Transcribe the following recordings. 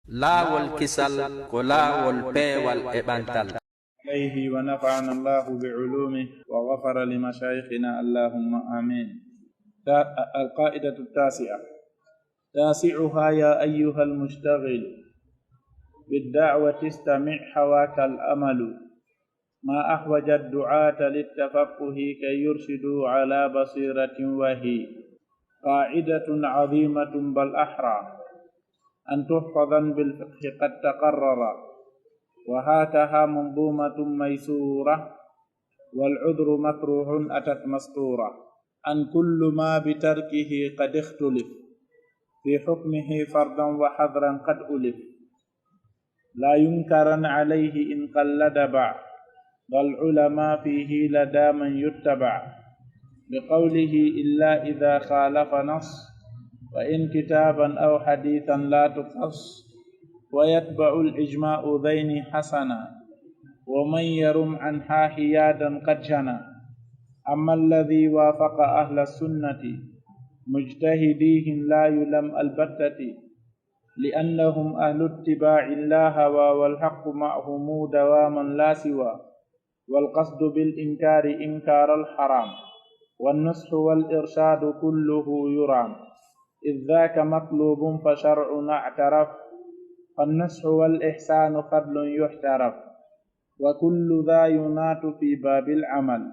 laawol kisal ko laawol peewal e ɓantal. عليه ونفعنا الله بعلومه وغفر لمشايخنا اللهم آمين. القاعدة التاسعة تاسعها يا أيها المشتغل بالدعوة استمع حواك الأمل ما أحوج الدعاة للتفقه كي يرشدوا على بصيرة وهي قاعدة عظيمة بل أحرى أن تحفظا بالفقه قد تقرر وهاتها منظومة ميسورة والعذر مكروه أتت مسطورة أن كل ما بتركه قد اختلف في حكمه فرضا وحذرا قد ألف لا ينكرا عليه إن قلد باع بل علماء فيه لدى من يتبع بقوله إلا إذا خالف نص وإن كتابا أو حديثا لا تقص ويتبع الإجماع ذين حسنا ومن يرم عنها حيادا قد جنى أما الذي وافق أهل السنة مجتهديهم لا يلم البتة لأنهم أهل اتباع لا هوى والحق معهم دواما لا سوى والقصد بالإنكار إنكار الحرام والنصح والإرشاد كله يرام إذ ذاك مطلوب فشرعنا اعترف فالنصح والإحسان فضل يحترف وكل ذا ينات في باب العمل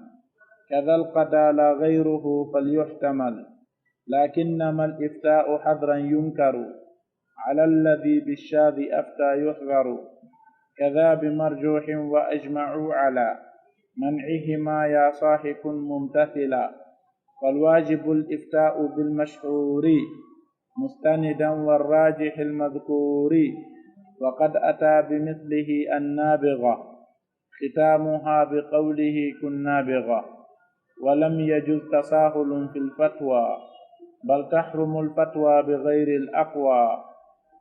كذا القضاء لا غيره فليحتمل لكنما الإفتاء حذرا ينكر على الذي بالشاذ أفتى يحذر كذا بمرجوح وأجمعوا على منعهما يا صاحب ممتثلا فالواجب الإفتاء بالمشهور مستندا والراجح المذكور وقد أتى بمثله النابغة ختامها بقوله كن نابغة ولم يجز تساهل في الفتوى بل تحرم الفتوى بغير الأقوى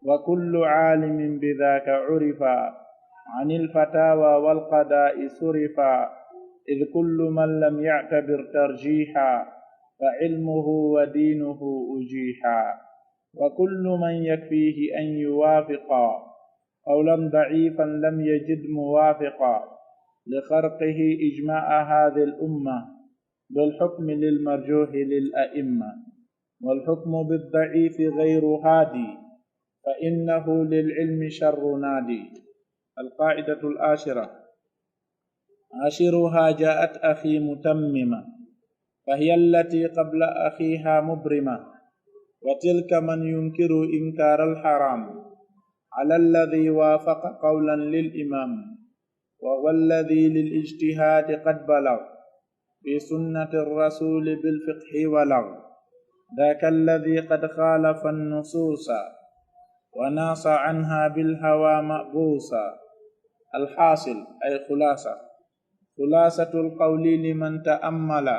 وكل عالم بذاك عرفا عن الفتاوى والقضاء صرفا إذ كل من لم يعتبر ترجيحا فعلمه ودينه أجيحا وكل من يكفيه أن يوافقا قولا ضعيفا لم يجد موافقا لخرقه إجماع هذه الأمة بالحكم للمرجوح للأئمة والحكم بالضعيف غير هادي فإنه للعلم شر نادي. القاعدة العاشرة عاشرها جاءت أخي متممة فهي التي قبل أخيها مبرمة وتلك من ينكر إنكار الحرام على الذي وافق قولا للإمام وهو الذي للاجتهاد قد بلغ في سنة الرسول بالفقه ولغ ذاك الذي قد خالف النصوص وناص عنها بالهوى مأبوسا. الحاصل أي خلاصة القول لمن تأمل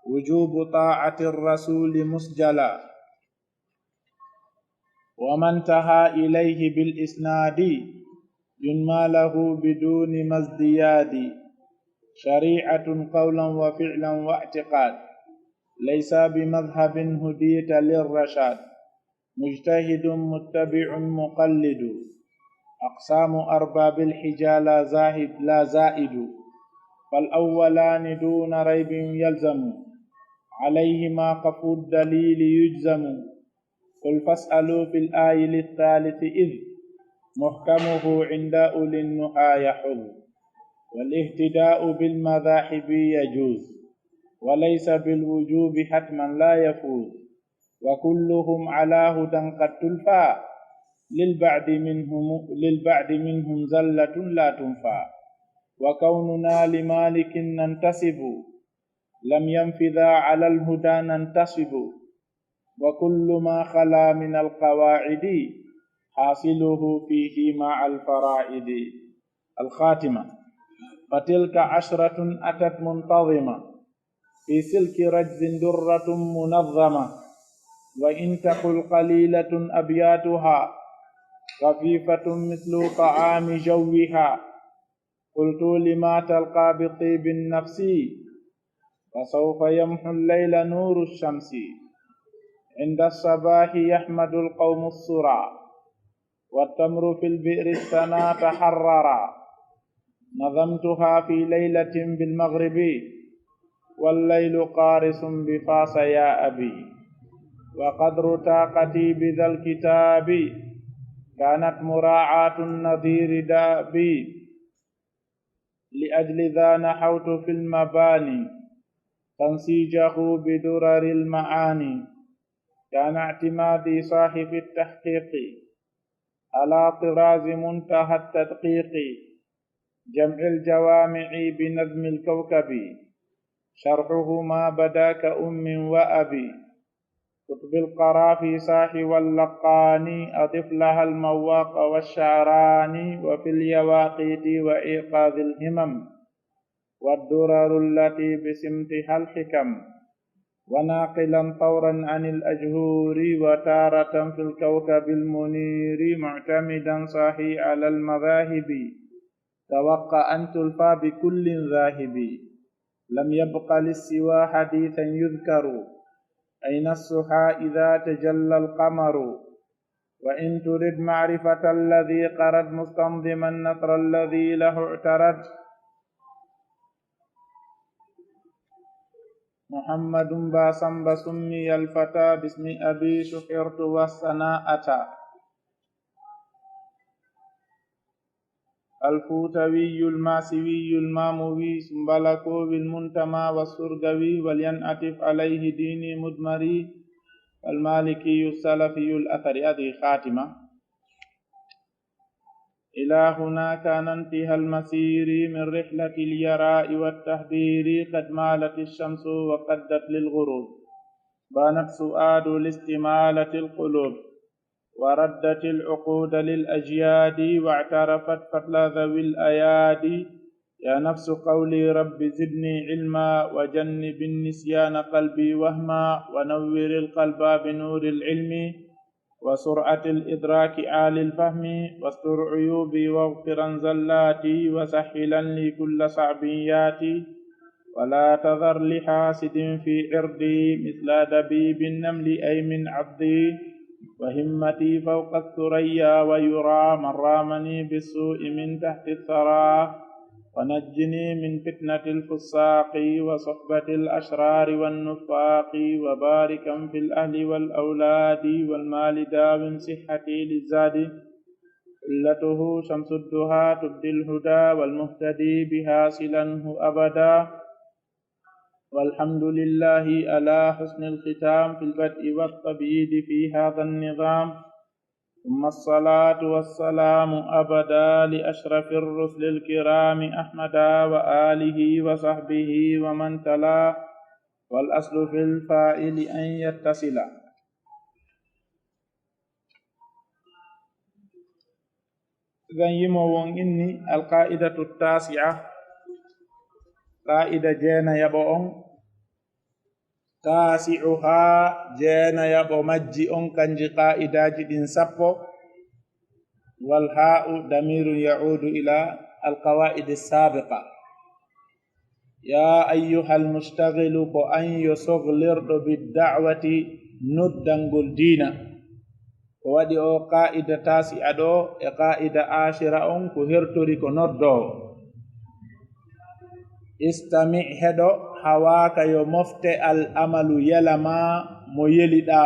وجوب طاعة الرسول مسجلا ومن انتهى إليه بالإسناد ينمى له بدون مزدياد شريعة قولا وفعلا واعتقاد ليس بمذهب هديت للرشاد مجتهد متبع مقلد أقسام أرباب الحجى لا زائد فالأولان دون ريب يلزم عليهما قفو الدليل يجزم قل فاسألوا في الآية للثالث إذ محكمه عند أولي النهى يحظ والاهتداء بالمذاهب يجوز وليس بالوجوب حتما لا يفوز وكلهم على هدى قد تلفى للبعد منهم زلة لا تنفى وكوننا لمالك ننتسب لم ينفذا على الهدى ننتصب وكل ما خلا من القواعد حاصله فيه مع الفرائد. الخاتمة فتلك عشرة أتت منتظمة في سلك رجز درة منظمة وإن تقل قليلة أبياتها خفيفة مثل طعام جوها قلت لما تلقى بطيب النفس فسوف يمحو الليل نور الشمس عند الصباح يحمد القوم الصرع والتمر في البئر السنا تحررا نظمتها في ليلة بالمغرب والليل قارس بفاس يا أبي وقدر طاقتي بذا الكتاب كانت مراعاة النظير دابي لأجل ذا نحوت في المباني تنسيجه بدرر المعاني كان اعتمادي صاحب التحقيق على طراز منتهى التدقيق جمع الجوامع بنظم الكوكب شرحه ما بدا كأم وأبي كتب القرافي صاحي واللقاني أضف لها المواق والشعراني وفي اليواقيت وإيقاظ الهمم والدرر التي بسمتها الحكم وناقلا طورا عن الأجهور وتارة في الكوكب المنير معتمدا صاحي على المذاهب توقع أن تلفى بكل ذاهب لم يبق للسوى حديثا يذكر أين السحى إذا تجلى القمر وإن ترد معرفة الذي قرد مستنظما النثر الذي له اعترد محمد باسم بسمي الفتى باسم أبي شحرت والثناءة الفوتوي الماسوي الماموي سنبلكوي المنتمى والسرقوي ولينأتف عليه ديني مدمري المالكي السلفي الأثر. هذه خاتمة. إلى هنا كان انتهى المسير من رحلة اليراء والتهدير قد مالت الشمس وقدت للغروب بانت سؤاد لاستمالة القلوب وردت العقود للأجياد واعترفت فتل ذوي الأيادي يا نفس قولي رب زدني علما وجنب النسيان قلبي وهما ونور القلب بنور العلم وسرعة الإدراك آل الفهم واستر عيوبي واغفرا زلاتي وسهلا لي كل صعبياتي ولا تذر لحاسد في عرضي مثل دبيب النمل أي من عبدي وهمتي فوق الثريا ويرى من رامني بالسوء من تحت الثرى ونجني من فتنة الفساق وصحبة الأشرار والنفاق وباركا في الأهل والأولاد والمال داوم صحتي للزاد علته شمس الدهى تبدي الهدى والمهتدي بها سلنه أبدا والحمد لله على حسن الختام في البدء والتبييد في هذا النظام ثم الصلاة والسلام أبدا لأشرف الرسل الكرام أحمدا وآله وصحبه ومن تلا والأصل في الفائل أن يتصل. غيمو إني القاعدة التاسعة قاعدة جينا يبؤون تاسعها جينا يبو مجئون كنج قاعدة جدين سبو والهاء ضمير يعود إلى القواعد السابقة. يا أيها المشتغل بأن يصغلر بالدعوة ندنقل دينا وادي او قاعدة تاسعة دو قاعدة عاشرة كهرتوري كنردو استمع هدو حواك يمفت الأمل يلما ميلدا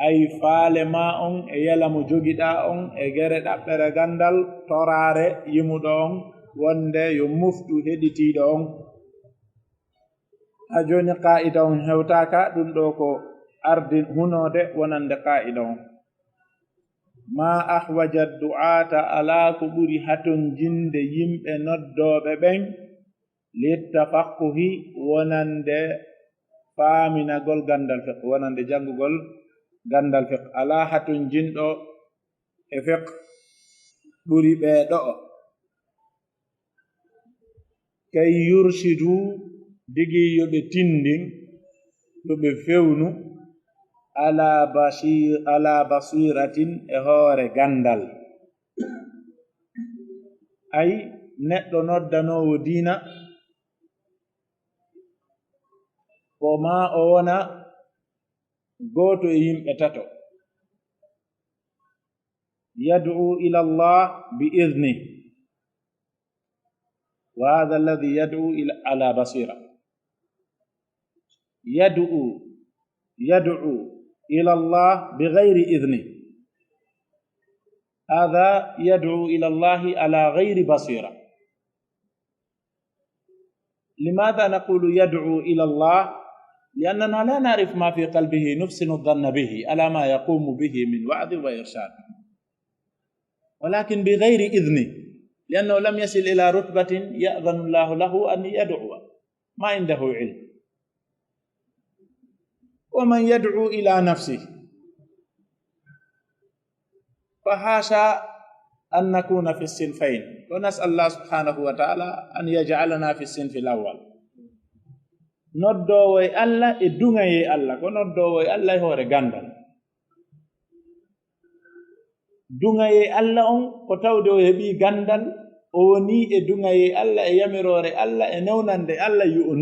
أي فالما يلم جوجدا غيرد أبرغندل توراري يمودون wonde yo muftu heditiɗo on ha joni qa'ida on hewtaka ɗum ɗo ko ardi hunode wonande qa'ida on ma ahwaja du'ata ala ko ɓuri haton jinde yimɓe noddoɓe ɓen littafaqquhi wonande faaminagol gandal fiqh wonande jangugol gandal fiqh ala haton jinɗo e fiqh ɓuri ɓeɗo kay yurshidu digi yoɓe tindin yoɓe fewnu ala basiratin e hoore gandal ay neɗɗo noddanowo diina ko ma o wona gooto e yimɓe tato يدعو إلى الله بإذنه، وهذا الذي يدعو على بصيرة. يدعو إلى الله بغير إذنه، هذا يدعو إلى الله على غير بصيرة. لماذا نقول يدعو إلى الله؟ لأننا لا نعرف ما في قلبه، نحسن الظن به على ما يقوم به من وعظ وإرشاد، ولكن بغير إذنه، لأنه لم يصل إلى رتبة يأذن الله له أن يدعو، ما عنده علم. ومن يدعو إلى نفسه فحاشا أن نكون في الصنفين، ونسأل الله سبحانه وتعالى أن يجعلنا في الصنف الأول. نودو الله إدعي الله، كنودو الله هو رجندل. dungaye Allah on ko tawde o heɓi gandal o woni e dungaye Allah e yamirore Allah e newnande Allah yo o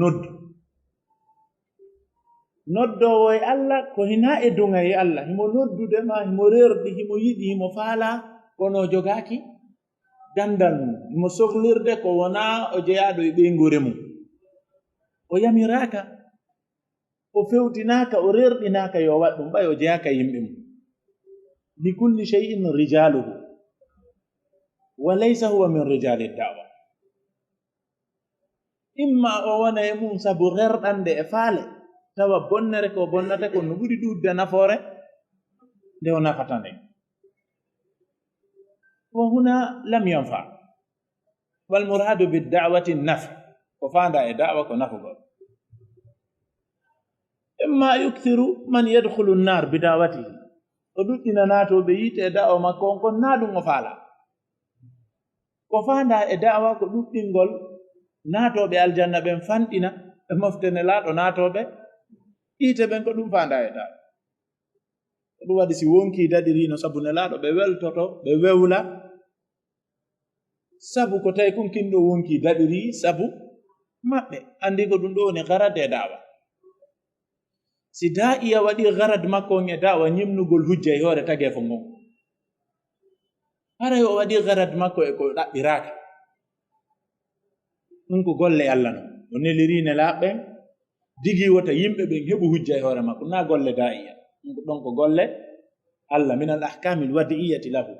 noddowo e Allah ko hina e dungaye Allah, himo noddude ma, himo rerdi, himo yiɗi, himo faala kono jogaaki gandal mum, himo sohlirde ko wona o jeyaɗo e ɓeygore mum, o yamiraka, o fewtinaka, o rerɗinaka yo waɗ ɗum, ɓay o jeyaka yimɓe mum. لكل شيء رجاله وليس هو من رجال الدعوة. إما أوانا يمون سابو غير أند إفالة توا بنرك وبنتك ونبودي دود نفورة ده نفتنه، وهنا لم ينفع. والمراد بالدعوة النفع، وفاند الدعوة كنفع. إما يكثر من يدخل النار بدعوته، o ɗuɗɗina naatoɓe yiite e da'wa makko on kon naa ɗum o faala. Ko faanda e da'wa ko ɗuɗɗingol naatoɓe aljanna ɓen fanɗina e moftene laaɗo naatoɓe yiite ɓen, ko ɗum faanda e da'wa. Ko ɗum waɗi si wonki daɗirino sabu ne laaɗo ɓe weltoto, ɓe wewla, sabu ko tawi kunkinɗo wonki daɗiri sabu maɓɓe andi ko ɗum ɗo woni garade e da'wa. Si da'iya waɗi garad makko on e da'wa ñimnugol hujja e hoore tagee fo ngon, haray o waɗi garad makko e ko ɗaɓɓiraaka, ɗum ko golle Allah no o neliri nelaaɓe digi wota yimɓe ɓen heɓu hujja e hoore makko, naa golle da'iya. ɗon ko golle Allah min al ahkamil wadi'iyati lahu.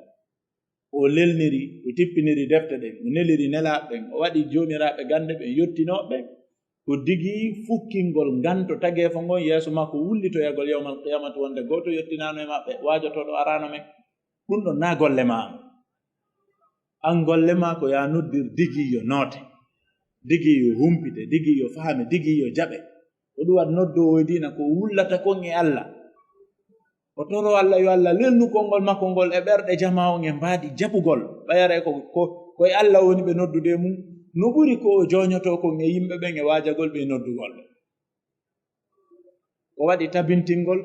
O lelniri, o tippiniri defte ɗen, o neliri nelaaɓe ɓen, o waɗi joomiraaɓe gande ɓen yettinooɓe, ko digi fukkingol nganto tagee fo ngon yeeso makko wullitoyagol yawmal qiyamati wonde gooto yettinaano e maɓɓe waajotoɗo araano men. ɗum ɗon naa golle ma an golle ma ko ya noddir digi yo noote, digi yo humpite, digi yo faame, digi yo jaɓe. o ɗum waɗ noddowo diina ko wullata kon e Allah, o toro Allah yo Allah lelnu konngol makko ngol e ɓerɗe jama on e mbaadi jaɓugol, ɓayare koye Allah woni ɓe noddude mum, no ɓuri ko o joñoto kon e yimɓe ɓen e waajagol ɓe noddugol ɓe. o waɗi tabintingol,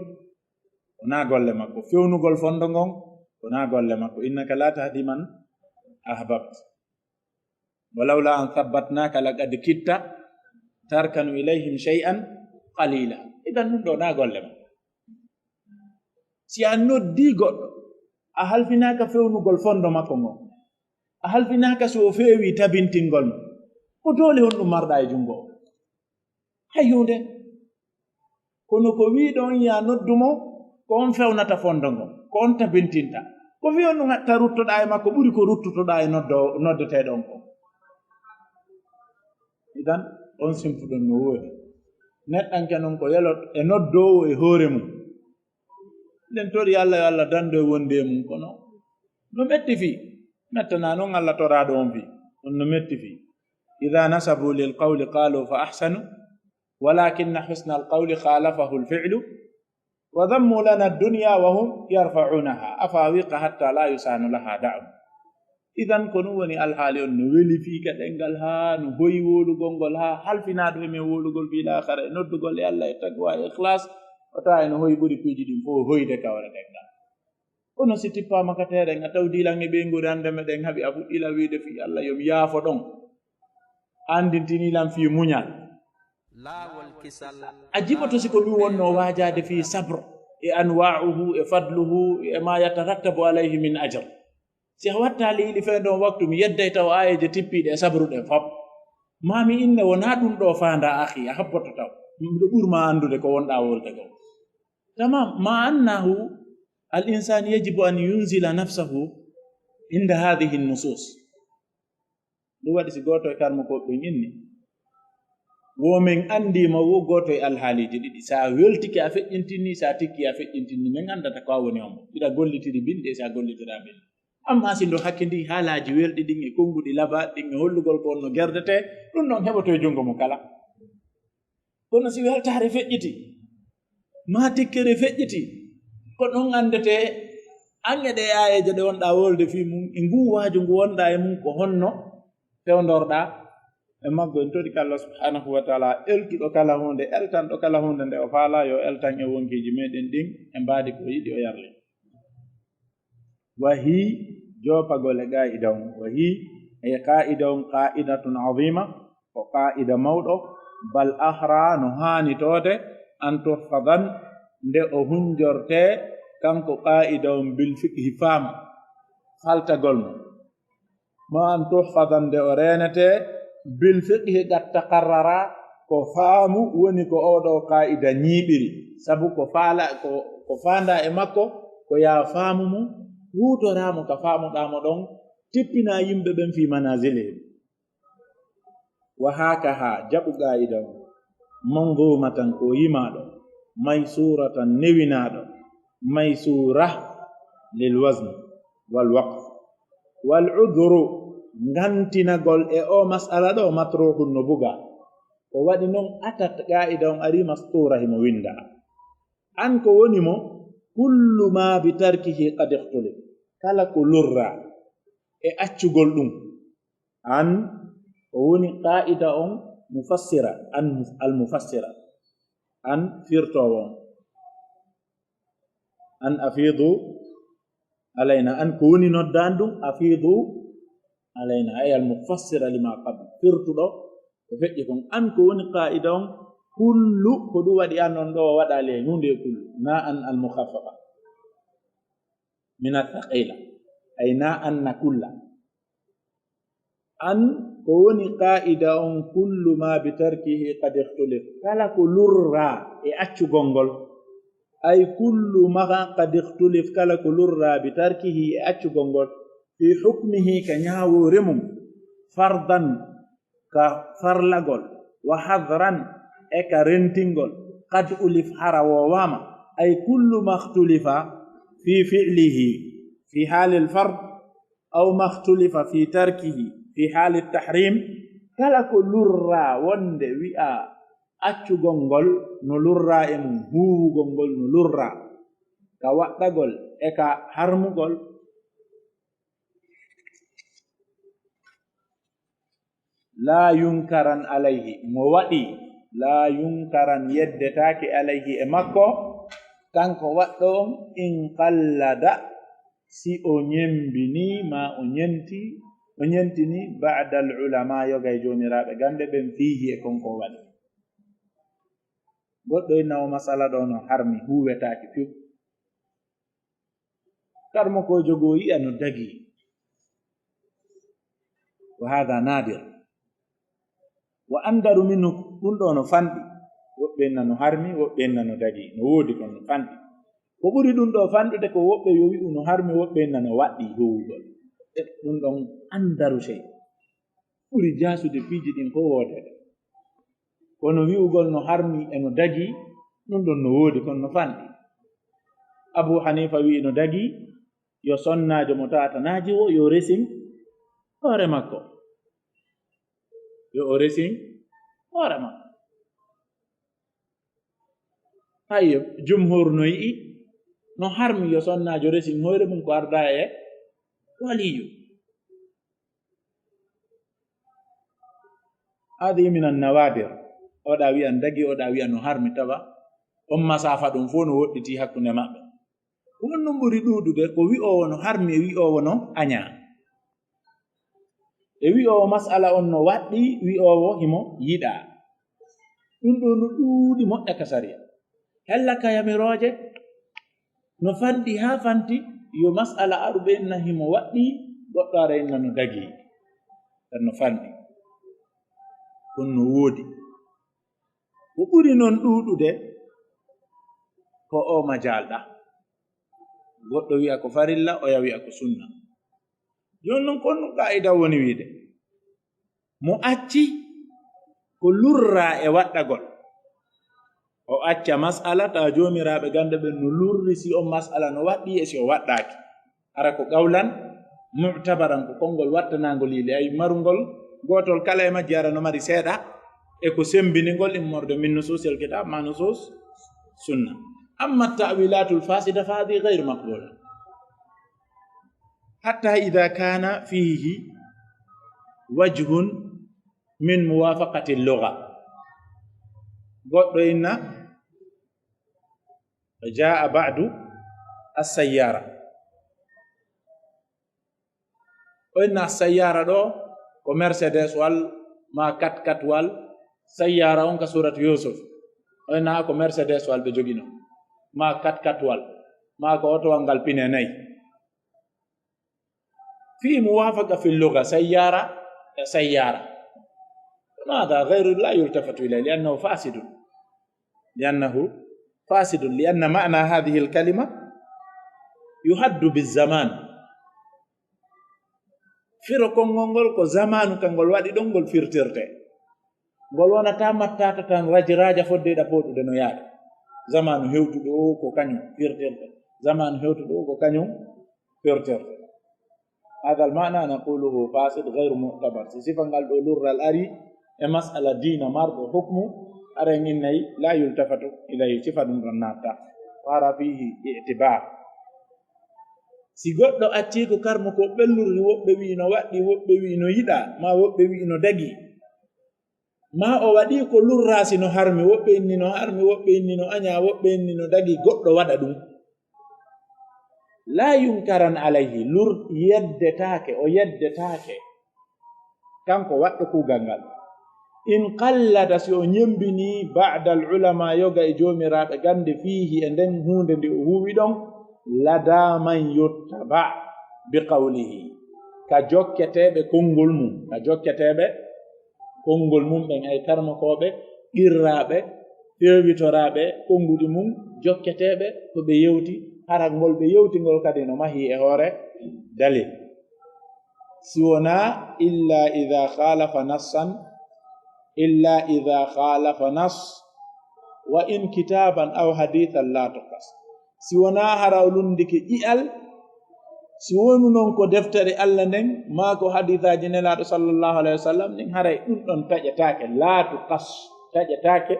wonaa golle makko. fewnugol fondo ngon, wonaa golle makko. innaka la tahdi man ahbabt walawla an thabbatnaka laqad kitta tarkanu ilayhim shay'an qalila. idan ɗum ɗo naa golle makko. si a noddi goɗɗo a halfinaaka fewnugol fondo makko ngon, a halfinaaka so o feewi tabintingol mo, ko doole hon ɗum marɗa e jungo hayyunde. kono ko wiiɗon ya noddumo ko on fewnata fondo ngon, ko on tabintinta, ko wi on ɗum hatta ruttoɗa e makko ɓuri ko ruttutoɗa e noddeteɗon ko. idan on simpuɗon no woodi. neɗɗanke noon ko yelot e noddowo e hoore mum. nden tori Allah yo Allah dando e wonde mum, kono no metti fii mettana noon Allah toraɗo on fii on no metti fii. ida nasabu lil qawli qalu fa ahsanu walakinna husna al qawli khalafahu al fi'lu wa dhammu lana ad-dunya wa hum yarfa'unaha afawiqa hatta la yusanu laha da'u. idan ko ɗum woni alhaali on no weli fii ka ɗengal haa no hoyi wolugol ngol haa halfinaɗo e men wolugol fii lahara e noddugol e Allah e tagwa e ikhlas, o tawa eno hoyi ɓuri piiji ɗin fof hoyde kawre ɗengal. kono si tippama ka teeɗen a taw dilan e ɓeygori hande meɗen haɓi a fuɗɗila wiide fii Allah yomi yaafo ɗon, andintinilan fii muñal, a jiɓoto siko min wonno waajade fii sabre e anwa'uhu e fadluhu e ma yatarattabu alayhi min ajr. si a watta liili feendon waktu mi yedday taw ayeje tippiɗe e sabruɗe fop mami inne wona ɗum ɗo faanda akhi a habboto taw ɗo ɓurma andude ko wonɗa wolde ko tamam ma annahu al insan yajibu an yunzila nafsahu inda hadihi nusus ɗum waɗi si goto e karmo ko ɓen inni womin andima wo goto e alhaaliji ɗiɗi sa weltiki a feƴƴintinni sa tikki a feƴƴintinni min andata ko woni on ɗiɗa gollitiri binde sa gollitira binde amma si ndo hakkindi haalaji welɗi ɗin e konnguɗi labaɗi ɗin e hollugol ko no gerdete ɗum ɗon heɓoto e junngo mo kala kono si weltare feƴƴiti ma tikkere feƴƴiti ko ɗon andete an e ɗe ayeje ɗe wonɗa wolde fi mum e nguwaaju ngu wonɗa e mum ko honno fewndorɗa e maggo en toɗi Allah subhanahu wa taala eltuɗo kala hunde eltanɗo kala hunde nde o faala yo eltan e wonkiji meɗen ɗin e mbaadi ko yiɗi o yarli wahi jopagol e qa'ida on wahi e qa'ida on qa'idatun azima ko qa'ida mawɗo bal ahra no haanitode an tuhfadan nde o hunjorte kanko qa'ida on bil fiqhi faam faltagol mo ma an tuhfadan nde o renete bil fiqhi qad taqarrara ko faamu woni ko oɗo qa'ida ñiiɓiri sabu ko faala ko faanda e makko ko ya faamu mum wutoramo ka faamuɗamo ɗon tippina yimɓe ɓen fi manazilihim wa hakaha jaɓu qa'ida on manzumatan ko yimaɗo maysuratan newinaɗo maysura lil wazn wal waqf wal udhru ngantinagol e o mas'ala ɗo matruhun no buga o waɗi noon atat qa'ida on ari mastura himo winda an ko woni mo kullu ma bi tarkihi qad ikhtalif kala ko lurra e accugol ɗum an o woni qa'ida on mufassira an al mufassira an firtowo on an afidu alayna an ko woni noddan ɗum afidu alayna ay al mufassira lima qabl firtuɗo ko feƴƴi kon an ko woni qa'ida on kullu ko ɗum waɗi an on ɗo waɗa le hunde kullu na an al mukhaffafa min athaqila ay na anna kulla an ko woni qa'ida on kullu ma bi tarkihi qad ikhtalif kala ko lurra e accugol ngol ay kullu ma qad ikhtalif kala ko lurra bi tarkihi e accugol ngol fi hukmihi ka ñaawore mum fardan ka farlagol wa hadran e ka rentingol qad ulif hara wowama ay kullu ma ikhtulifa fi fi'lihi fi hali al-fard aw ma ikhtulifa fi tarkihi fi hali at-tahrim kala ko lurra wonde wi'a accugol ngol no lurra e mum huwugol ngol no lurra ka waɗɗagol e ka harmugol la yunkaran alayhi mo waɗi la yunkaran yeddetaake alayhi e makko kanko waɗɗo on in qallada si o ñembini ma o ñentini ba'da al ulama yogay joomiraɓe gande ɓen fiihi e konko waɗi goɗɗo innawo masala ɗo no harmi huwetaaki fiw karmo ko jogo yi'a no dagi wa hada nadir wa andaru minhu ɗum ɗo no fanɗi woɓɓe inna no harmi woɓɓe inna no dagi no woodi kon no fanɗi ko ɓuri ɗum ɗo fanɗude ko woɓɓe yo wi'u no harmi woɓɓe inna no waɗɗi howugol ɗum ɗon andaru sey ɓuri jasude piiji ɗin ko woodede kono wi'ugol no harmi e no dagi ɗum ɗon no woodi kon no fanɗi Abu Hanifa wi'i no dagi yo sonnajo mo tawata naaji o yo resin hoore makko yo o resin hoore makko hayyo jumhur no yi'i no harmi yo sonnajo resin hoore mum ko arda e waliyu hadi min an-nawadir oɗa wi'an dagi oɗa wi'a no harmi tawa on masafa ɗum fof no woɗɗiti hakkunde maɓɓe ko won ɗum ɓuri ɗuuɗude ko wi'owo no harmi e wi'owo no aña e wi'owo masala on no waɗɗi wi'owo himo yiɗa ɗum ɗo no ɗuuɗi moƴƴa ka sariya hella ka yamirooje no fanɗi haa fanti yo masala aruɓe na himo waɗɗi goɗɗo ara inna no dagi tan no fanɗi ɗum no woodi ko ɓuri noon ɗuuɗude ko o majalɗa goɗɗo wi'a ko farilla o ya wi'a ko sunna joni noon kon ɗum qa'ida woni wiide mo acci ko lurra e waɗɗagol o acca mas'ala ta joomiraaɓe gande ɓen no lurri si on mas'ala no waɗɗi e si o waɗɗaaki ara ko qawlan mu'tabaran ko konngol wattanangol yiili ay marungol gotol kala e majji ara no mari seeɗa e ko sembiningol immorde min nususil kitab ma nusus sunna amma ta'wilatul fasida fa hadi ghayr maqbula hatta idha kana fihi wajhun min muwafaqati al-lugha goɗɗo inna jaa ba'du as-sayyara o inna as-sayyara ɗo ko mercedes wal ma 4x4 wal sayyara on ka surat yusuf o inna ko mercedes wal ɓe jogino ma 4x4 wal ma ko otowal ngal pine 4 في موافقة في اللغة سيارة سيارة هذا غير لا يلتفت إليه لأنه فاسد لأن معنى هذه الكلمة يحد بالزمان فرقون غول كو زمان كانغول وادي دون غول فيرتيرته غول وانا تامتا تان راجا فودde da potude no yaade zamanu hewtudo ko kanyum firtirte zamanu hewtudo ko kanyum firtirte هذا المعنى نقوله فاسد غير معتبر صفة قال دولور الأري مسألة دين مرض حكم أرين إني لا يلتفت إليه صفة رناتا وارا فيه اعتبار سيغوت لو أتيكو كارمكو بلور وبوي نو وادي وبوي نو يدا ما وبوي نو دغي ما او وادي كو لور راسي نو هارمي وبيني نو هارمي وبيني نو انيا وبيني نو دغي غودو وادا دوم لا ينكرن عليه لور يدتاك او يدتاك كانكو وادو كوغانغال in qallata si o ñembini ba'da al ulama yoga e joomiraaɓe gande fiihi e nden hunde nde o huwi ɗon lada man yuttaba bi qawlihi ka jokketeɓe konngol mum ɓen ay tarmakoɓe qirraɓe fewitoraɓe konngudi mum jokketeɓe ko ɓe yewti harak ngol ɓe yewtingol kadi no mahi e hoore dalil si wona illa idha khalafa nas wa in kitaban aw hadithan la tuqas si wona harawlundiki i'al si wonu non ko deftere Allah nden ma ko hadithaji nelaɗo sallallahu alaihi wasallam nin haray ɗum ɗon taƴetaake la tuqas taƴetaake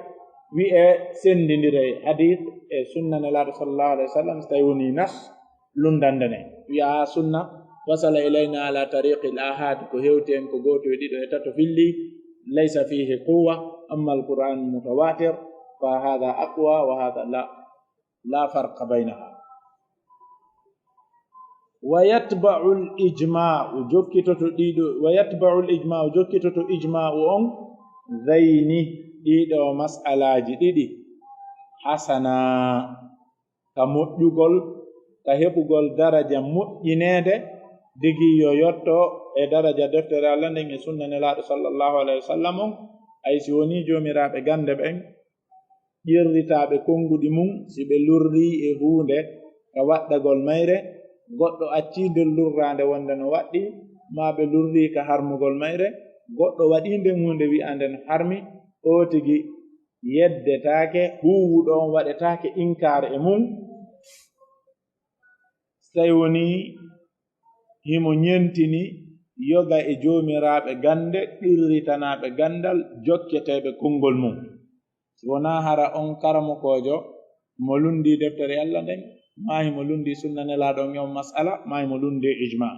wi'e sendindire hadith e sunna nelaɗo sallallahu alaihi wasallam so tawi woni nas lundande ne wi'a sunna wasala ilayna ala tariqi al ahad ko hewti en ko goto e ɗiɗo e tato filli ليس فيه قوة أما القرآن متواتر فهذا أقوى وهذا لا فرق بينها ويتبع الإجماع جوكتو إجماع أم ذيني إيدو مسألة جديدة حسنا كمؤجل كهبقل درجة مؤجنة digi yo yotto e daraja deftere Allah nden e sunna nelaaɗo sallallahu alaihi wasallam ay si woni joomiraaɓe gande ɓen ƴirritaaɓe konngudi mum si ɓe lurri e huunde ka waɗɗagol mayre goɗɗo acciinde lurraande wonde no waɗɗi ma ɓe lurri ka harmugol mayre goɗɗo waɗiinde hunde wi'ande no harmi o tigi yeddetaake huuwuɗo on waɗetaake inkaar e mum tawi woni himo ñentini yoga e joomiraaɓe gande ɗirritanaaɓe gandal jokketeeɓe konngol mum si wonaa hara on karamokojo mo lundi deftere Allah nden maa himo lundi sunna nelaaɗo on yom mas'ala maa himo lundi ijma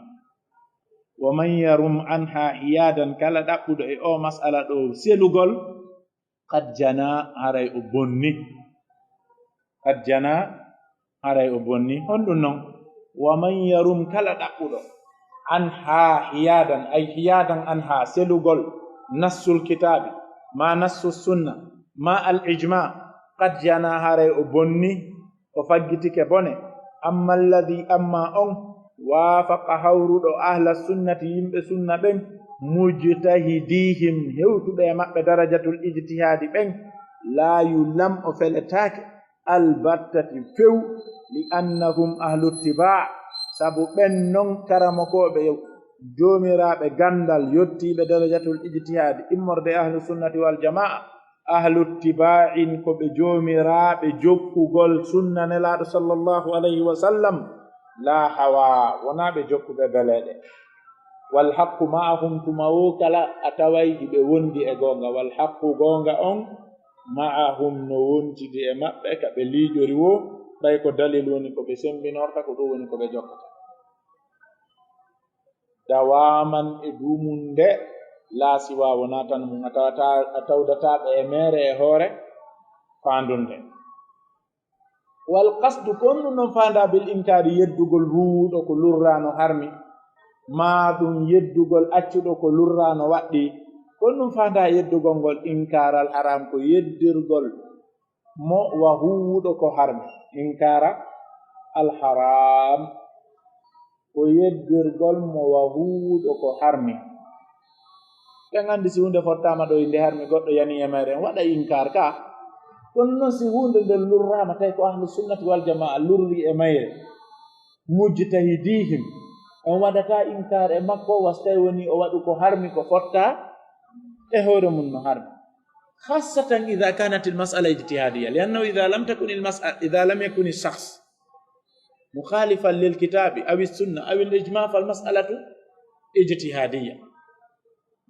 wa man yarum anha hiyadan kala ɗaɓɓuɗo e o mas'ala ɗo selugol qad jana haray o bonni honɗum noon wa man yarum kala ɗaɓɓuɗo anha hiyadan ay hiyadan anha selugol nassul kitabi ma nassu sunna ma al ijma qad jana haray o bonni o faggitike bone amma on waafaqa hawruɗo ahla sunnati yimɓe sunna ɓen mujtahidihim hewtuɓe maɓɓe darajatul ijtihadi ɓen laa yulam o feletaake albattati few li annahum ahlu ittiba' sabu ɓen non karamokoɓe joomiraaɓe gandal yottiiɓe darajatul ijtihadi immorde ahlu sunnati wal jama'a ahlu ittiba'in ko ɓe joomiraaɓe jokkugol sunna nelaaɗo sallllahu alayhi wa sallam laa hawa wonaa ɓe jokkuɓe beleeɗe walhaqqu ma'ahum tuma wo kala a tawayji ɓe wondi e goonga walhaqqu goonga on ma'ahum no wontidi e maɓɓe ka ɓe liijori wo ɓay ko dalil woni ko ɓe sembinorta ko ɗum woni ko ɓe jokkata dawaman e duumum nde laasiwa wonaa tan mum a tawdataɓe e meere e hoore faandunde wal qasdu konnu noon faanda bil inkari yeddugol huuɗo ko lurrano harmi ma ɗum yeddugol accuɗo ko lurrano waɗɗi konnu faanda yeddugol ngol inkaral haram ko yeddirgol mo wa huuɗo ko harmi inkara al haram ko yeddirgol mo wa huuɗo ko harmi ɓe nganndi si hunde fottama ɗo inde harmi goɗɗo yani e meɗen waɗa inkar ka kono noon si hunde nden lurrama tawi ko ahlu sunnati wal jamaa lurri e mayre mujtahidihim on waɗata inkar e makko was tawi woni o waɗu ko harmi ko fotta e hoore mum no harmi khassatan ida kanat almas'ala ijtihadiya liannahu ida lam yakun alshakhs mukhalifan lilkitabi aw alsunna aw alijma falmas'alatu ijtihadiya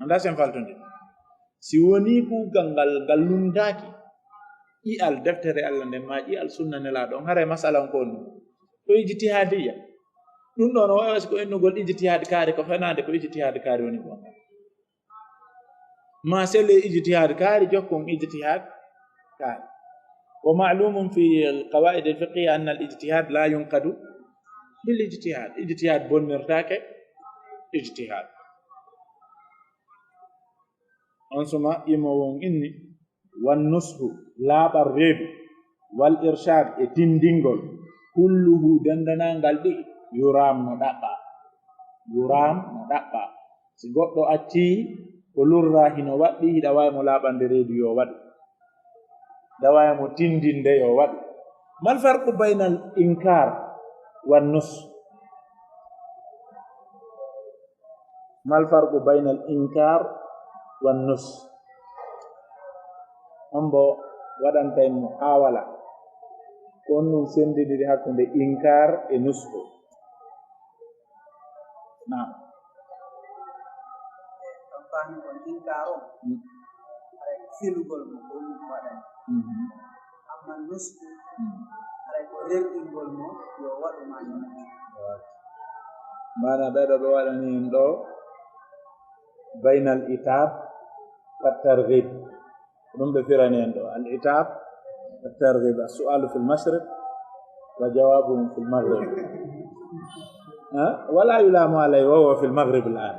anda sen faltunde si woni kuugal ngal gallundaki i'al deftere Allah nden ma i'al sunna nelaaɗo on hara masalan ko ɗum to ijtihadiya ɗum ɗon o wawas ko ennugol ijtihad kaari ko fenade ko ijtihad kaari woni ko ma selle ijtihad kaari jokkon ijtihad kaari wa ma'lumun fi alqawaid alfiqhiyya anna alijtihad la yunqadu bil ijtihad bonnirtake ijtihad on suma imowon inni wan nushu laaɓar reedu wal irshad e tindingol kulluhu dendanangal ɗi yuram no ɗaɓɓa si goɗɗo acci ko lurra hino waɗɗi hiɗa wawi mo laaɓande reedu yo waɗu hiɗa wawi mo tindinde yo waɗu mal farqu bayna al inkar wan nus mal farqu bayna al inkar wan nus on bo waɗantay mo haawala ko on ɗum sendidiri hakkunde inkar e nusku naam kampani kon inkar o aray filugol mo ko ɗum waɗani amma nusku aray ko rerɗingol mo yo waɗu mañi mana ɓeɗo ɓe waɗani en ɗo bayna al itab wa targhib ɗum ɓe firani en ɗo al itab wa targhib as-su'alu fi al-mashriq wa jawabuhum fi al-maghrib wala yulamu alayhi wa huwa fi al-maghrib al-an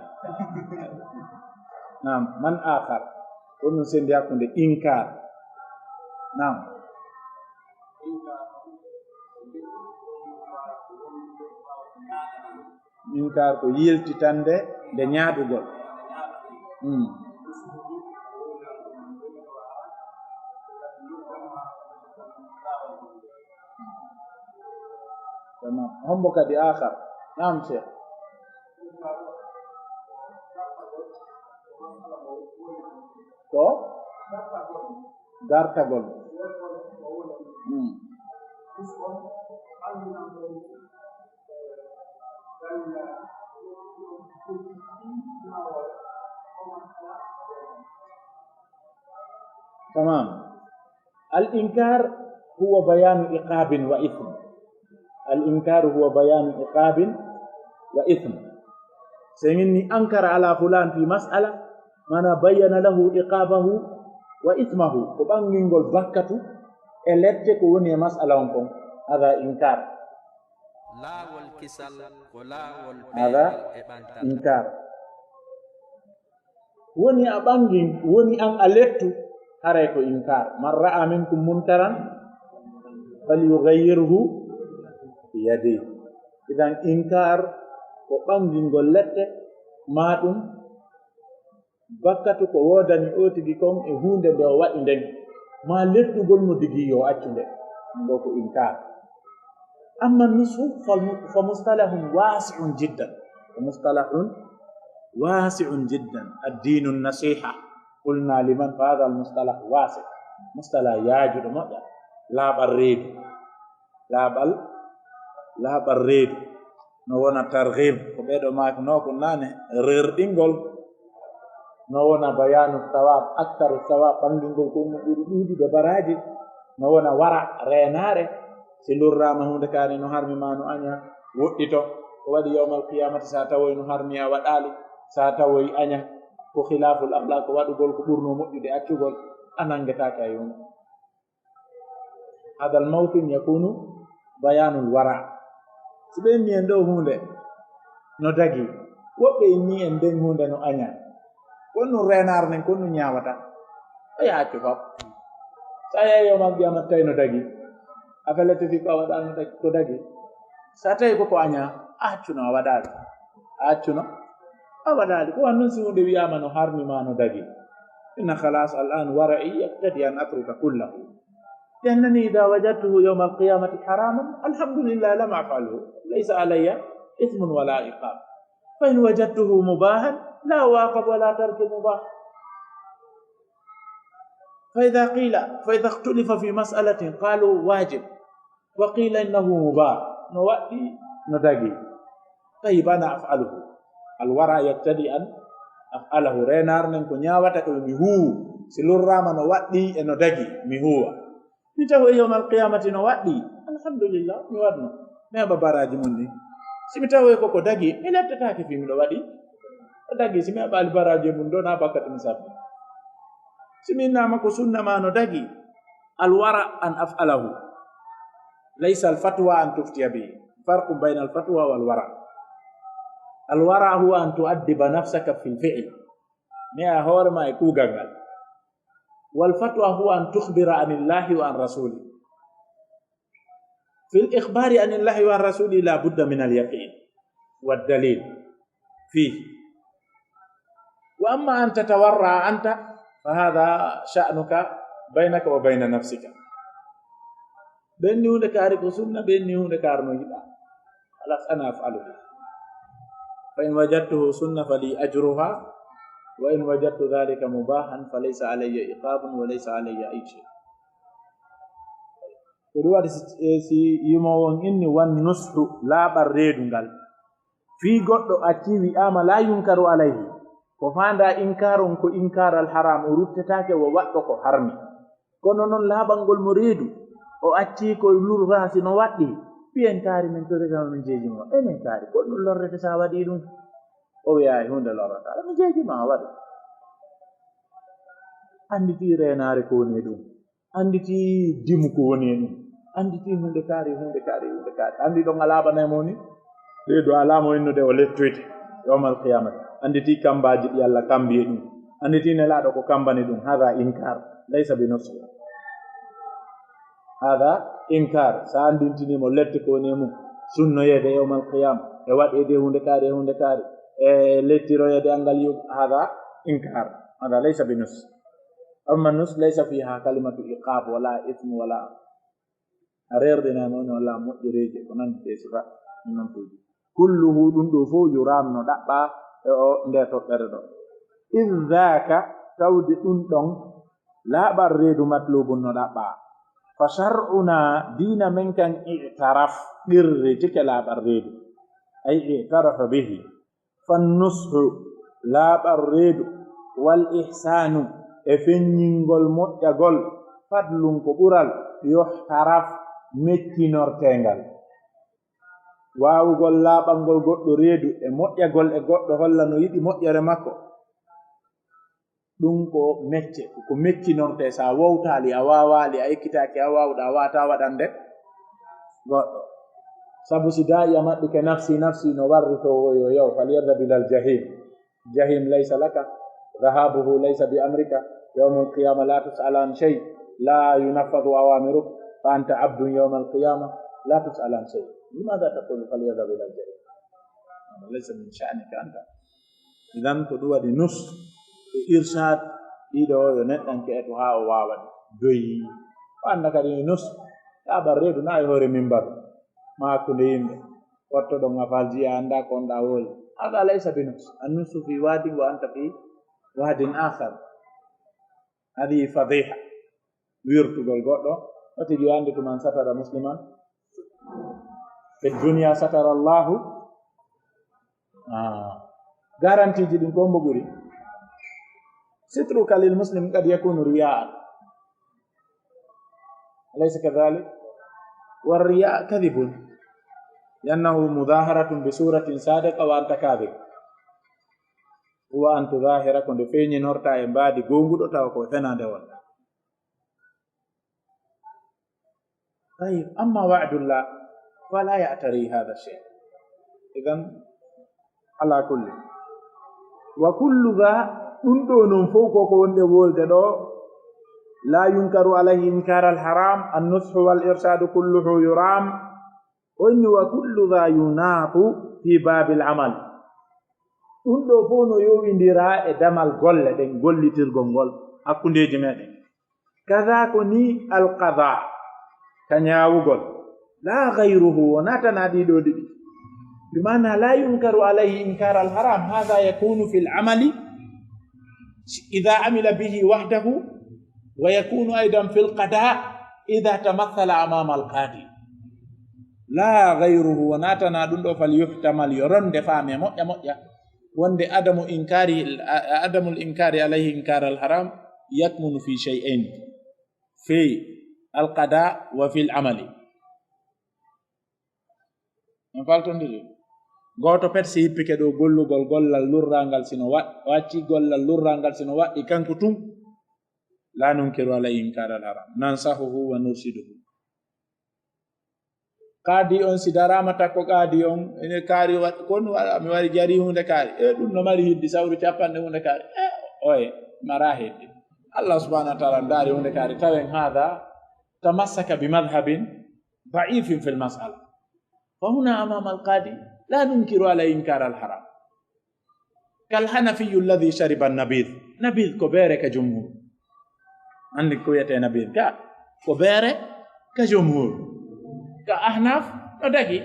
naam man akhar ko ɗum sendi hakkunde inkar naam inkar ko yiltitande nde ñaaɗugol تمام هم كدي آخر نعم شيخ تو dartagol تمام الإنكار هو بيان عقاب وإثم الإنكار هو بيان عقاب وإثم سيني أنكر على فلان في مسألة من بين له عقابه وإثمه وبانغول بكة إلتك وني مسألة ونكم هذا إنكار لا والكسل ولا هذا إنكار وني أبانغين وني أن ألتو هريكو إنكار من رأى منكم منكرا فليغيره بيده idan inkar ko ɓangingol leɗɗe ma ɗum bakkatu ko wodani o tigi kon e hunde nde o waɗi nden ma leɗɗugol mo digi yo accu nde ɗo ko inkar. amma nusu fa mustalahun wasi'un jiddan ومصطلح واسع جدا الدين النصيحة قلنا لمن فهذا المصطلح واسع مصطلح ياجد مدى لا بريد لا بريد نوانا ترغيب وبيدو ماك نوكو ناني ريردينغول نوانا بيان الثواب أكثر الثواب فانجنغول كون يريد ببراجي نوانا ورع ريناري سلور رامه دكاري نهارمي مانو أنيا وقتو waɗi yawmal qiyamati sa tawoy no harmi a waɗali sa tawoy aña ko khilaful akhlaq waɗugol ko ɓurno moƴƴude accugol anangetake a yona hada al mawtin yakunu bayanul wara so ɓe inni en ɗo hunde no dagi woɓɓe inni en nden hunde no aña kon no renar nen kon no ñawata o yaha accu fam sa yehi yawmal qiyamati tawi no dagi a felete fi ko a waɗano ko dagi sa tawi koko aña accuno a waɗaali accuno a waɗaali ko wan noon si hunde wiyama no harmima no dagi inna halas al an wara'i yaktadi an atruka kullahu liannani ida wajadtuhu yawma alqiyamati haraman alhamdulillah lam afalhu laysa alayya ithmun wala iqab fa in wajadtuhu mubahan la waqab wala tarki mubah فإذا اختلف في مسألة قالوا واجب وقيل إنه مباح نوأتي ندقي طيب أنا أفعله الورع يقتدي أن أفعله رينار ننكو نياواتك ميهو سلور راما نوأتي ندقي ميهو نتهو يوم القيامة نوأتي الحمد لله نوأتنا نيابا براجي مني سمتهو يكوكو دقي إلا تتاكي في ملواتي دقي سميابا البراجي من دون أباكت مسابي سمينا مكو سنة ما ندقي الورع أن أفعله ليس الفتوى أن تفتي به فرق بين الفتوى والورع الورع هو أن تؤدب نفسك في الفعل نيا هور ما يكوغل والفتوى هو أن تخبر عن الله وعن رسوله في الإخبار عن الله وعن رسوله لا بد من اليقين والدليل فيه وأما أن تتورع أنت فهذا شأنك بينك وبين نفسك بيني ونكارك وسنة بيني ونكارنو يدا خلاص أنا أفعله فإن وجدته سنة فلي أجرها وإن وجدت ذلك مباحا فليس علي إقاب وليس علي أي شيء kedua si yumawon inni wan nushu la barredungal fi goddo acci wi ama la yunkaru alayhi ko fanda inkarun ko inkaral haram ruttataake wo waddo ko harmi kono non labangol mo reedu o acci ko lurrasi no waddi piyen kaari men to rega min jeji mo enen kaari ko dum lorrete sa wadi dum o wi'a hunde lorrata min jeji ma wadi anditi renare ko woni dum anditi dimu ko woni dum anditi hunde kaari andi do ngalaba ne moni de do alamo inno de o lettoyte yawmal qiyamah anditi kambaji di Allah kambiye dum anditi ne laado ko kambani dum hada inkar laysa bi nafsi hada inkar sa andintini mo lette ko nemu sunno yede yawmal qiyamah e wade de hunde kaari e lettiro yede angal yu hada inkar hada laysa bi nafsi amma nus laysa fiha kalimatu iqab wala ithm wala arerdina non wala moƴƴereje ko nande sifa non tuji kulluhu ɗum ɗo fof yuramno ɗaɓɓa e o nde toɓɓere ɗo idhaka tawde ɗum ɗon laaɓal reedu matlubun no ɗaɓɓa fa shar'una dina men kan i'taraf ɗirre tike laaɓal reedu ay i'tarafa bihi fannushu laaɓal reedu wal ihsanu e feññingol moƴƴagol fadlum ko ɓural yohtaraf meccinortengal waawugol laaɓalngol goɗɗo reedu e moƴƴagol e goɗɗo holla no yiɗi moƴƴere makko ɗum ko mecce ko meccinorte sa wowtaali a waawaali a ekkitaaki a waawɗa a waata waɗande goɗɗo sabu si daa'i a maɓɓike nafsi no warri to yo yow falyadhab ila aljahim laysa laka dhahabuhu laysa bi amrika yawma alqiyama la tus'al an shay la yunaffadhu awamiruk fa anta abdun yawma alqiyama la tus'al an shay لماذا تقول فليذهب إلى الجحيم؟ هذا ليس من شأنك أنت. إذن كدوا دي نص إرشاد إيدو ينتن كأتوها وواوان دوي وأنك دي نص أبرد نايهوري منبر ما كنين وطدو مفالجي عندك ونداول هذا ليس بنص. النص في واد وأنت في واد آخر. هذه فضيحة ويرتو قلقوتو وتجي عندك من ستر مسلما في الدنيا ستر الله. garanti din ko mbuguri سترك للمسلم قد يكون رياء أليس كذلك؟ والرياء كذب لأنه مظاهرة بصورة صادقة وأنت كاذب. هو أن تظاهر كنت فيني نورتا ينبادي قنقود وتاوكو ثنا دول. طيب أما وعد الله فلا يعتري هذا الشيء. إذن على كل وكل ذا أندون فوقك وندول دو لا ينكر عليه إنكار الحرام. النصح والإرشاد كله يرام. وكل ذا يناط في باب العمل. أندو فونو يويندرا دمال غول دين غولي تيرغول أكوندي جميع كذا كوني القضاء كنياوغول لا غيره وناتنا دي دو دي بمعنى لا ينكر عليه إنكار الحرام. هذا يكون في العمل إذا عمل به وحده ويكون أيضا في القضاء إذا تمثل أمام القاضي. لا غيره وناتنا دندو فليحتمل يرون دفامي مؤيا وند عدم الإنكار عليه إنكار الحرام يكمن في شيئين في القضاء وفي العمل. نفعلتون دي goto pet si hippike do gollugol gollal lurrangal sino wacci gollal lurrangal sino waddi kanko tum la nunkiru alayhi inkar al haram nansahuhu wa nurshiduhu. Kadi on si darama takko kadi on ene kaari wat kon mi wari jari hunde kaari dum no mari hiddi sawru capande hunde kaari oye mara hiddi. Allah subhanahu wa ta'ala dari hunde kaari tawen hada tamassaka bimadhhabin da'ifin fil mas'ala fa huna amama al-qadi لا ننكر على إنكار الحرام. كالحنفي الذي شرب النبيذ. نبيذ كبيرة كجمهور. عندك كوية نبيذ كبيرة كجمهور. كأحناف ندقي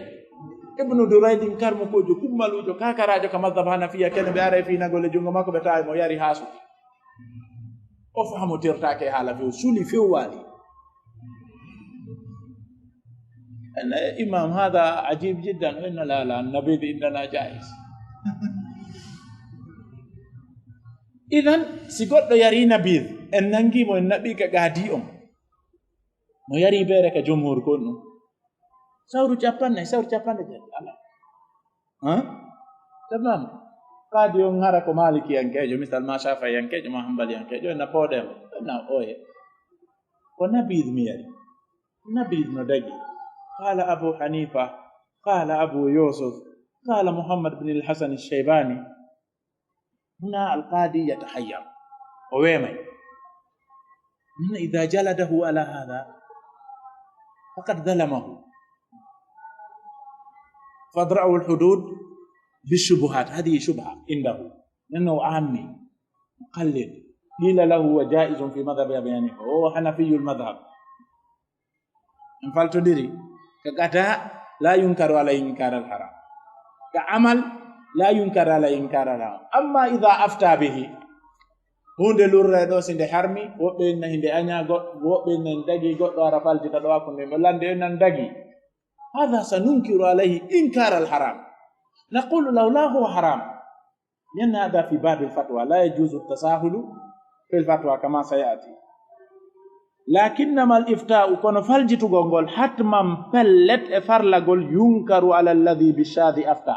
ابن دريد إنكار مكوجو كمالوجو كاكراجو كمذهب حنفية كان بيعرف فينا قول جونغ ماكو بتاعي مو ياري هاسو. أفهموا ترتاكي حالا في وصولي في والي. الإمام هذا عجيب جدا. إن لا النبيذ إننا جائز. إذن سيقول يري نبيذ النجي مو النبي كقاديهم مو يري بيرك جمهور كونه سورو جابان جد الله تمام قاديهم هركو مالكي ينكجو مثل ما شافعي ينكجو ما حنبلي ينكجو نبودم أوه ونبيذ ميري نبيذ ندقي. قال أبو حنيفة قال أبو يوسف قال محمد بن الحسن الشيباني. هنا القاضي يتحير وويمي من إذا جلده على هذا فقد ظلمه فاضرعوا الحدود بالشبهات. هذه شبهة عنده لأنه عامي مقلد قيل له وجائز في مذهب أبي حنيفة وهو حنفي المذهب. انفعلت ديري كقضاء لا ينكر عليه إنكار الحرام. كعمل لا ينكر عليه إنكار الحرام. أما إذا أفتى به hunde lurre do sinde harmi wobbe na hinde anya wobbe nan dagi goddo ara falti do akunde lande nan dagi هذا سننكر عليه إنكار الحرام. نقول لولا هو حرام لأن هذا في باب الفتوى لا يجوز التساهل في الفتوى كما سيأتي. لكنما الإفتاء كون فالجت غونغول حتما بلت افرلغول ينكر على الذي بالشاذ أفتى.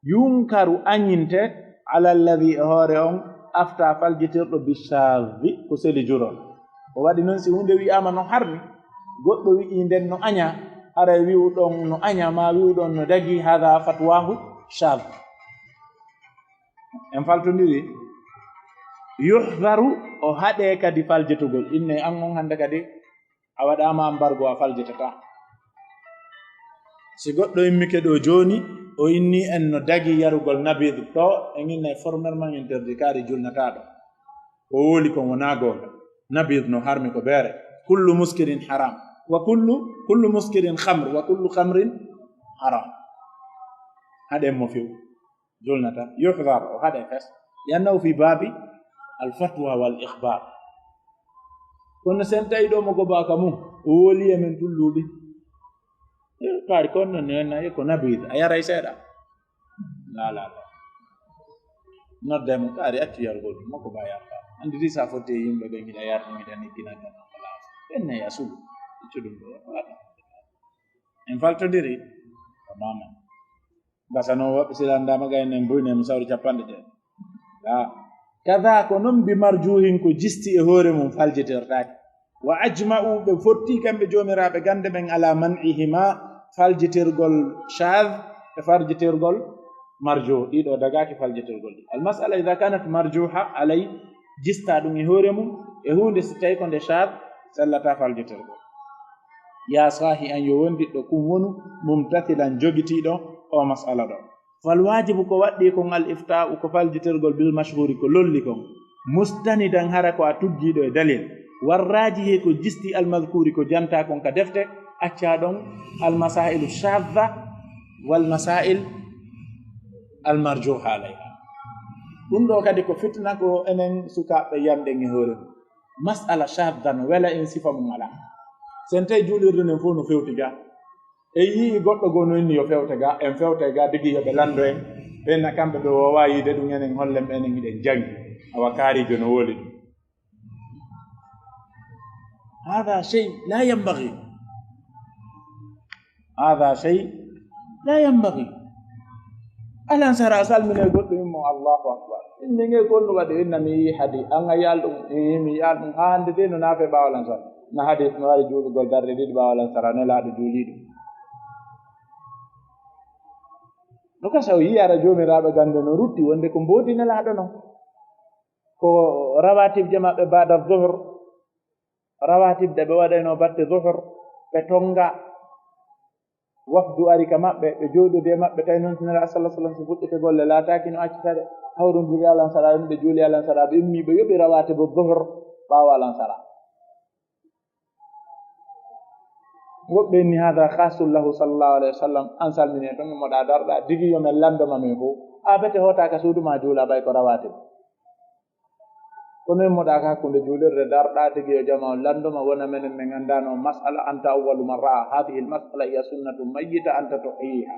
ينكر أنينت على الذي هورهم أفتى فالجت بالشاذ كسل جرون وبعد ننسي هندي وي أما حرمي غودو وي إندن نو أنيا أرى ويو دون نو أنيا ما ويو دون نو دغي هذا فتواه شاذ. انفالتو ندي yuhdaru o hade kadi faljetugol inne an on hande kadi a wadama embargo a faljetata si goɗɗo immike ɗo jooni o inni en no dagi yarugol nabide ɗo en innayi formellement interdit kaari julnataɗo o wooli kon wona goonga nabide no harmi ko beere kullu muskirin haram wa kullu muskirin khamr wa kullu khamrin haram haɗen mo few julnata yuhdar o haɗe fes yannahu fi baabi alfatwa wal ihbar kono sen tawi ɗo mo gobaka mum o wooli e men tulluɓe kaari kon non nennayi ko nabide a yaray seeɗa la nodde mo kaari accu yargol makko ba yarta andiri sa fotte yimɓe ɓe giɗa yarta giɗa nigginaga kalaas ɓennayi a sugu iccu ɗum ɗo waɗa en faltodiri ko mama gasano woɓɓe silandama gaynen boyne mo sawri capanɗe ɗe kada ko noon bi marjuhin ko jisti e hoore mum faljitirtaki wa ajma'u ɓe fotti kamɓe jomiraɓe gande ɓen ala man'ihima faljitirgol shadh e faljitirgol marjuh ɗiɗo dagaki faljitirgol ɗi almasala ida kanat marjuha alay jista ɗum e hoore mum e hunde so tawi ko nde shadh sellata faljitirgol ya sahi an yo wondiɗɗo kum wonu mumtathilan jogitiɗo o masala ɗo fal wajibu ko waɗɗi kon al ifta'u ko faljitirgol bil mashhuri ko lolli kon mustanidan hara ko a tuggiɗo e dalil warraji he ko jisti al madhkuri ko janta kon ka defte acca ɗon al masailu shadha wal masail al marjuha alayha ɗum ɗo kadi ko fitna ko enen sukaɓe yamɗen e hoore mum masala shadha no wela en sifa mum ala sen tawi juulirde nden fof no fewti ga e yii goɗɗo goo no inni yo fewte ga en fewte ga digi yoɓe lando en ɓenna kamɓe ɓe wowa yiide ɗum enen hollen ɓenen iɗen jangi awa kaarijo no wooli ɗum hada chey la yambagi hada chey la yambagi alan sara salmine goɗɗo immo allahu akbar inni nge gonno waɗi inna mi yi hadi an a yal ɗum mi yal ɗum ha hande de no naafe ɓawalan sara na hadi no waɗi juulugol darde ɗiɗi ɓawalan sara ne laaɗo juuliɗo no kasa o yiyara jomiraɓe gande no rutti wonde ko mboodi nelaɗo noon ko rawatibje maɓɓe bada zuhr rawatibde ɓe waɗayno batte zuhr ɓe tonga wafdu ari ka maɓɓe ɓe jooɗude maɓɓe tawi noon tinara sallah sallam so fuɗɗite golle laataki no accitade hawru juli alansara yimɓe juuli alansara ɓe immi ɓe yoɓi rawatibo zuhr ɓawa alansara woɓɓe ni hada khasul lahu sallallahu alayhi wa sallam an salmine to moɗa darɗa digi yomen landoma min fof a bete hotaka suuduma juula ɓay ko rawatib kono en moɗaka hakkude juulirde darɗa digi yo jama landoma wona menen min gandano masala anta awwalu man ra'a hadihi almasala hiya sunnatu mayyita anta tuhiha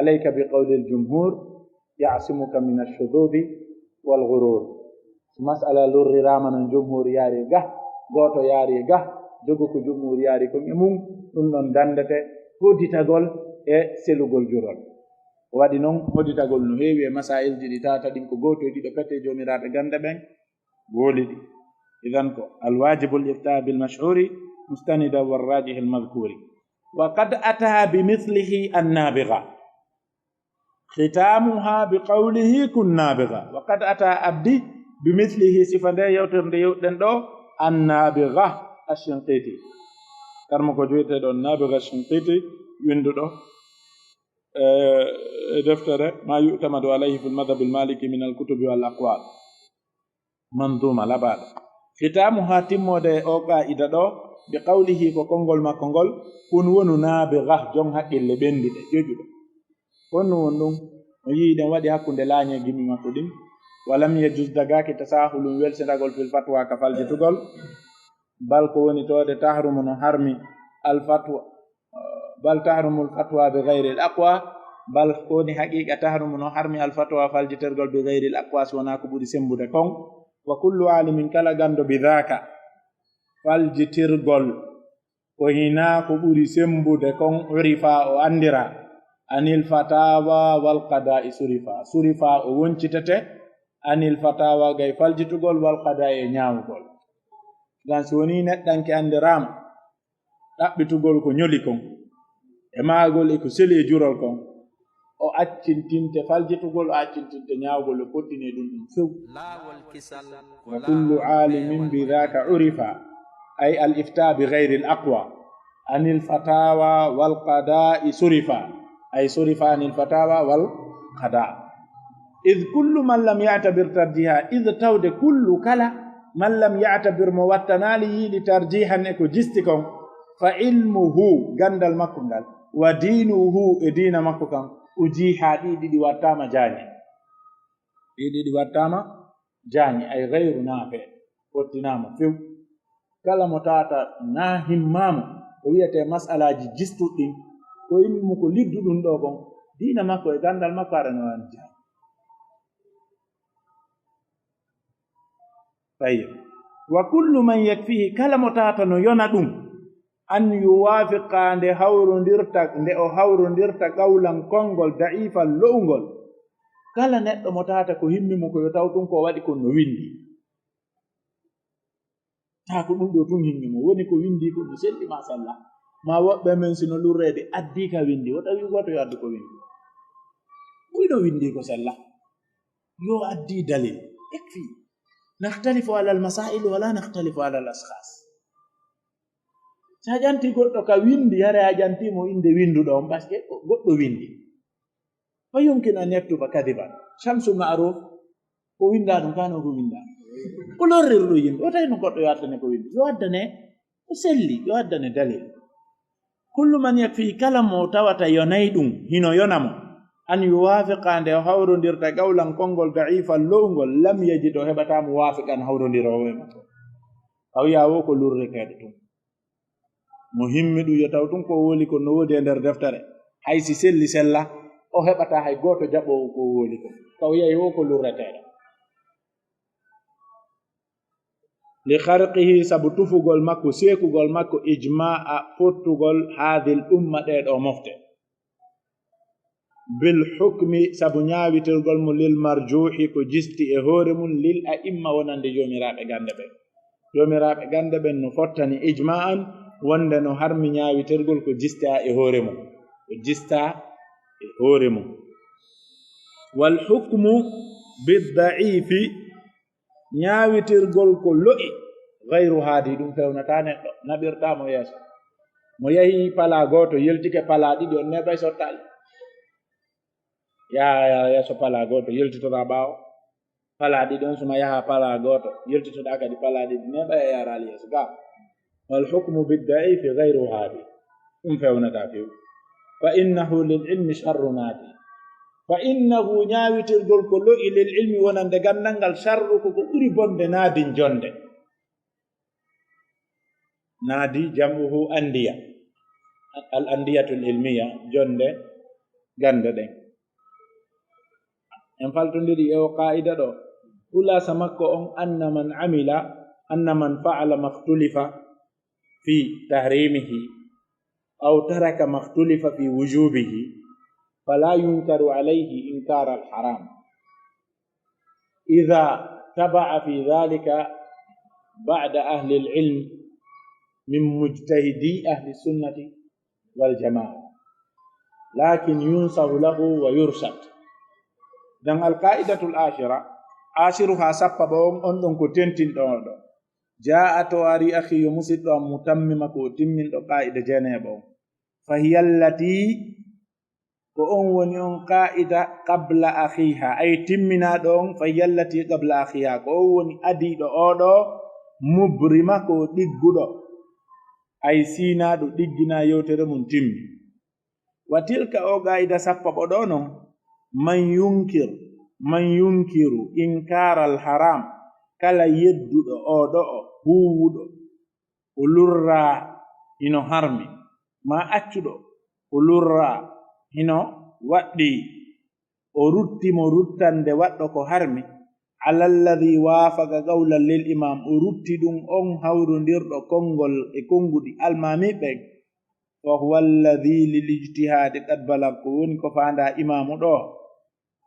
alayka bi qawli aljumhur ya'simuka min alshududi walghurur masala lurrirama no jumhur yaari ga goto yaari ga jogo ko jumhur yaari kon e mum ɗum ɗon dandete hodditagol e selugol jurol waɗi noon hodditagol no heewi e masailji ɗi tata ɗin ko goto e ɗiɗo pete jomiraɓe gande ɓen wooli ɗi idan ko alwajibu lifta bilmashhuri mustanida warrajihi almadhkuri wa qad ata bimithlihi annabiga khitamuha biqawlihi kun nabiga wa qad ata abdi bimithlihi sifa nde yewtorde yewɗen ɗo annabiga ashinqiti karmo ko joyteɗo nabiga ashinqiti winduɗo deftere ma yu'tamadu alayhi fi lmadhab almaliki min alkutubi wal aqwal manduma labaɗo khitamuha timmode o qa'ida ɗo bi qawlihi ko konngol makko ngol kun wonu nabiga jon haqqille ɓendiɗe jojuɗo honno won ɗum o yiiɗen waɗi hakkunde laañe gimi makko ɗin walam yajuz dagaki tasahulum welsinagol fil fatwa ka faljitugol bal ko woni tode tahrumu no harmi alfatwa bal tahrumu alfatwa bi gayri al aqwa bal ko woni haqiqa tahrumu no harmi alfatwa faljitergol bi gayri al aqwa so wona ko ɓuri sembude kon wa kullu alimin kala gando bi dhaka faljitirgol ko hina ko ɓuri sembude kon urifa o andira anil fatawa wal qada'i surifa o woncitete anil fatawa gay faljitugol wal qada'i ñaawugol gan so woni neɗɗanke andirama ɗaɓɓitugol ko ñoli kon e maagol e ko seli e jurol kon o accintinte faljitugol o accintinte ñaawgol o poɗɗine ɗum ɗum few wa kullu alimin bi dhaka urifa ay al ifta bi gayri al aqwa anil fatawa wal qada'i surifa ay surifa anil fatawa wal qada' إذ كل من لم يعتبر ترجيحا إذ تود كل كلا من لم يعتبر موتناله لترجيحا نكو جستكم فعلمه غندل مكونغال ودينه دين مكوكم أجيحا دي واتاما جاني دي واتاما جاني أي غير نافع واتنام فيو كلا متاتا ناهم مامو ويأتي مسألة جستو دين وإلمكو لدو دون دوكم دين مكو غندل مكارنوان جاني طيب وكل من يكفيه كلمة تاتنو ينادون أن يوافق عند هورنديرتا قولا كونغول ضعيفا لونغول kala neɗɗo mo tata ko himmi mo ko yo taw ɗum ko waɗi ko no windi ta ko ɗum ɗo tun himmi mo woni ko windi ko ɗum selli masallah ma woɓɓe men sino lurrede addi ka windi o tawi goto yo addu ko windi ɓuyɗo windi ko sella yo addi dalil ekfi نختلف على المسائل ولا نختلف على الأشخاص ساجانتي goɗɗo ka windi yare ajanti mo inde winduɗo on parce que goɗɗo windi fa yumkin an yaktuba kadiban shamsu ma'ruf ko winda ɗum kano ko winda ko lorrirɗo yimɓe o tawi no goɗɗo yo addane ko windi yo addane o selli yo addane dalil kullu man yakfi kala mo tawata yonayi ɗum hino yonamo an yuwafiqa nde hawrondirta gawlan konngol da'ifan lowngol lam yajid o heɓata muwafiqan hawrondirowo e makko aw yawo ko lurreteɗo tun mo himmi ɗum yo taw tun ko woli ko no wodi e nder deftere hay si selli sella o heɓata hay goto jaɓowo ko woli ko kaw yahi wo ko lurreteɗo li kharqihi sabu tufugol makko seekugol makko ijma'a fottugol hadil umma ɗeɗo mofte bil hukmi sabu ñaawitirgol mo lil marjuhi ko jisti e hoore mum lil a'imma wonande jomiraɓe gande ɓen no fottani ijma'an wonde no harmi ñaawitirgol ko jista e hoore mum wal hukmu bidda'ifi ñaawitirgol ko lo'i gayru haadi ɗum fewnata neɗɗo naɓirɗamo yeeso mo yahi pala goto yeltike pala ɗiɗi on neɓay sottali yaha yeeso pala goto yeltitoɗa ɓaawo pala ɗiɗi on suma yaha pala goto yeltitoɗa kadi pala ɗiɗi neɓa e yaral yeeso ga wal hukmu bidda'ifi gayru haadi ɗum fewnata few fa innahu lil ilmi sharru naati fa innahu ñaawitirgol ko lo'i lil ilmi wonande gandal ngal sharru ko ɓuri bonde naadin jonde naadi jamuhu andiya al andiyatul ilmiya jonde gande ɗen en faltondiri e o qaida ɗo hulasa makko on anna man fa'ala maktulifa fi tahrimihi aw taraka maktulifa fi wujubihi fala yunkaru alayhi inkara al haram idha taba'a fi dhalika ba'da ahli al ilm min mujtahidi ahli sunnati wal jama'a lakin yunsahu lahu wa yurshad dan al qa'idatul ashiruha sappa ba on ɗon ko tentinɗo ɗo jaa to ari akhi yo musidɗo am mutammima ko timminɗo qa'ida jeneɓo on fa hiya allati ko on woni on qa'ida qabla akhiha ay timminaɗo on fa hiya allati qabla akhiha ko on woni adiɗo oɗo mubrima ko ɗigguɗo ay sinaɗo ɗiggina yewtere mum timmi wa tilka o qa'ida sappa ɓo ɗo non man yunkiru inkaral haram kala yedduɗo oɗo o huwuɗo o lurra hino harmi ma accuɗo o lurra hino waɗɗi o ruttimo ruttande waɗɗo ko harmi alalladhi wafaqa qawlan lil imam o rutti ɗum on hawrondirɗo konngol e konguɗi almamiɓe fa huwa alladhi lil ijtihadi qad balag ko woni ko fanda imamu ɗo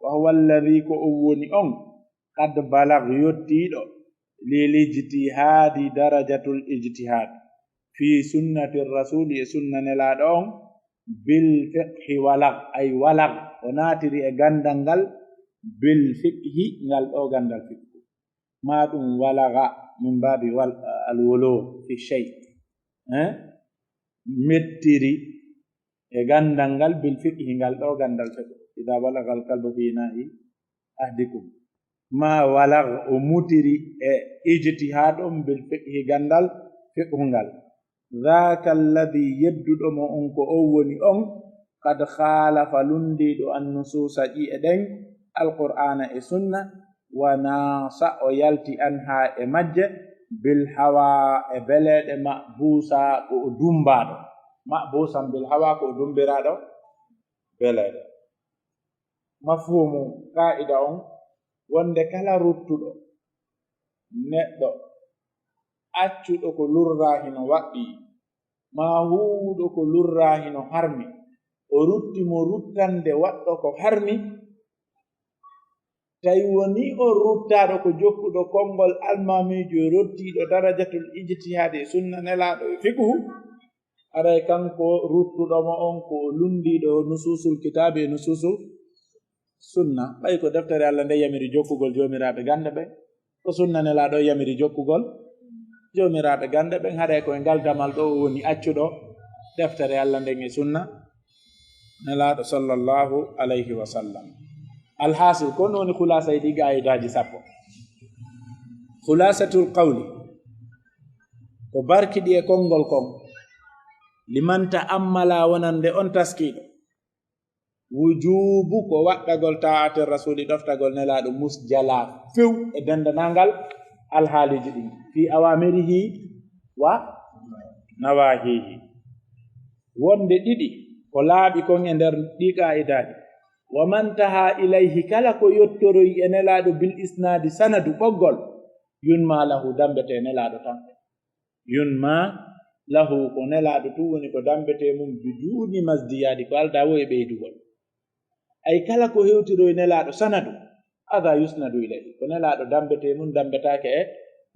wa huwa alladhi ko on woni on qad balag yottiɗo lil ijtihadi darajatul ijtihad fi sunnati rasuli e sunna nelaɗo on bil fiqhi walag ay walag o naatiri e gandal ngal bil fiqhi ngal ɗo gandal fiqhu ma ɗum walaga min babi al wulu fi shay mettiri e gandal ngal bil fiqhi ngal ɗo gandal fiqh ida balaga al kalbu fi na'i ahdikum ma walag o mutiri e ijtihad bil fiqhi gandal fiqhu ngal dhaka alladhi yedduɗomo on ko o woni on qad khalafa lundiɗo annususa ƴi e ɗen alqur'ana e sunna wa nasa o yalti anha e majje bil hawa e beleɗe mabusa ko o dumbaɗo mabusan bil hawa ko o dumbiraɗo beleɗe mafhumu qa'ida on wonde kala ruttuɗo neɗɗo accuɗo ko lurrahino waɗɗi ma huwuɗo ko lurrahino harmi o rutti mo ruttande waɗɗo ko harmi tawi woni o ruttaɗo ko jokkuɗo konngol almamijo rottiɗo darajatul ijtihadi sunna nelaɗo e fiqhu aray kanko ruttuɗomo on ko lundiɗo nususul kitabe e nususul sunna ɓay ko deftere Allah nde yamiri jokkugol jomiraɓe gande ɓe ko sunna nelaɗo yamiri jokkugol jomiraɓe gande ɓen haɗa koye ngal damal ɗo woni accuɗo deftere Allah nden e sunna nelaɗo sallllahu alayhi wa sallam alhasil ko noni khulasa e ɗi gayidaji sappo khulasatul qawli ko barkiɗi e konngol kon liman ta'ammala wonande on taskiɗo wujubu ko waɗɗagol ta'atir rasuli ɗoftagol nelaɗo musjala few e dendanangal alhaaliji ɗin fi awamirihi wa nawahihi wonde ɗiɗi ko laaɓi kon e nder ɗi ka'idaji wa man taha ilayhi kala ko yottoroyi e nelaɗo bil isnadi sanadu ɓoggol yunma lahu dambete nelaɗo tan yunma lahu ko nelaɗo tu woni ko dambete mum biduni masdiyadi ko alda wo e ɓeydugol ay kala ko hewtiroye nelaɗo sanadu ada yusnadu ilayhi ko nelaɗo dambete mum dambetake e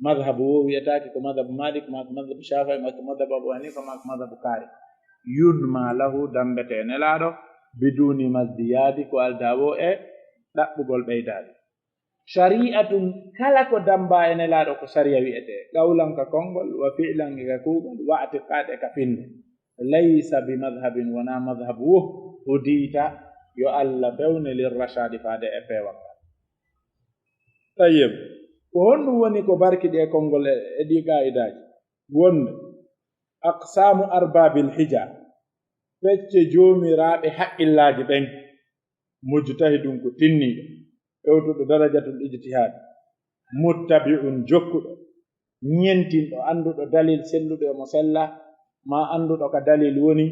madhabu wo wiyetake ko madhabu malik ma ko madhabu shafii ma ko madhabu abu hanifa ma ko madhabu kari yunma lahu dambete nelaɗo biduni masdiyadi ko alda wo e ɗaɓɓugol ɓeydade shari'atun kala ko damba e nelaɗo ko sariya wiyete qawlan ka konngol wa fi'lan ka kuuɓal wa atiqade ka finde laysa bi madhabin wona madhabu wo hudita yo Allah fewne lirrashadi faade e pewakal tayyib ko honɗum woni ko barkiɗi e konngol e ɗi ka'idaji wonde aqsamu arbabil hija fecce joomiraɓe haqqillaji ɓen mujtahidun ko tinniɗo ewtuɗo darajatul ijtihad muttabi'un jokkuɗo ñentinɗo anduɗo dalil selluɗo e mo sella ma anduɗo ka dalil woni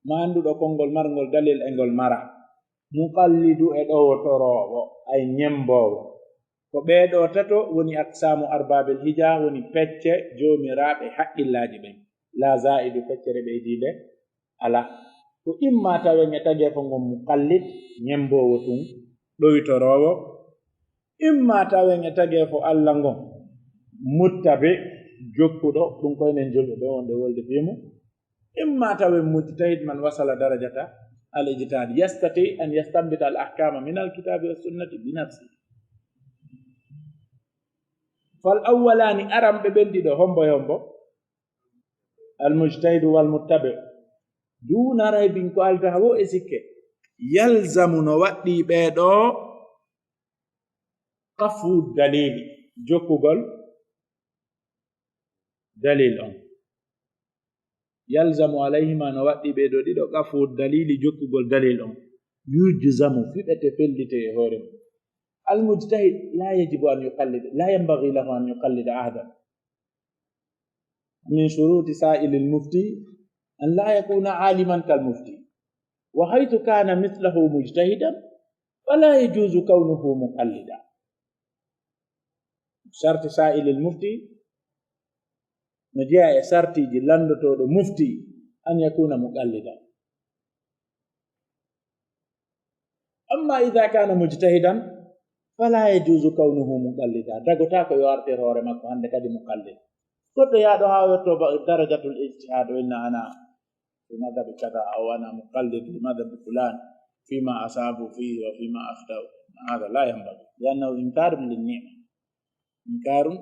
ma anduɗo konngol marngol dalil e ngol mara muqallidu e ɗowotorowo ay ñembowo ko ɓeeɗo tato woni aqsamu arbabil hija woni pecce joomiraɓe haqqillaji ɓen la zaidu feccere ɓeydiɗe ala ko imma tawen e tagi fo ngon muqallid ñembowo tun ɗowitorowo imma tawen e tagi fo Allah ngon muttabi jokkuɗo ɗum koynen julɓe ɓe wonde wolde fimu imma tawen mujtahid man wasala darajata al ijtihad yastati an yastambita al ahkama min al kitabi was sunnati bi nafsi fal awwalani aram ɓe ɓendiɗo hombo hombo al mujtahidu wal muttabi duna raybin ko alta wo e sikke yalzamu no waɗɗi ɓeeɗo qafu dalili jokkugol dalil on yalzamu alayhima no waɗɗi ɓeeɗo ɗiɗo qafu dalili jokkugol dalil on yujzamu fiɓete fellite e hoore mum almujtahid la yajibu an yuqallida la yanbaghi lahu an yuqallida ahadan min shuruti sa'ili lmufti an la yakuna aliman kalmufti wa haythu kana mithlahu mujtahidan fala yajuzu kaunuhu muqallida sharti sa'ili lmufti no jeeya e sartiji landotoɗo mufti an yakuna muqallida amma idha kana mujtahidan fala yajuzu kaunuhu muqallida dagota ko yo arte hoore makko hande kadi muqallid goɗɗo yaaɗo ha yetto darajatul ijtihad o inna ana fi madhabi kada aw ana muqallid li madhabi fulan fima asabu fihi wa fima akhtau hada la yanbaghi liannahu inkarun linnima inkarun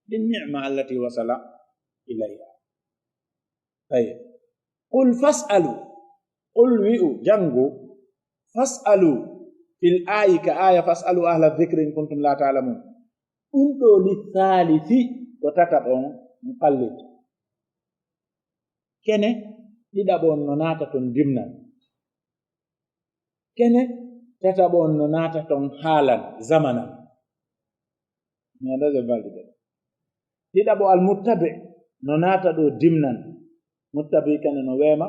linnima allati wasala ilayha. Baik, qul fas'alu qul wi'u jangu fas'alu fil ayi ka aya fas'alu ahla dhikri in kuntum la ta'lamun ɗum ɗo lithalithi ko tataɓon muqallid kene ɗiɗaɓon no naata ton dimnan kene tataɓon no naata ton haalan zamanan mi andaje balɗe ɗiɗaɓo almuttabi no naata ɗo dimnan muttabi kane no weema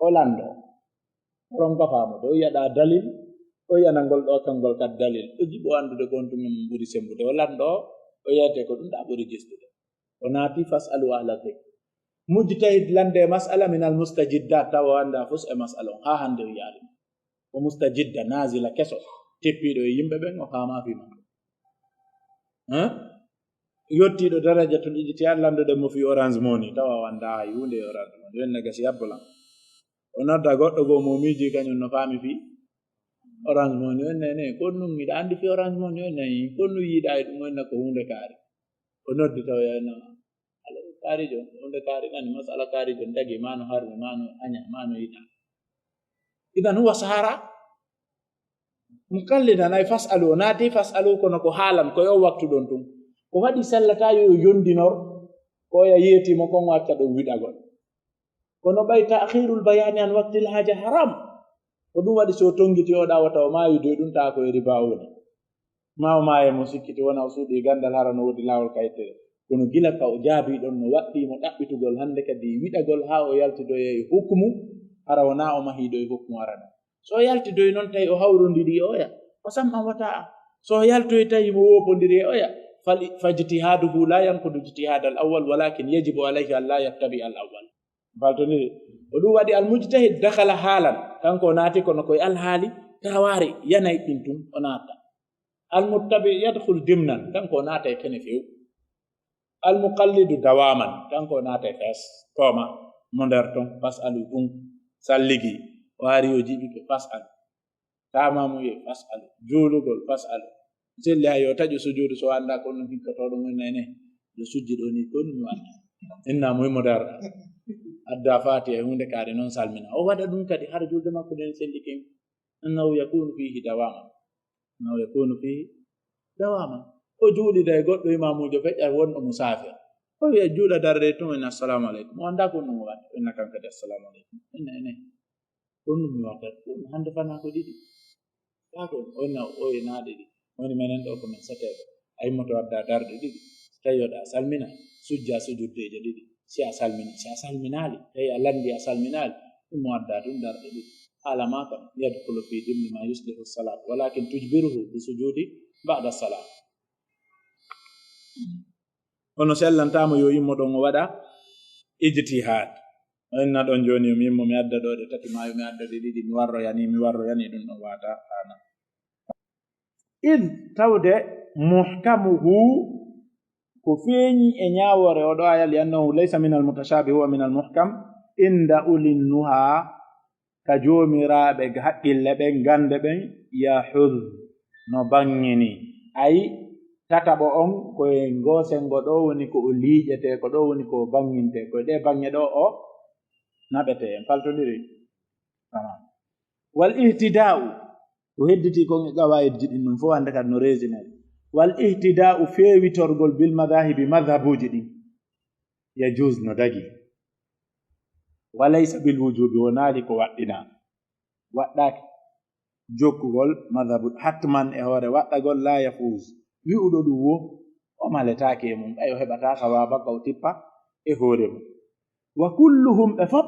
o lando oɗon gafaamo ɗo yiyaɗa dalil o yiyana ngol ɗo kangol kad dalil ɗo jiɓo andude gontumen ɓuri sembude o lando o yiyate ko ɗum ɗa ɓuri gisdude o naati fas'alu ahla dhikr mujtahid lande mas'ala min al mustajiddat tawa anda fus e mas'ala on ha hande o yaali o mustajidda nazila keso teppiɗo e yimɓe ɓen o faama fima yottiɗo daraja to ijiti landude mo fi orange money tawa wanda hunde orange money yon nagasi abbolan o nodda goɗɗo go mo miji kañum no faami fi orange money on nene kon num miɗa andi fi orange money on nayi kon nu yiɗa e ɗum wonna ko hunde kaari o noddi tawa yana ala kaarijo hunde kaari nani masala kaarijo dagi mano harmi mano aña mano yiɗa idan huwa sahara mukallidan ay fas'alu o naati fas'alu kono ko haalan ko yo waktu ɗon tum ko waɗi sallata yo yondinor ko ya yeetimo kon wacca ɗo wiɗagol kono ɓay ta'khirul bayani an waqtil haja haram ko ɗum waɗi so tongiti o ɗawa taw maayi doy ɗum taa koye riba woni mawo maaye mo sikkiti wona o suuɗi gandal hara no wodi laawol kayittere kono gila ka o jaabi ɗon no waɗɗimo ɗaɓɓitugol hande kadi wiɗagol ha o yaltidoye e hukmu hara wona o mahiɗo e hukmu arana so yaltidoy noon tawi o hawrondiri e oya o samman wata so yaltoy tawi mo wopodiri e oya fajtihaduhu la yankudu ijtihad al awwal walakin yajibu alayhi an la yattabi al awwal baltoniri o ɗum waɗi almujtahid dakhala haalan kanko o naati kono koye alhaali tawari yanay ɗin tum o naata almuttabi yadkhul dimnan kanko o naata e kene few almuqallidu dawaman kanko o naata e fes tooma mo nder ton fasalu ɗum salligi waari o jiɓi ko fasalu tamamu ye fasalu juulugol fasalu selli ha yo taƴo sujuudu so anda ko ɗum hikkotoɗo mum nene yo sujji ɗo ni kon mi waɗa inna mo darɗa adda fati e hunde kaari noon salmina o waɗa ɗum kadi har julde makko nden selli ken annahu yakunu fihi dawama o juuɗida e goɗɗo imamujo feƴƴa wonɗo musafir o wiya juuɗa darde tun en assalamu aleykum o anda kon ɗum o waɗa inna kan kadi assalamu aleykum inna ene kon ɗum mi waɗat ɗum hande fana ko ɗiɗi kakon onna o e naaɗe ɗi woni menen ɗo ko men seteɓe a yimmoto wadda darde ɗiɗi tawiyoɗa salmina sujja sujuddeje ɗiɗi si a salminali tawi a landi a salminali ɗum mo wadda ɗum darde ɗiɗi haala ma kam yadkhulu fi dimni ma yuslihu salat walakin tujbiruhu bi sujudi ba'da salat kono sellantamo yo yimmo ɗon o waɗa ijtihad enna ɗon joni mi yimmo mi adda ɗo ɗe tati mayo mi adda ɗe ɗiɗi mi warroyani ɗum ɗon wata hana id tawde muhkamuhu ko feeñi e ñaawore oɗo aya li annahu laysa min almutashabih huwa min almuhkam inda ulin nuha ka joomiraaɓe haqqille ɓen gande ɓen yahud no bangini ay tataɓo on koye ngosengo ɗo woni ko o liiƴete ko ɗo woni ko banginte koye ɗe bange ɗo o naɓete en faltodiri wal ihtida'u ko hedditi kon e gawayidji ɗin ɗum fof hande kadi no résumé wal ihtida'u feewitorgol bil madahibi madhabuji ɗin yajuz no dagi walaysa bil wujubi wonaali ko waɗɗina waɗɗaki jokkugol madhabu hatman e hoore waɗɗagol la yafuz wi'uɗo ɗum wo o maletaki e mum ɓayo heɓata sawaba kaw tippa e hoore mum wa kulluhum ɓe fop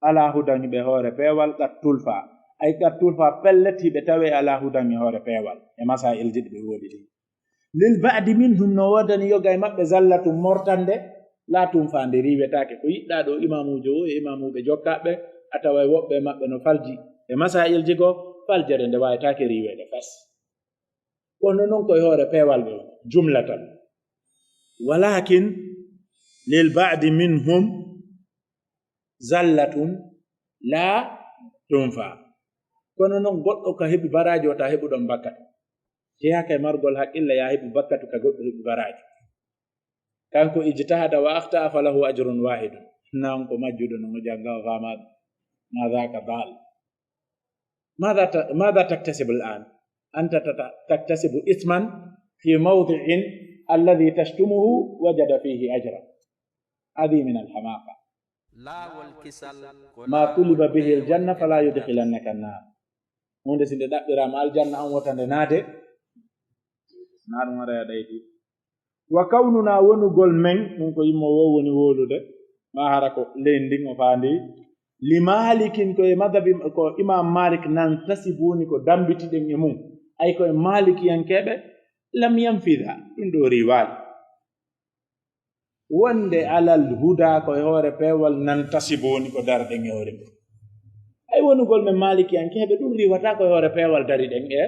ala hudan ɓe hoore peewal qattulfa ay qattulfa pelletiɓe tawe ala hudan e hoore peewal e masail ji ɗi ɓe woodi ɗi lil ba'di minhum no wodani yoga e maɓɓe zallatum mortande laatum faande riwetake ko yiɗɗa ɗo imamujo o e imamuɓe jokkaɓe a tawa e woɓɓe maɓɓe no falji e masail ji go faljere nde wawetake riwede fas kono noon koye hoore peewal ɓe jumlatan walakin lil ba'di minhum zallatun la tunfa kono noon goɗɗo ka heɓi baraji o ta heɓuɗon bakkatu jeyaka e margol haqqilla ya heɓi bakkatu ka goɗɗo heɓi baraji kanko ijtahada wa akhta'a falahu ajrun wahidun نعم كمجد نمجانغا فاماد ماذا كبال ماذا تكتسب الآن أنت تكتسب إثما في موضع الذي تشتمه وجد فيه أجرا هذه من الحماقة ما طلب به الجنة فلا يدخلنك النار hunde sinde dabbirama aljanna an wotande naate na dum wara dayti wa kawnuna wonugol men mun ko yimmo wo woni wolude ma harako lending o faandi li malikin ko e madhabi ko imam malik nan tasibuni ko dambitiden e mum ay ko e malikiyankebe lam yanfida dum do riwal wonde alal huda ko e hore pewal nan tasibuni ko darden e hore ay wonugol men malikiyankeɓe ɗum riwata koye hoore peewal dari ɗen e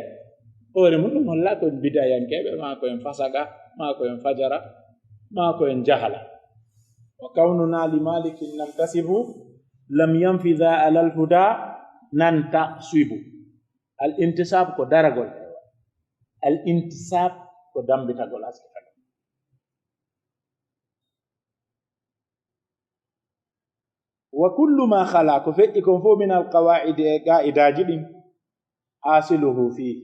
hoore mum ɗum holla koyen bidayankeɓe ma koyen fasaga ma koyen fajara ma koyen jahala wa kawnuna li malikin lam tasibu lam yanfida alal huda nan tasibu al intisab ko daragol al intisab ko dambitagol askitagol وكل ما خلا كفئكم فو من القواعد قاعدة جدين حاصله فيه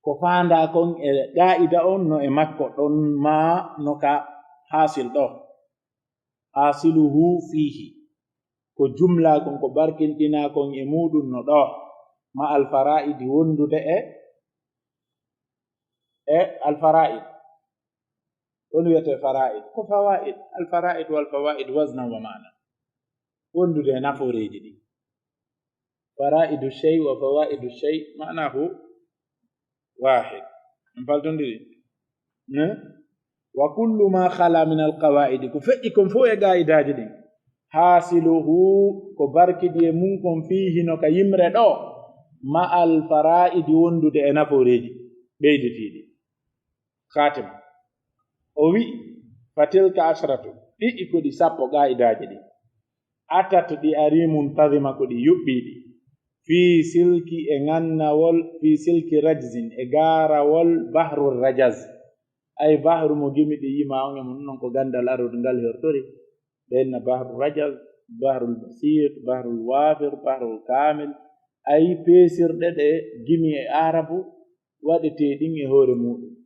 كفاندا كون قاعدة أون نو إمكو أون ما نوكا حاصل دو حاصله فيه كجملة كون كباركين دينا كون يمود نو دو ما الفرائد وندو دي الفرائد ونو يتي فرائد كفوائد الفرائد والفوائد وزنا ومعنى wondude naforeji ɗi faraidu shay wa fawaidu shay ma'nahu wahid faltondiri wa kullu ma khala min alqawaid ko feƴƴi kon fo e gaidaji ɗin hasiluhu ko barkidi e mum kon fihi no ka yimre ɗo ma al faraidi wondude e naforeji ɓeyditiɗi khatima o wi fatilka ashratu ɗiɗi ko ɗi sappo gaidaji ɗi atatu ɗi ari muntazima ko ɗi yuɓɓiɗi fi silki e ngannawol fi silki rajzin e garawol bahru rajaz ay bahru mo gimi ɗi yima on e mum non ko gandal arude ngal hertori ɓenna bahru rajaz bahrul basir bahrul wafir bahrul kamil ay peesirɗe ɗe gimi e arabu waɗeteɗin e hoore muɗum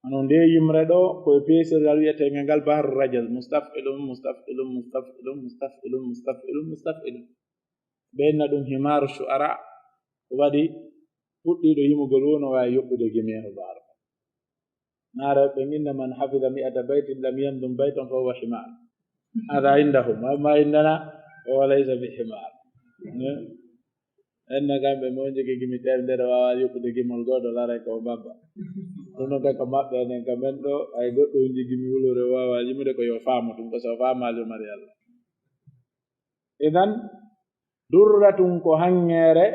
ano nde yimre ɗo koye peesirgal wiyetege ngal bahru rajaz mustafilum mustafilum mustafilum mustafilum mustafilum mustafilum ɓenna ɗum himaru shu'ara waɗi fuɗɗiɗo yimugol wono wawi yoɓɓude gimi e bahru nara ɓe inna man hafida mi'ata baytin lam yamdum baytan fa huwa himar hada indahum ma indana wa laysa bi himar enna kamɓe mo jogi gimi temedere wawa yoɓɓude gimol goɗɗo laray ko babba ɗum noon kay ko maɓɓe enen ka men ɗo ay goɗɗo on jogimi wulore wawa yimude ko yo faamu ɗum ko so faamali mari Allah idan durratum ko hanŋere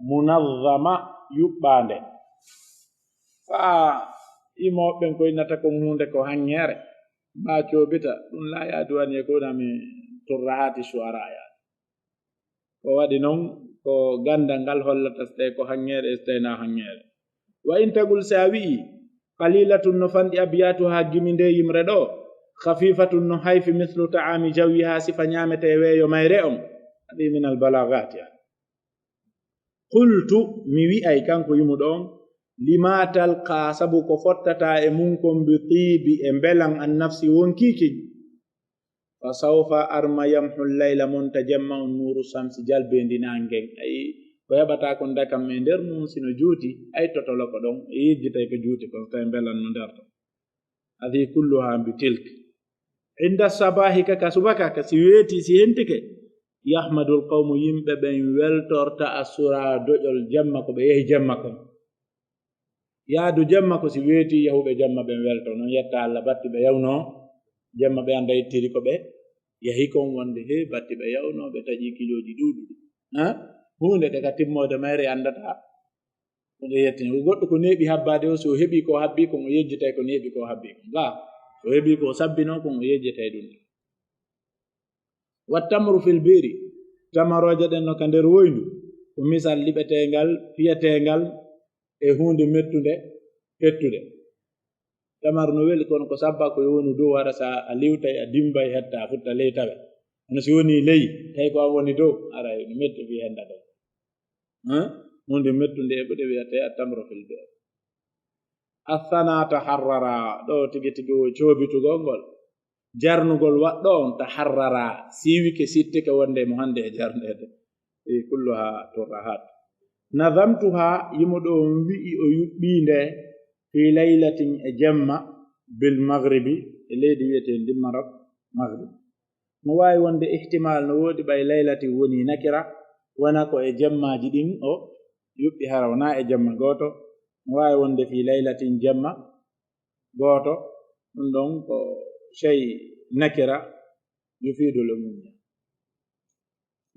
munazzama yuɓɓande faa imoɓɓen ko innata kon hunde ko hanŋere ma coobita ɗum la yaadu wani e konami turrahati shu'araya ko waɗi noon ko gandal ngal hollata so tawi ko hanŋere e so tawi na hanŋere wa in tagul sa wi'i qalilatun no fanɗi abiyatu ha gimi nde yimre ɗo khafifatun no hayfi mithlu ta'ami jawi ha sifa ñamete e weeyo mayre on adi min al balagati qultu mi wi'ay kanko yimuɗo on lima talqa sabu ko fottata e mum kon bi tibi e belan an nafsi wonkiki fa sawfa arma yamhu layla muntajamma nuru samsi jalbendi nangen ay ko heɓata ko ndakam e nder mum sino juuti ay totolo ko ɗon e yejjitay ko juuti ko tawi belan no nder to hadi kulluha bi tilk inda sabahi kaka subaka ka si weeti si hentike yahmadul qawmu yimɓe ɓen weltorta asura doƴol jamma ko ɓe yehi jamma kon yaadu jamma ko si weeti yahuɓe jamma ɓen welto noon yetta Allah batti ɓe yawno jamma ɓe anda yettiri ko ɓe yahi kon wonde he batti ɓe yawno ɓe taƴi kiloji ɗuɗuɗi hunde de ka timmode mayre andata hunde yettini goɗɗo ko neeɓi habbade o so heɓi ko habbi kon o yejjitay ko neeɓi ko habbi kon ga so heɓi ko sabbi noon kon o yejjitay ɗum wattamru fil biri tamaroje ɗen no ka nder woynu ko misal liɓetengal fiyetengal e hunde mettude hettude tamar no weli kono ko sabba ko woni dow wara sa a liwtay a dimbay hetta futta ley tawe ono si woni ley tawi ko woni dow ara no metti fi henda ɗo hunde mettunde e ɓuɗe wiyete a tamro fil be athana taharrara ɗo tigi tigi o coobitugol ngol jarnugol waɗɗo on taharrara siwike sittike wonde mo hande e jarnede e kulluha turrahat nadamtuha yimoɗo on wi'i o yuɓɓinde fi laylatin e jemma bil maghribi e leydi wiyete ndimmarok maghrib mo wawi wonde ihtimal no woodi ɓay laylati woni nakira wona ko e jemmaji ɗin o yuɓɓi hara wona e jemma goto mo wawi wonde fi laylatin jemma goto ɗum ɗon ko shay nakira yufidul umum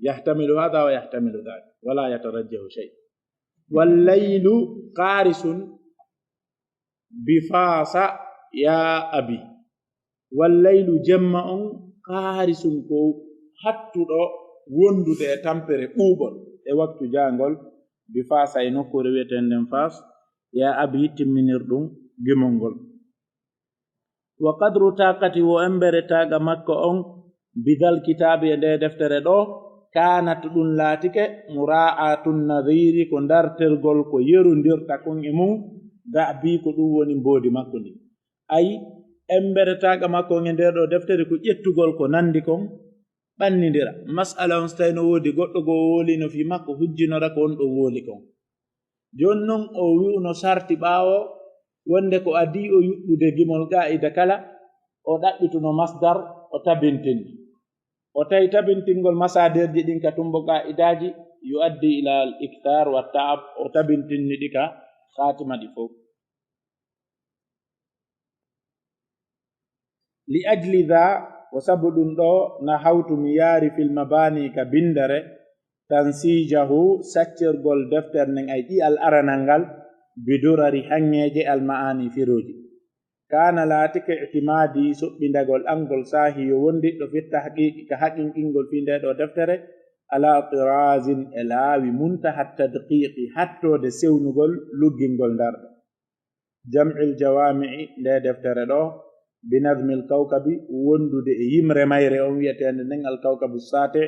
yahtamilu hada wa yahtamilu dhak wala yatarajjahu shay wallaylu qarisun bifasa ya abi wallaylu jemma on qarisun ko hattuɗo wondude e tampere ɓuuɓol e waktu jangol bifasa e nokkure wiyeten nden fas ya abi timminir ɗum gimol ngol wa qadru taqati wo embere taga makko on bidal kitabi e nde deftere ɗo kanat ɗum laatike mura'atun nadhiri ko dartergol ko yerondirta kon e mum gabi ko ɗum woni mboodi makko ndi ayi embere taga makko e nder ɗo deftere ko ƴettugol ko nandi kon ɓannidira masala on so tawi no woodi goɗɗo goo wooli no fi makko hujjinora ko on ɗo wooli kon joni noon o wi'uno sarti ɓaawo wonde ko adi o yuɓɓude gimol qa'ida kala o ɗaɓɓituno masdar o tabintindi o tawi tabintingol masaderji ɗin ka tumbo qa'idaji yuaddi ila al iktar wa ta'ab o tabintinni ɗi ka khatima ɗi fof li ajli dha o sabu ɗum ɗo na hawtu mi yaari fil mabani ka bindere tansijahu saccirgol deftere nden ay ɗi al aranal ngal bidurari hanŋeje al ma'ani firoji kana laatike ihtimadi soɓɓindagol angol sahi yo wondiɗɗo fitta haqiqi ka haqinqingol fi nde ɗo deftere ala tirazin e laawi muntaha tadqiqi hattode sewnugol luggingol ndarɗo jam'il jawami'i nde deftere ɗo binadmi l kawkabi wondude e yimre mayre on wiyetende nden al kawkabu sate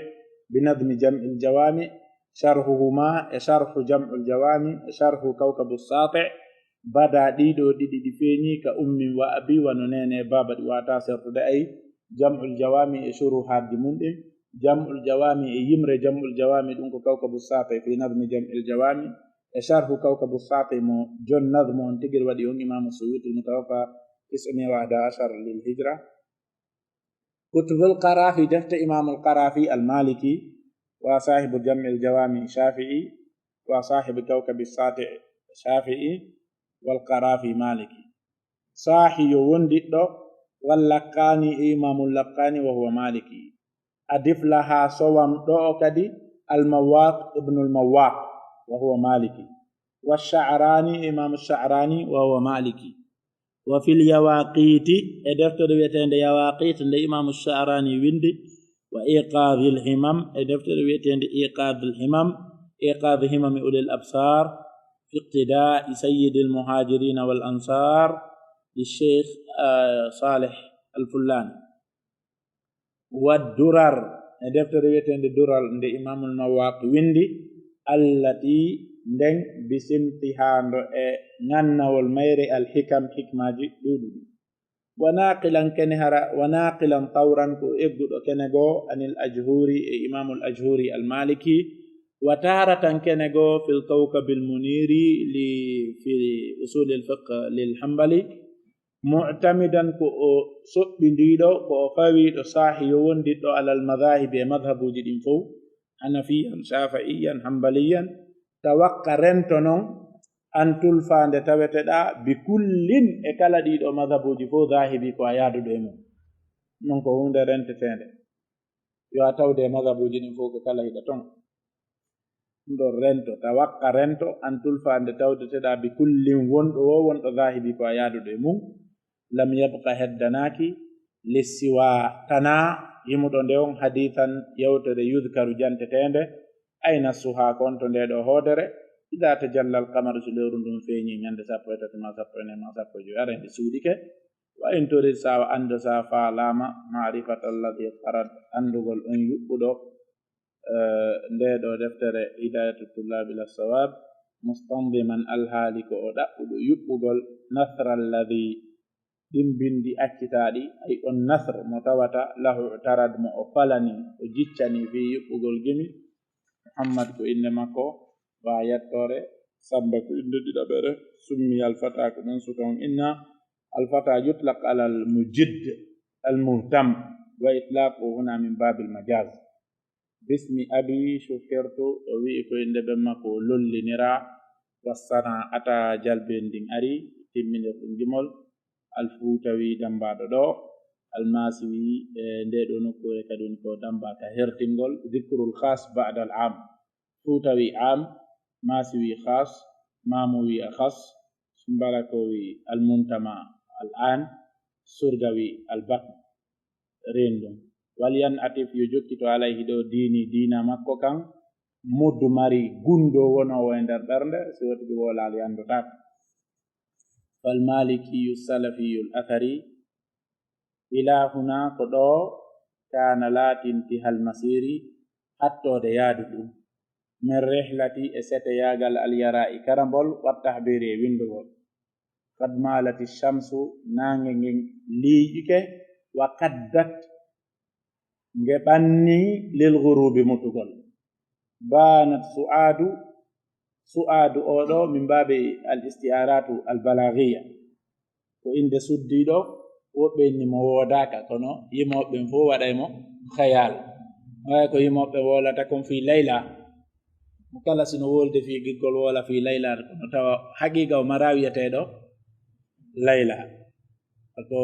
binadmi jam'il jawami sharhuhuma e sharhu jam'ul jawami e sharhu kawkabu sate bada ɗiɗo ɗiɗi ɗi feeñi ka ummin wa abi wano nene baba ɗi wata sertude ay jam'ul jawami e shuru haddi mum ɗin jam'ul jawami e yimre jam'ul jawami ɗum ko kawkabu sate fi nadmi jam'il jawami e sharhu kawkabu sate mo jon nadmo on tigir waɗi on imamu suyuti mutawaffa 911 lil hijra kutubul qarafi defte imamul qarafi al maliki wa sahibu jam'il jawami shafi'i wa sahibu kawkabi sate shafi'i wal qarafi maliki sahi yo wondiɗɗo wal laqqani e imamul laqqani wa huwa maliki adif laha sowam ɗo kadi al mawaq ibnul mawaq wa huwa maliki wa sha'rani imam sha'rani wa huwa maliki wa fil yawaqiti e deftere wiyetende yawaqit nde imam sha'rani windi wa iqadhil himam e deftere wiyetende iqadhil himam iqadh himami ulil absar في اقتداء سيد المهاجرين والأنصار للشيخ صالح الفلاني والدرر دفتر ويتند درر عند إمام المواقي ويندي التي ندن بسمتها نانا والمير الحكم حكماجي دودو وناقلا كنهرا وناقلا طورا كو إبدو كنغو عن الأجهوري إمام الأجهوري المالكي وتارة كنغو في الكوكب المنير في أصول الفقه للحنبلي معتمدا كو سبنديدو كو فاويدو صاحي ونديدو على المذاهب مذهب جدين فو حنفيا شافعيا حنبليا توقع رنتنو أن تلفان تاوتدا بكل إكالا ديدو مذهب جفو ذاهبي كو آيادو ديمو نونكو هند رنتتين يو أتاو دي مذهب جدين فو كالا هيدا ndo rento tawakka rento an tulfande tawdeteɗa bi kullin wonɗo wo wonɗo zahibi ko a yaadude mum lam yabqa heddanaki lissiwa tana yimuɗo nde on hadithan yewtere yudkaru jantetende ayna suha konto nde ɗo hoodere ida tajalla alqamaru so lewru ndun feeñi ñande 13 ma 14 ma 15 arende suuɗike wa in torid sawa anda sa faalama marifat alladi qarat andugol on yuɓɓuɗo ndeɗo deftere hidayatu tullabi ila sawab mustandiman alhaali ko o ɗaɓɓuɗo yuɓɓugol nasra alladi ɗin bindi accitaɗi ay on nasr mo tawata lahu tarad mo o falani o jiccani fi yuɓɓugol gimi muhammad ko inde makko ba yettore samba ko inde ɗiɗaɓere summi alfata ko ɗon suka inna alfata yutlaq ala almujidd almuhtam wa itlaqu huna min babil majaz bismi abi shufirtu o wi'i ko inde ɓe makko lollinira wassana ata jalbendin ari timminir ɗum gimol alfutawi dambaɗo ɗo almasiwi ndeɗo nokkure kadi woni ko dambaka hertingol dhikrul khas ba'da al am futawi am masiwi khas mamowi akhas sumbalakowi almuntama al an surgawi albak rendum waliyan atif yo jokkito alayhi ɗo dini dina makko kan muddu mari gundo wonowo e nder ɓernde so woti wolal yandotaka فالمالكي السلفي الأثري إلى هنا قدو كان لا تنتهى المسير حتى ديادو من رحلة ستياغل اليراء كرمبل والتحبير ويندول قد مالت الشمس نانغين ليجك وقدت نجبني للغروب متغل بانت سؤاد أولو من باب الاستعارات البلاغية وإن سديدو وبين موداك كنو يمو بين فو ودايمو خيال ويكو يمو بولا تكون في ليلة مكالا سنو ولد في جيكول ولا في ليلة كنو تاو حقيقة ومراوية تيدو ليلة ako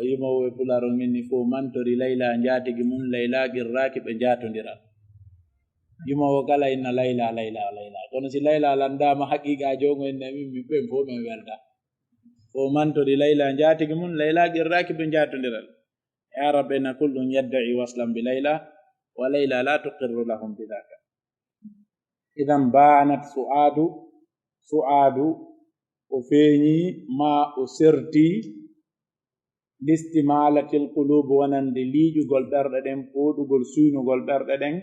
yimo we pularo minni fo mantori layla njaatigi mun layla girraki be jaatondira yimo kala inna layla kono si layla landama haqiqa jongo en min mi be fo men welda fo mantori layla njaatigi mun layla girraki be jaatondira ya rabbina kullun yad'i waslan bi layla wa layla la tuqirru lahum bidaka idan banat suadu o feñi ma o serti listimalatil qulub wanande liijugol ɓerɗe ɗen poɗugol suynugol ɓerɗe ɗen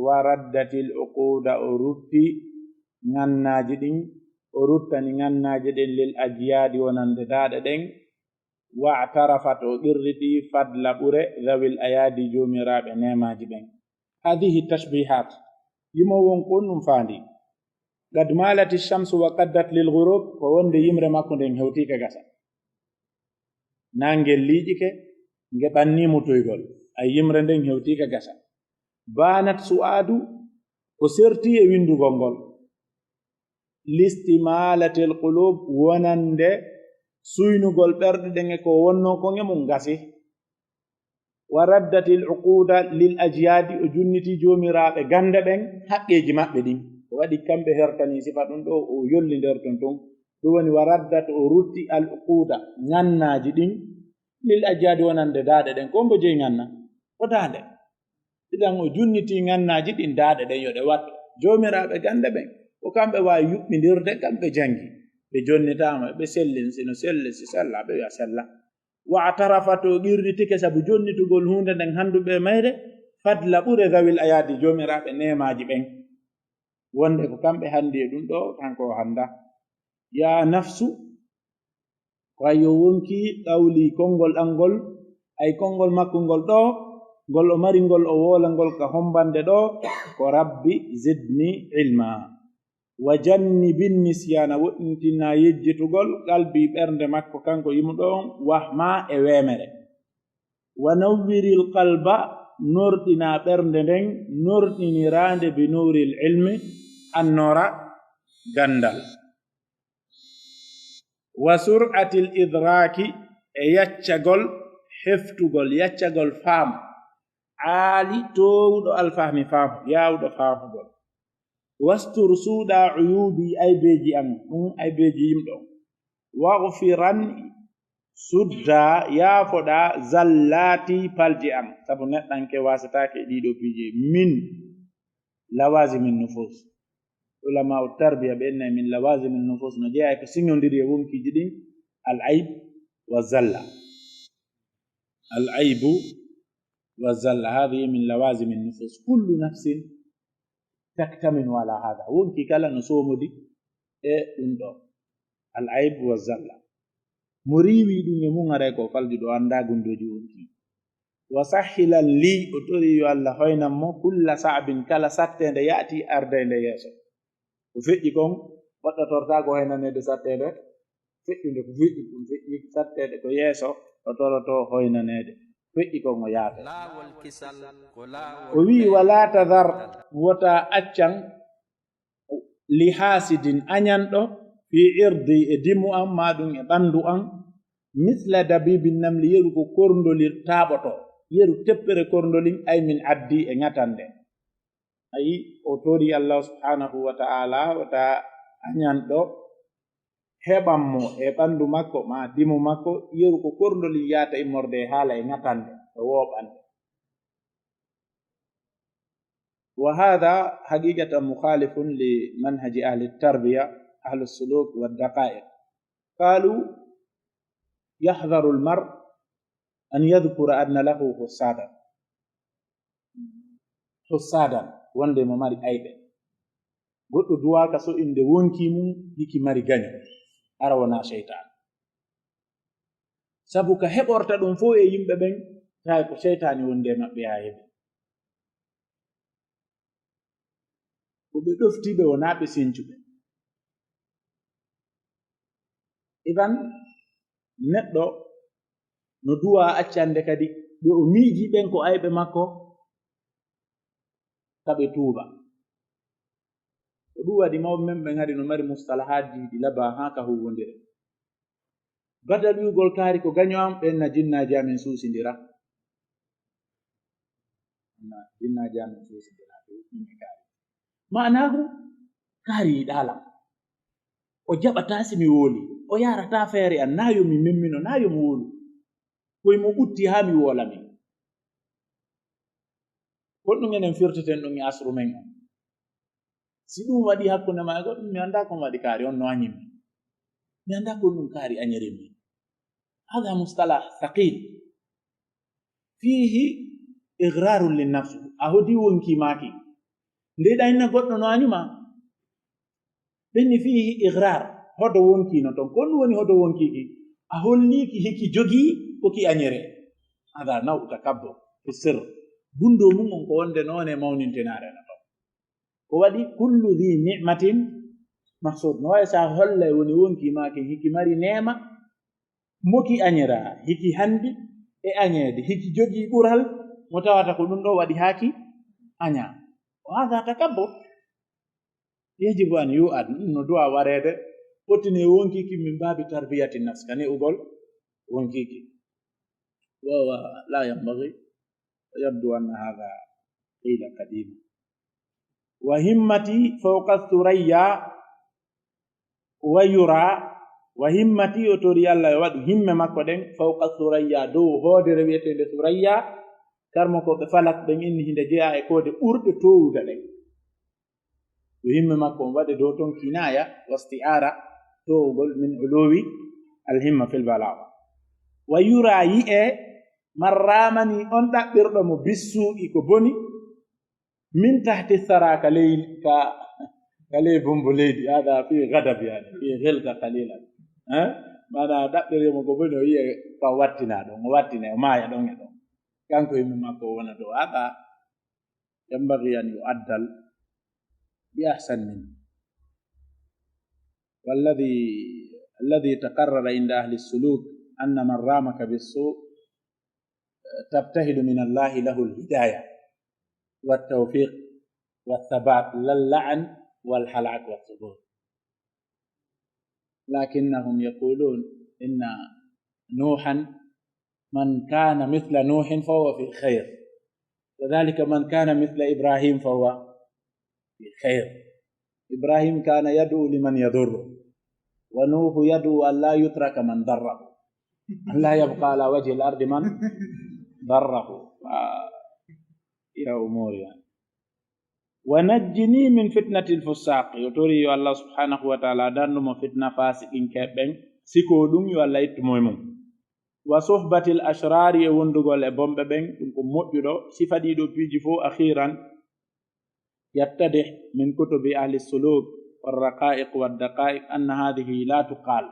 wa raddatil uquda o rutti ngannaji ɗin o ruttani ngannaji ɗen lil ajiyadi wonande daaɗe ɗen wa tarafat o qirriti fadla ɓure dhawil ayadi jomiraɓe nemaji ɗen hadihi tashbihat yimo won kon ɗum faandi qad malati shamsu wa qaddat lil ghurub ko wonde yimre makko nden hewtika gasa nangel liijike nge ɓannimo toygol ay yimre nden hewtika gasa banat su'adu ko serti e windugol ngol listimalatil qulub wonande suynugol ɓerɗe ɗen e ko wonno ko nge mum gasi wa raddatil uquda lil ajyadi o junniti jomiraɓe gande ɓen haqqeji maɓɓe ɗin o waɗi kamɓe hertani sifa ɗum ɗo o yolli nder ton ɗum woni wa raddat o rutti al uquda ngannaji ɗin lil ajyadi wonande daaɗe ɗen ko mbo jeyi nganna o daande idan o junniti ngannaji ɗin daaɗe ɗen yo ɗe watto jomiraɓe gande ɓen ko kamɓe wawi yuɓɓidirde kamɓe jangi ɓe jonnitama ɓe sellin sino selle si sella ɓe wiya sella wa tarafa to qirritike sabu jonnitugol hunde nden handuɓe mayre fadla ɓure dhawil ayadi jomiraɓe nemaji ɓen wonde ko kamɓe handi e ɗum ɗo kanko handa ya nafsu wayo wonki ɗawli konngol angol ay konngol makko ngol ɗo ngol o mari ngol o wola ngol ka hombande ɗo ko rabbi zidni ilma wa jannibin nisyana woɗɗintina yejjitugol qalbi ɓernde makko kanko yimuɗon wahma e wemere wa nawwiril qalba norɗina ɓernde nden norɗinirande bi nuril ilmi annora gandal wa sur'atil idraki e yaccagol heftugol yaccagol faam aali towuɗo alfahmi faamu yawɗo faamugol wastur suuɗa uyubi aybeji am ɗum aybeji yimɗo waghfiran sudda yaafoɗa zallati palji am sabu neɗɗanke wasatake ɗiɗo piiji min lawasi min nufus علماء التربية بأن من لوازم النفوس نجاة كسنون دي يوم كي جدين العيب والزلة. العيب والزلة هذه من لوازم النفوس. كل نفس تكتمن على هذا وانكي كلا نصوم دي العيب والزلة مريوي دي يمون ريكو فالجدو عندا قندو جونكي وسهلا لي أتوري الله هينا مو كل صعب كلا ساتين يأتي أردين يسو وفيجي كون وقت تورتاكو هينا ندي ساتين فيجي فيجي ساتين كو يسو وطورتو هينا ندي فيجي كون يأتي وي ولا تذر وتا أتشان لحاسد أنيانتو في إرضي إدمو أم مادون يباندو أم مثل دبيب النمل يرو كورندولي تابوتو يرو تبري كورندولي أي من عدي إنغتاندي أي أوتوري الله سبحانه وتعالى وتا أنيانتو هبامو إباندو ماكو ما ديمو ماكو يرو كورندولي ياتا إمورده حالا إنغتاندي ووباندي. وهذا حقيقة مخالف لمنهج أهل التربية أهل السلوك والدقائق. قالوا يحذر المرء أن يذكر أن له حسادا وندي مماري أيضا قلت دواك سو إن دي ونكي مو يكي ماري غني أرونا شيطان سابوك هبورتا دون فو يمبه بين تايكو شيطاني وندي مبيا يبي وبدفتي به ونابي سينجوبه. إذن neɗɗo no duwa accande kadi ɓe o miiji ɓen ko ayɓe makko taɓe tuuba ko ɗum waɗi mawɓe men ɓen hadi no mari mustalahaji ɗi laba ha ka huwondire badal wi'ugol kaari ko gaño am ɓenna jinnaji amin suusindira jinnaji amin suusindira ɗumɗi kaari ma'anahu kaari yiɗalam o jaɓata simi wooli o yarata feere an nayo mi memmino nayo mo wolu koye mo ɓutti ha mi wola min goɗɗum enen firteten ɗum e asru men on si ɗum waɗi hakkunde ma e goɗɗum mi annda kon waɗi kaari on no añimmi mi annda kon ɗum kaari añeremi hada mustalah thaqil fihi igrarun linnafsu a hodi wonki maki nde ɗayna goɗɗo no añuma ɓenni fihi igrar hodo wonki no ton kon woni hodo wonki ki a holliki hiki jogi ko ki añere hada naw takabbo fi sir gundo mum on ko wonde noone mawnintenare no ton ko waɗi kullu dhi ni'matin mahsud no way sa holla woni wonki maki hiki mari neema moki añera hiki handi e añede hiki jogi ɓural mo tawata ko ɗum ɗo waɗi haaki aña o hada takabbo yajibu an yu'ad no du'a warede potine wonkiki min babi tarbiyati nafs kane ugol wonkiki wa la yanbaghi yabdu anna hadha qila qadima wa himmati fawqa thuraya wa yura wa himmati otori Allah wadi himme makko den fawqa thuraya do hodere wietede thuraya karmo ko be falak be inni hinde jeya e kode urde towuda den himme makko wade do ton kinaya wasti'ara towgol min uluwi alhimma fil balagha wa yura yi'e marramani on dabbirdo mo bissuudi ko boni min tahti saraka leyl ka kale bombo leydi hada fi ghadab yani fi ghilqa qalilan mana dabbire mo ko boni o yi'e ka wattina do mo wattina o maya don e don kanko himme makko wona do hada yambaghi an yu'addal بأحسن منه والذي تقرر عند أهل السلوك أن من رامك بالسوء تبتهل من الله له الهداية والتوفيق والثبات لا اللعن والهلاك والثبوت لكنهم يقولون إن نوحا من كان مثل نوح فهو في الخير وذلك من كان مثل إبراهيم فهو خير إبراهيم كان يدعو لمن يضره ونوح يدعو أن لا يترك من ضره أن لا يبقى على وجه الأرض من ضره يا أمور يعني wa najjini min fitnati lfusaq yo tori yo allah subhanahu wa taala dandumo fitna fasiqin keɓɓen siko ɗum yo allah ittumoye mum wa sohbati l ashrari e wondugol e bomɓe ɓen ɗum ko moƴƴuɗo sifa ɗiɗo piiji fof akhiran yattadih min kutubi ahli suluk walraqaiq waddaqaiq anna hadihi la tuqal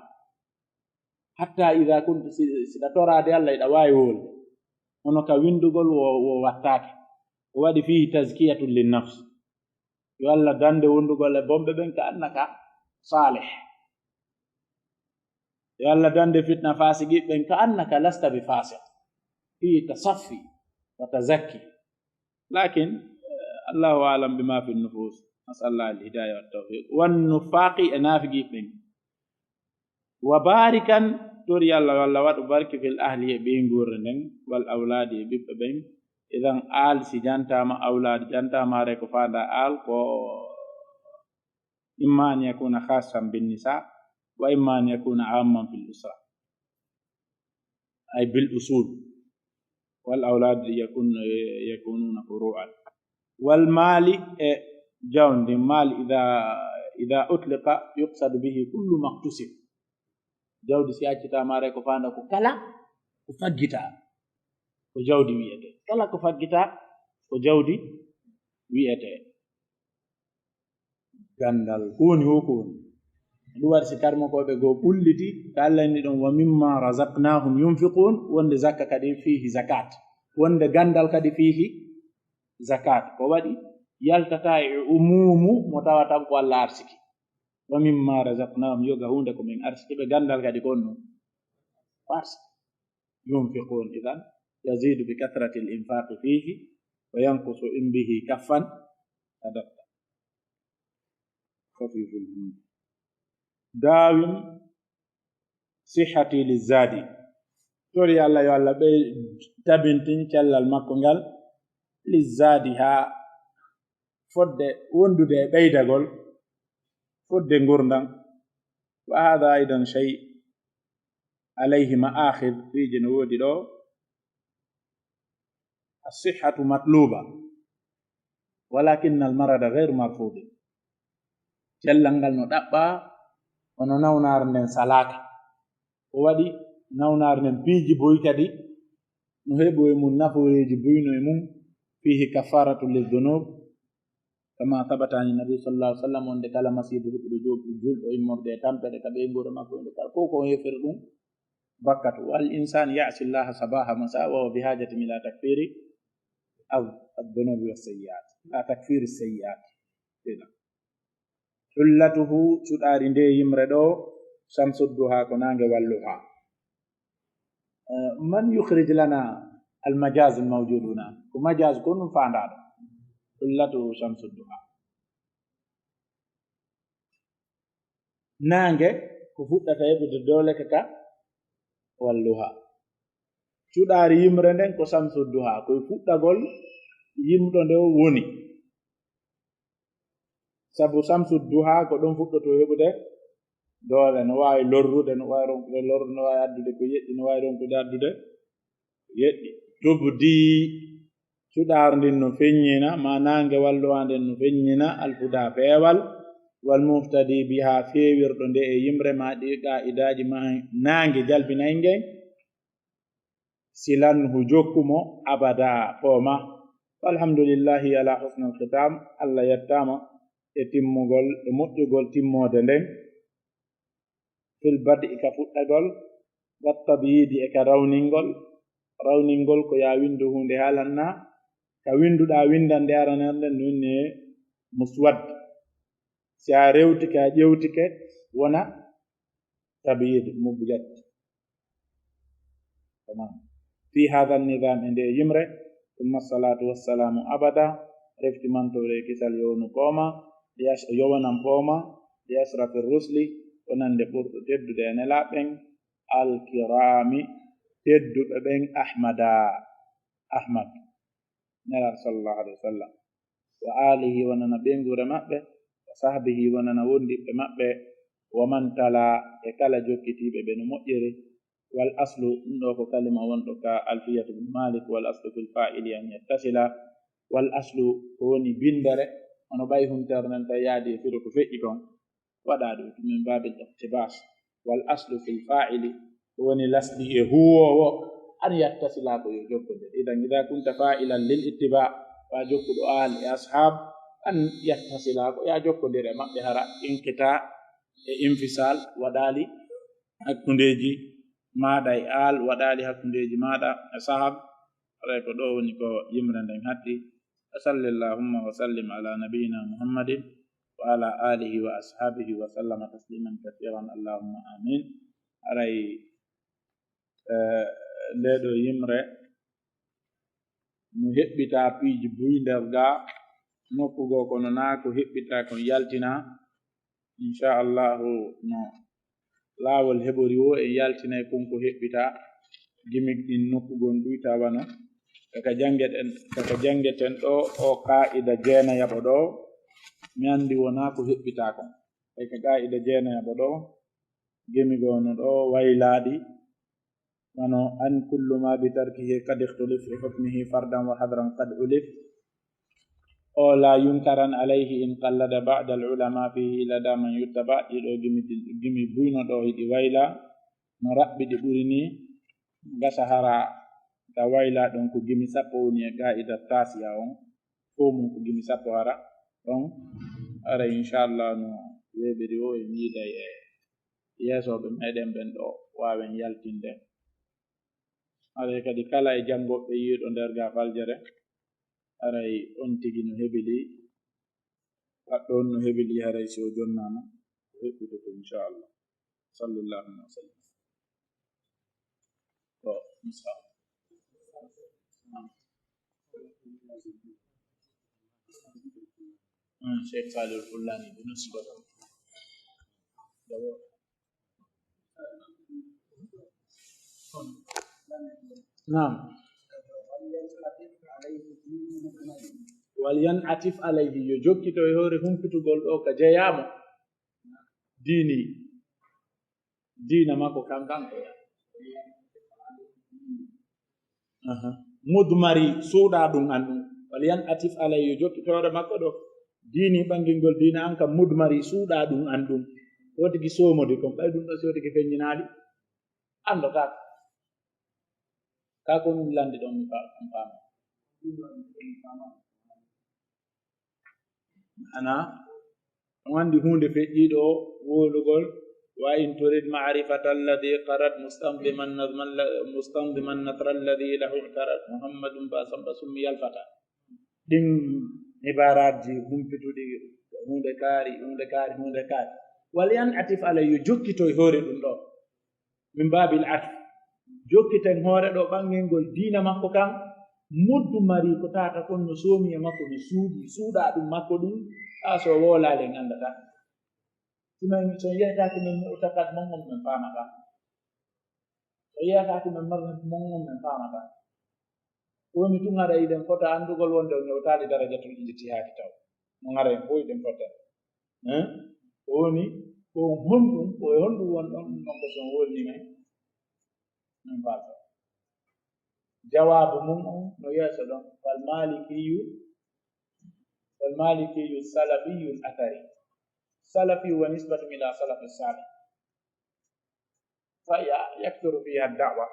hatta ida kunta siɗa torade allah iɗa wawi wolde hono ka windugol wo wattake o waɗi fihi tazkiyatu linnafs yo allah dande wondugol e bomɓe ɓen ka annaka salih yo allah dande fitna fasiqi ɓen ka annaka lasta bi fasiq fihi tasaffi wa tazakki lakin allahu alam bima fi nufus nasallah alhidaya waltawfiq wannufaqi e nafigi ɓen wa barikan tori allah yo allah waɗu barki fil ahli e ɓe gurre nden wal awladi e ɓiɓɓe ɓen idan al si jantama awlad jantamare ko fanda al ko imma an yakuna khassan bin nisa wa imma an yakuna amman fil usra ay bil usul wal awlad yakununa furu'an wal mali e jawndi mal ida utliqa yuqsadu bihi kullu maqtusib jawdi si accitamare ko fanda ko kala ko faggita ko jawdi wiyete kala ko faggita ko jawdi wiyete gandal kowoni ho kowoni ɗum waɗi si karmakoɓe goo ɓulliti ko allah ni ɗon wa mimma razaqnahum yunfiqun wonde zakka kadi fihi zakat wonde gandal kadi fihi zakat ko waɗi yaltata e umumu mo tawa tan ko allah arsiki wa mimma razaqnahum yoga hunde ko min arsiki ɓe gandal kadi kon non arsiki yunfiqun idan yazidu bi kathrati l infaqi fihi wa yankusu in bihi kaffan adatta khafiful dawim sihhati lizadi tori allah yo allah ɓe tabintin cellal makko ngal lizadi ha fodde wondude e ɓeydagol fodde gurdam wa hada aidan shay alayhi ma'akhid fiiji no woodi ɗo assihhatu matluba walakinna almarada gayru marfudi cellal ngal no ɗaɓɓa hono nawnar nden salaka o waɗi nawnar nden piiji boyi kadi no heɓo e mum naforeji boyno e mum fihi kafaratu lildunub kama tabatani nabi sallallahu alaihi wasallam onde kala masibo huɓɓuɗo julɗo immorde e tampere ka ɓeygore makko onde kala fof ko yefere ɗum bakkatu wal insan ya'si llaha sabaha masa wa bihajati ila takfiri addunubi wassayiat la takfiri sayiat hullatuhu cuɗari nde yimre ɗo samsudduha ko nange walluha man yukhrij lana almajaz almawjuduna ko majaz ko ɗum fandaɗo hullatuhu samsudduha nange ko fuɗɗata heɓude dole kaka walluha cuɗari yimre nden ko samsudduha koye fuɗɗagol yimɗo nde woni sabu samsudduha ko ɗum fuɗɗoto heɓude dole no wawi lorrude no wawi ronkude lorrude no wawi addude ko yeɗɗi no wawi ronkude addude yeɗɗi tobdi cuɗar ndin no feññina ma nange walluha nden no feññina alfuda feewal wal muftadi biha feewirɗo nde e yimre ma ɗi qa'idaji ma nange jalbinayi ngen silanhu jokkumo abada fooma walhamdulillahi ala husnal khitam allah yettama e timmugol e moƴƴugol timmode nden fil badi ka fuɗɗagol wattabiyidi e ka rawningol ko ya windu hunde halanna ka winduɗa windande aranande no winne muswad si a rewtike a ƴewtike wona tabiyid mubjad tamam fi hada nidam e nde yimre ثم الصلاة والسلام أبدا رفت من توري كسال يونو كوما يوانا كوما ليشرف الرسل ونند قرط تد دين لابن الكرام تد بين أحمد نرى صلى الله عليه وسلم وآله وننا بينغور مأبه وصحبه وننا وندي مأبه ومن تلا يكال جوكتي ببن مؤجري والأصل ندوك كلمة وندوك ألفية بن مالك والأصل في الفاعل أن يتصل والأصل هو بندر ono ɓay hunternen ta yaadi fiɗo ko feƴƴi kon waɗa ɗo min babil iqtibas wal aslu fil fa'ili woni lasɗi e huwowo an yattasila ko yo jokkude idan ida kunta fa'ilan lil ittiba wa jokkuɗo al e ashab an yattasila ko ya jokkudire maɓɓe hara inkita e infisal waɗali hakkundeji maɗa e al waɗali hakkundeji maɗa e sahab alay ko ɗo woni ko yimre nden hatti sallallahu wa sallim ala nabiyina muhammadin wa ala alihi wa ashabihi wa sallama tasliman kathiran allahumma amin aray ndeɗo yimre no heɓɓita piiji buy nder ga nokkugo kono na ko heɓɓita kon yaltina inchallahu no laawol heɓori o e yaltinay konko heɓɓita gimik ɗin nokkugon ɗuyta wano kaka jangeten ɗo o qa'ida jeenayaɓo ɗo mi andi wona ko heɓɓita kon kaka qa'ida jeenayaɓo ɗo gimigono ɗo waylaaɗi wano an kullu ma bi tarkihi qad ikhtulif fi hukmihi fardan wa hadran qad ulif o la yunkaran alayhi in qallada ba'da al ulama fihi lada man yuttaba ɗiɗo gimi buyno ɗo hiɗi wayla no raɓɓiɗi ɓuri ni gasa hara ta wayla ɗon ko gimi sappo woni e qa'ida tasiya on fo mum ko gimi sappo hara ɗon ara inchallah no weɓiri o e miiday e yeesoɓe meɗen ɓen ɗo wawen yaltinde aray kadi kala e jangoɓe yiiɗo nder ga faljere aray on tigi no heɓili ɗon no heɓili haray si o jonnama o heɓɓito to inchallah sallallahu alaihi wa sallam to musa Sheikh Salih Fulani dinu sebab Naam waliyan atif alayhi yo jokkito e hoore humpitugol ɗo ka jeyamo diina makko kankanko mudmari suuɗa ɗum an ɗum waliyan atif alayhi yo jokkito hoore makko ɗo diini ɓangilngol diina an kam mudmari suuɗa ɗum an ɗum wotigi somode kon ɓay ɗum ɗo si wotigi feññinaali andota ka ko ɗum landi ɗon mi faama ana on andi hunde feƴƴiɗo wolugol wa in turid ma'rifata alladhi qarat mustandiman natra alladhi lahu tarat muhammadun basamba summi yalfata ɗin ibaraji humpituɗi hunde kaari waliyan atif alay yo jokkito e hoore ɗum ɗo min babil atif jokkiten hoore ɗo ɓangel diina makko kan muddu mari ko tata kon no soomi e makko no suuɗa ɗum makko ɗum so wolale en andata siman so yeyataki men mu'takat mongon men famata so yeyataki men mazhab mongon men famata woni tun haɗa iɗen fota andugol wonde o ñewtali darajatul ijtihadi taw no ngara en fo iɗen fota woni ko honɗum won ɗon nonko son wolni men min fata jawabu mum on no yeeso ɗon والمالكي السلفي الأثري سلفي ونسبة إلى سلف الصالح فيكثر فيها الدعوة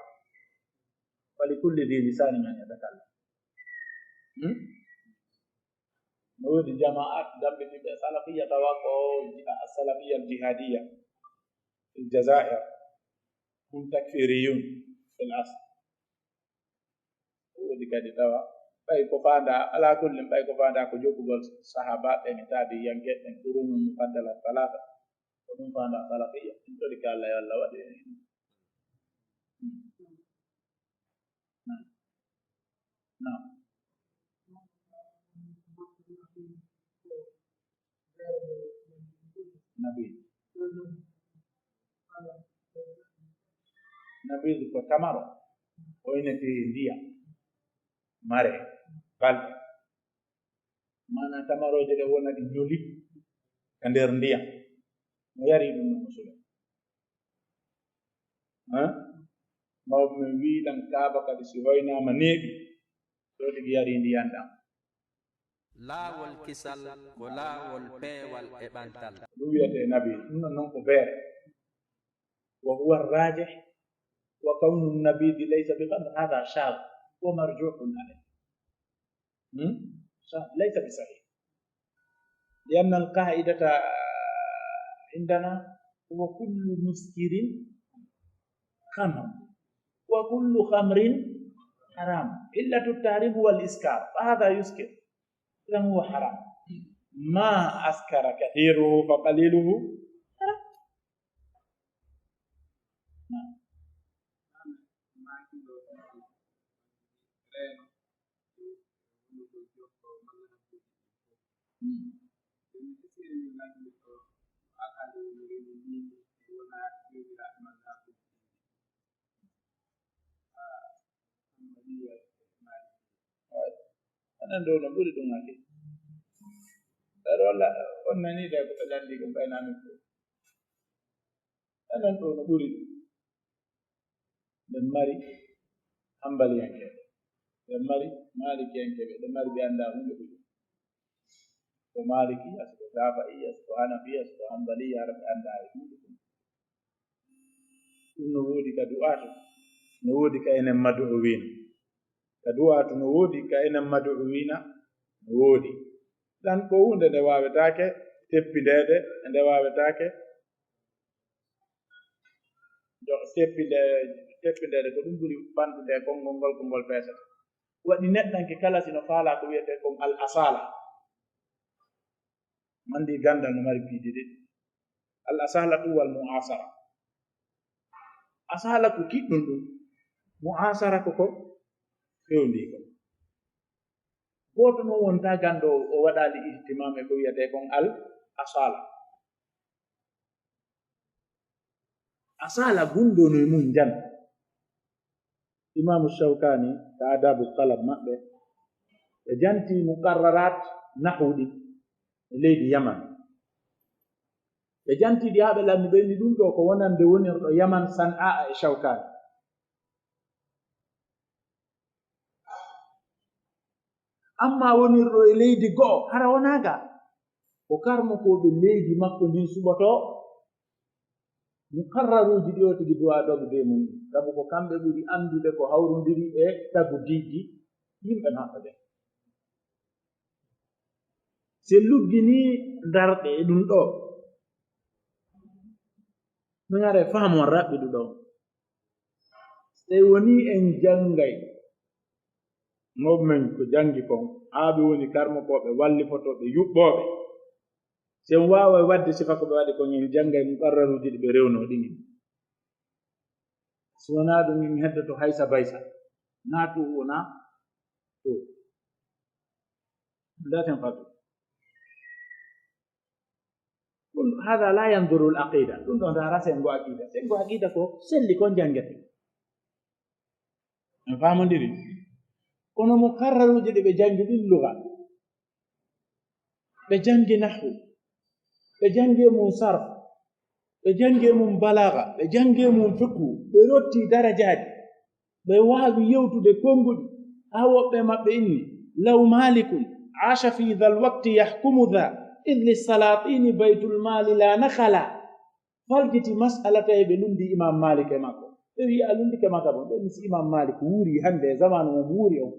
ولكل ذي لسان من يتكلم نود جماعات دم سلفية توقع السلفية الجهادية في الجزائر هم تكفيريون في الأصل ودي كده دوا bay ko fanda ala kullin bay ko fanda ko jokkugol sahaba be mi tabi yanke en kurun mufaddala salata ko dum fanda salafiyya to di kala yalla wadi nabi ko tamaro o ine ti ndiya mare balɗe mana tamaroje ɗe wona ɗi joli e nder ndiyam mo yari ɗum no musula mawɓe men wi ɗam kaaba kadi si hoynama neeɓi ɗo tigi yari ndiyan ɗam laawol kisal ko laawol peewal e ɓantal. ɗum wiyete nabi ɗum non noon ko beere wa huwa rajih wa kawnu nabidi laysa bi qadr hada shad wa marjuhun alayh ليس بصحيح لأن القاعدة عندنا هو كل مسكر خمر وكل خمر حرام إلا التحريم والإسكار فهذا يسكر إذا هو حرام ما أسكر كثيره فقليله حرام. anan ɗo no ɓuri ɗum ake aɗa walla on nanide ko ɓe landi ko ɓaynamin ko anan ɗo no ɓuri ɓen mari hambaliyankeɓe ɓen mari malikiyankeɓe ɓen mari ɓe annda hunde ɓuri ko maliki asiko gafa'i asiko hanafi asiko hambali yara ɓe annda e hunde ɗum no woodi ka du'atu no woodi ka enen madu'uwina ka du'atu no woodi ka enen madu'uwina no woodi dan ko hunde nde wawetake teppindeede e nde wawetake teppindeede ko ɗum ɓuri ɓandude konngol ngol ko ngol feesata waɗi neɗɗanke kala sino faala ko wiyete kon al asala mandi gandal no mari piidi ɗiɗi al asala ɗum wal mu'asara asala ko kiɗɗum ɗum mu'asara ko fewndi ko goto noon wonta gando o waɗali ihtimam e ko wiyete kon al asala asala gundono e mum jan imamu Shawkani ka adabu talab maɓɓe ɓe janti muqarrarat nahuɗi e leydi Yaman ɓe jantiɗi haa ɓe lammi ɓe ni ɗum ɗo ko wonande wonirɗo Yaman San'a e Shawkani amma wonirɗo e leydi go'o hara wonaga ko karmokoɓe leydi makko ndin suɓoto mukarraruji ɗi o tigi duwaɗoɓe be mum sabu ko kamɓe ɓuri andude ko hawrondiri e tagu diidi yimɓe maɓɓe ɓe se luggini darɗe e ɗum ɗo min are faamon raɓɓiɗu ɗo se woni en janngay moɓmen ko janngi kon aaɓe woni karmokoɓe wallifotoɓe yuɓɓoɓe sen waawa wadde sifa ko ɓe waɗi kon en janngay muqarraruji ɗi ɓe rewno ɗini so wonaa ɗum en heddoto haysa baysa naatu wona to ndaten fatu hada la yanduru l aqida ɗum ɗo ndara sengo aqida ko selli kon janngete en faamodiri kono mukarraruji ɗi ɓe janngi ɗin luga ɓe janngi nahwu ɓe janngi mum sarf ɓe janngi mum balaga ɓe janngi mum fiqhu ɓe rotti darajaji ɓe waawi yewtude konnguɗi haa woɓɓe maɓɓe inni law malikun asha fi dha lwaqti yahkumu dha id lissalatini baytul mali la nakhala faljiti mas'alata e ɓe lundi imam malik e makko ɓe wi a lundike makka bon ɓe si imam malik wuuri hannde zamanu mum wuuri on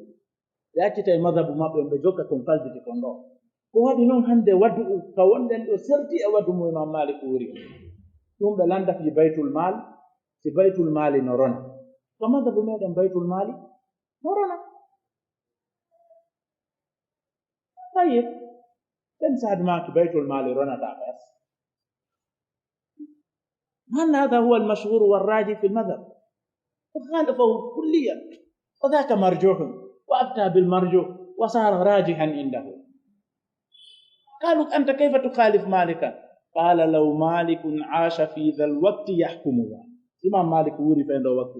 ɓe accita e madhabu maɓɓe on ɓe jokka kon faljiti kon ɗo ko waɗi noon hannde waddu ka wonɗen ɗo serti e waddu mo imam malik wuuri on ɗum ɓe landa fi baytul mal si baytul mali no rona ko madhabu meɗen baytul mali no rona tayib ɓen sadmaki baytul mali ronata bas هل هذا هو المشهور والراجح في المذهب وخالفه كليا وذاك مرجوح وأفتى بالمرجوح وصار راجحا عنده قالوا أنت كيف تخالف مالكا قال لو مالك عاش في ذا الوقت يحكمها إمام مالك وري فين ذا وقت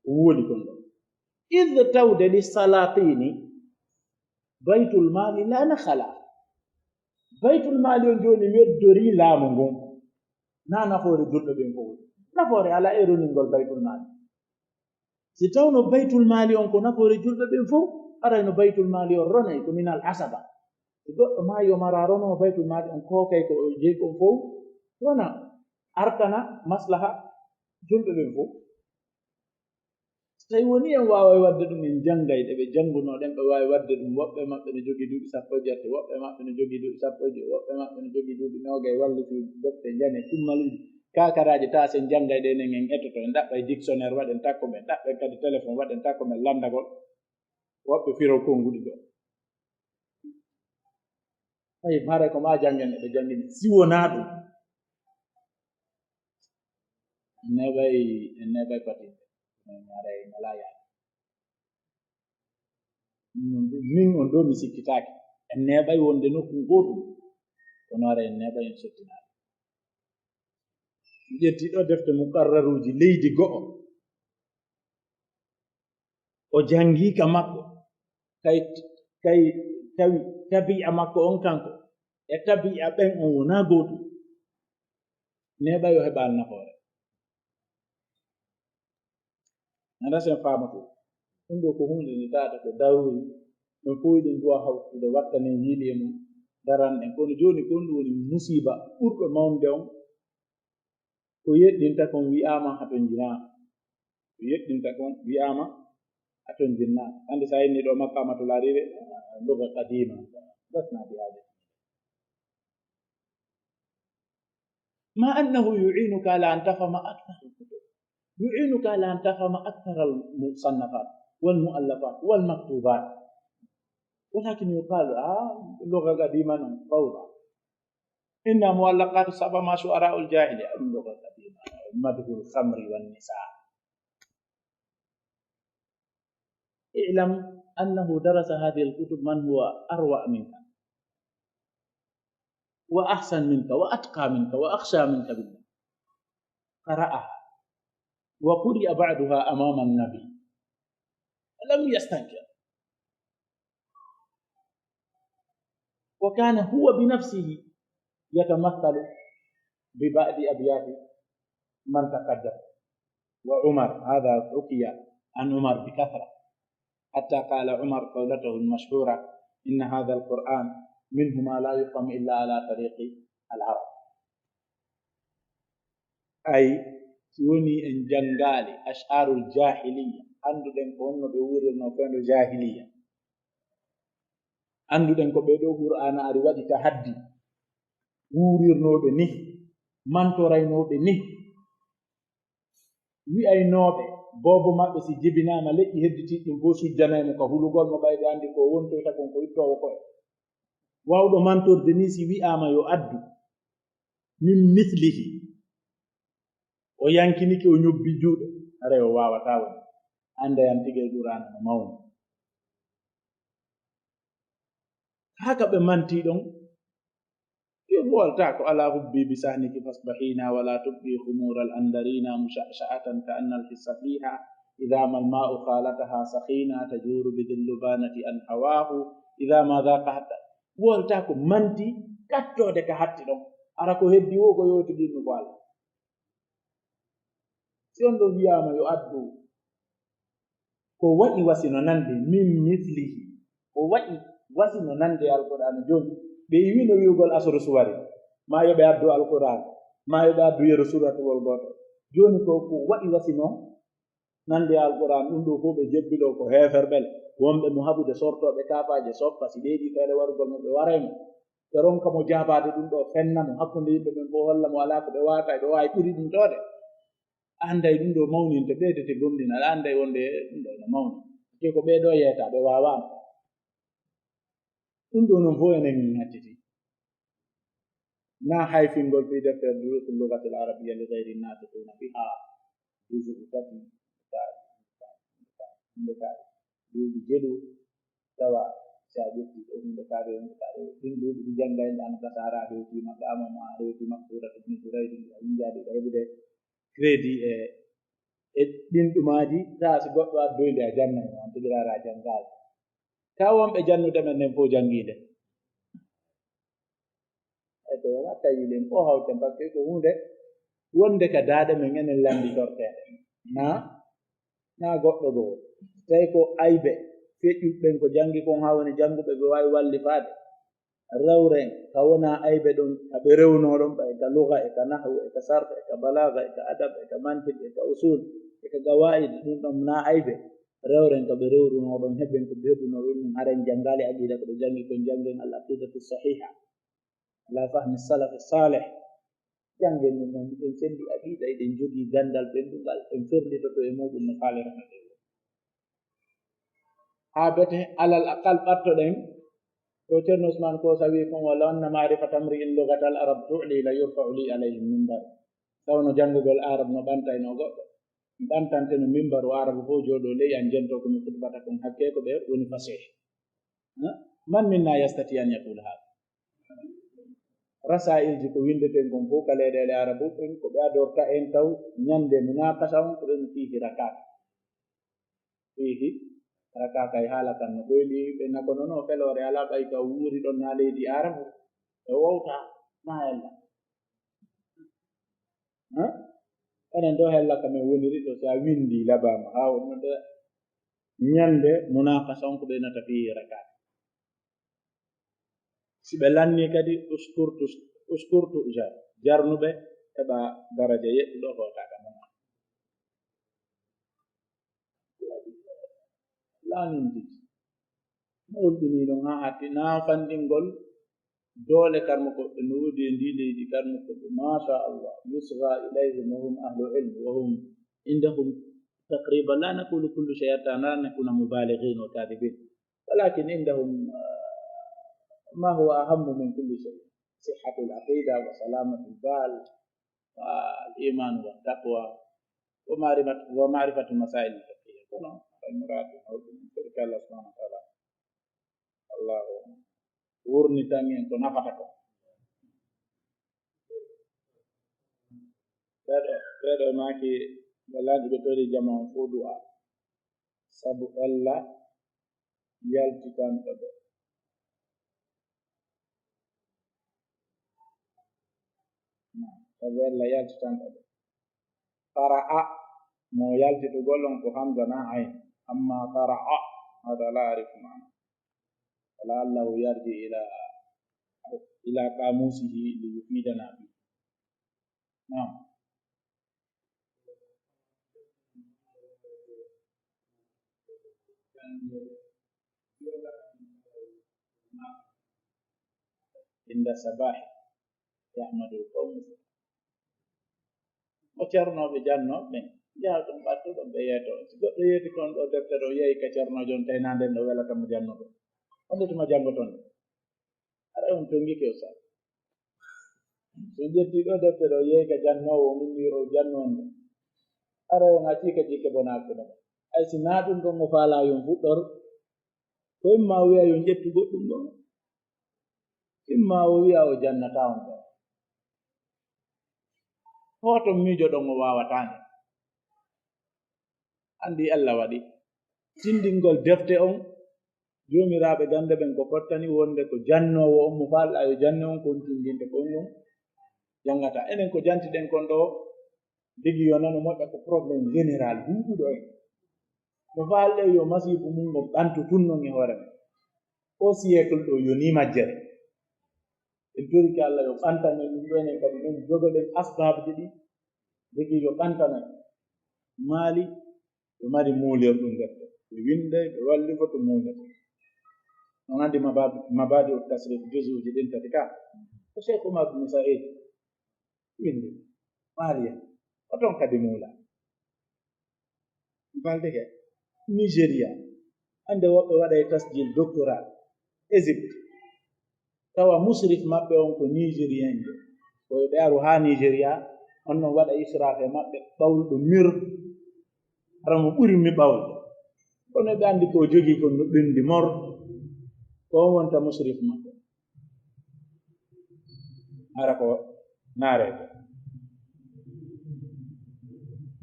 ولي كن إذ تود للسلاطين بيت المال لا نخلا بيت المال ينجوني يدري لا منهم na nafoore julɓe ɓen fof nafoore ala eroningol baytul mali si tawno baytul mali on ko nafoore julɓe ɓen fof arayno baytul mali o ronay ko minal asaba goɗɗo ma yo mara rono baytul mali on kokay ko jeyi kon fof wona arkana maslaha julɓe ɓen fof so tawi woni en waaway wadde ɗum en janngayɗe ɓe janngunoɗen ɓe waawi wadde ɗum woɓɓe maɓɓe ne jogii duuɓi 17 woɓɓe maɓɓe ne jogii duuɓi 10 woɓɓe maɓɓe ne jogii duuɓi 20 wallifi defte jane kummaluji kakaraaji ta sen janngayɗe enen en etoto en ɗaɓɓay dictionnaire waɗen takko men ɗaɓɓen kadi téléphone waɗen takko men landagol woɓɓe firo konnguɗi ɗo ay mare ko ma janngen eɓe janngini si wonaa ɗum en neɓay patinde mare ngalaa yaade min on ɗo mi sikkitaake en neɓay wonde nokku gootum kono ara en neɓay en sottinaade ƴetti ɗo defte mukarraruuji leydi go'o o janngiika makko kay tawi tabi'a makko on kanko e tabi'a ɓen on wonaa gootum neɓay o heɓa nafoore anda sen faamatu ɗum ɗo ko hunde nde taata ko daruri ɗum foyɗin duwa hawtude wattanen yiili e mum daranɗen kono jooni kon ɗum woni musiba ɓurɗo mawnde on ko yeɗɗinta kon wi'aama haton jinaa ko yeɗɗinta kon wi'aama haton jinnaa hannde so a inni ɗo makkamatul harire luga qadima basna bi haaja ma annahu yu'inuka ala an tafhama akthar al-kutub يعينك على أن تفهم أكثر المصنفات والمؤلفات والمكتوبات ولكن يقال اللغة قديمة فوضى إن مؤلفات السبع ما شعراء الجاهلية اللغة قديمة مدح الخمر والنساء اعلم أنه درس هذه الكتب من هو أروع منك وأحسن منك وأتقى منك وأخشى منك بالله قرأها وقرئ بعدها أمام النبي لم يستنكر وكان هو بنفسه يتمثل ببعض أبيات من تقدم وعمر هذا حكي عن عمر بكثرة حتى قال عمر قولته المشهورة إن هذا القرآن منه ما لا يفهم إلا على طريق العرب أي woni en jangaali ash'arul jahiliya anduɗen ko honno ɓe wurirno fendo jahiliya anduɗen ko ɓe ɗo qur'ana ari waɗi tahaddi wurirnoɓe ni mantoraynooɓe ni wi'aynooɓe boobo maɓɓe si jibinaama leƴƴi hedditiɗɗum boo sujjanaymo ka hulugol mo ɓayɓe anndi ko wontoyta kon ko ittoowo koye wawɗo mantorde ni si wi'aama yo addu min mislihi o yankinike o ñobbi juuɗe are o waawata woni annda yan tigel qur'ana no mawni haka ɓe mantii ɗon yo wolta ko ala hubbi bi sahniki fasbahina wala tubqi khumura al andarina musha'sha'atan ka anna al hissa fiha idha ma al ma'u khalataha sakhina tajuru bi dhillubanati an hawahu idha ma dhaqa hatta wolta ko manti kattode ka hatti ɗon ara ko heddi wo ko yoti ɗinno ko ala si on ɗo wiyama yo addu ko waɗi wasino nande min mislihi ko waɗi wasino nande alquran joni ɓe wino wiugol asru suwari ma yoɓe addu alquran ma yoɓe addu yeru suratugol goto joni ko waɗi wasino nande alquran ɗum ɗo fof ɓe jebbiɗo ko heferɓel wonɓe mo haɓude sortoɓe kapaje soppa si ɗeeɗi kayre warugol mo ɓe waraymo ɓe ronka mo jabade ɗum ɗo fennamo hakkude yimɓe ɓen fof holla mo ala ko ɓe wata ɓe wawi ɓuri ɗum tode anday ɗum ɗo mawninte ɓeydete gomɗina aɗa anday wonde ɗum ɗo no mawni ke ko ɓeeɗo yeeta ɓe wawama ɗum ɗo noon fof enen min hacciti na hayfingol fi deftere durusul lugati l arabia li gayri natiqina biha juzu tati hunde kaɗe duuɓi jeɗu tawa sa ƴetti ɗo hunde kaɗe ɗin duuɓi ɗi janngayɗe an kasara rewtima gamama rewtima surata ibni suraydi a winjade ɗa heɓude crédit e ɗin ɗumaji taa si goɗɗo addoyde a jannayno an tigirara a janngaali ka wonɓe jannude men nden fof janngiide e ko wattayilen fof hawten par ce que ko hunde wonde ka daaɗe men enen lanndi torteede na goɗɗo goo tawi ko aybe feƴƴuɓɓen ko jangi kon ha woni janguɓe ɓe wawi wallifaade rewren ka wona ayɓe ɗum aɓe rewnoɗon ɓa eka luga eka nahwu eka sarfa eka balaga eka adab eka mantiq eka usul eka gawaid ɗum ɗon na ayɓe rewren ka ɓe rewrunoɗon heɓen ko ɓe heɓuno ɗum haren jangali aqida ko ɓe jangi kon jangen al aqidatu sahiha ala fahmi salaf salih jangen ɗum noon ɗen sendi aqida eɗen jogii gandal ɓendugal en ferlitoto e muɗum no faalirata ɗe haa bete alal aqal ɓattoɗen ko ceerno Ousmane ko sawi kon walla anna marifata amri'in lugatal arab tu'li la yurfa'u li alayhi mimbar tawno janngugol arab no ɓantayno goɗɗo mi ɓantante no mimbaru arabu fof jooɗo ley an jento ko mi kutbata kon hakke ko ɓe woni fasih man minna yastati an yaqul hada rasailji ko windeten kon fof ka leyɗele arabu ɓen ko ɓe adorta en taw ñande munakasa on ko ɓen fihi rakaka kay haala kan no ɓoyli ɓe nakono no felore ala ɓay ka wuuri ɗon na leydi arabu e wowta na hella enen ɗo hella kamen woniri ɗo so a windi labama ha wonnoɗe ñande munakasa on ko ɓenata fihi rakaka si ɓe lanni kadi uskurtu jarnuɓe heɓa daraja yeɗɗuɗo hotaka mon laanindi mawɗini ɗon ha hatti nafanɗingol doole karmo koɓɓe no woodi e ndi leydi karmo koɓɓe masha Allah yusra ilayhim wa hum ahlu ilm wa hum indahum taqriban la naqulu kullu shay hatta la nakuna mubalighin wa kadibin walakin indahum ما هو أهم من كل شيء صحة العقيدة وسلامة البال والإيمان والتقوى ومعرفة المسائل الفقهية كنا المراد من ذلك الله سبحانه وتعالى الله ورني تاني أنت نفتكم bedo maki baladi be tori jama fudu sabu ella yalti tan be sabu ella yalti tan be qara'a mo yalti to golon ko hamza na ayn amma qara'a hada la arif ma'na wala Allah yarji ila qamusihi li yufidana bi na'am inda sabahi yahmadu qawm o cernoɓe jannoɓe jaha ɗum ɓattu ɗon ɓe yeeto so goɗɗo yeeti kon ɗo deftere o yehi ka cerno jon tawna nden ɗo welata mo jannuɗo ondetuma janngoton aɗa on tongike o sa so ƴetti ɗo deftere o yehi ka jannowo o minniro jannonde ara on accika jikke bonakuɗo ay si na ɗum ɗon o faala yon fuɗɗor ko imma o wiya yon ƴettu goɗɗum ɗon imma o wiya o jannata on ɗon hoto miijo ɗon o wawatande andi Allah waɗi tindingol defte on jomiraɓe gande ɓen ko fottani wonde ko jannowo on mo falɗa yo janne on kon tindinde kon ɗum jangata enen ko jantiɗen kon ɗo digi yo nano moƴƴa ko probléme général duuɗuɗo en mo falɗe yo masibu mum ngo ɓantu tunnon e hoore men o siècle ɗo yo ni majjere en toriki Allah yo ɓantane ɗum ɗonen kadi ɗum jogoɗen asbabji ɗi digi yo ɓantane maali yo mari muulel ɗum defte ɓe winde ɓe walligo to muulete on andi mabadi o tasrif jusuji ɗin tati ka ko Cheikh Oumar bin Saïd windi maaliya oton kadi muula balde ke Nigéria ande woɓɓe waɗay tasjil doctoral Égypte tawa musrif maɓɓe on ko nigérien ɓe koye ɓe aru ha Nigéria on noon waɗa israfe maɓɓe ɓawluɗo mur ara mo ɓuri mi ɓawde kono ɓe andi ko jogii kon no ɓendi mor ko on wonta musrif maɓɓe ara ko naarede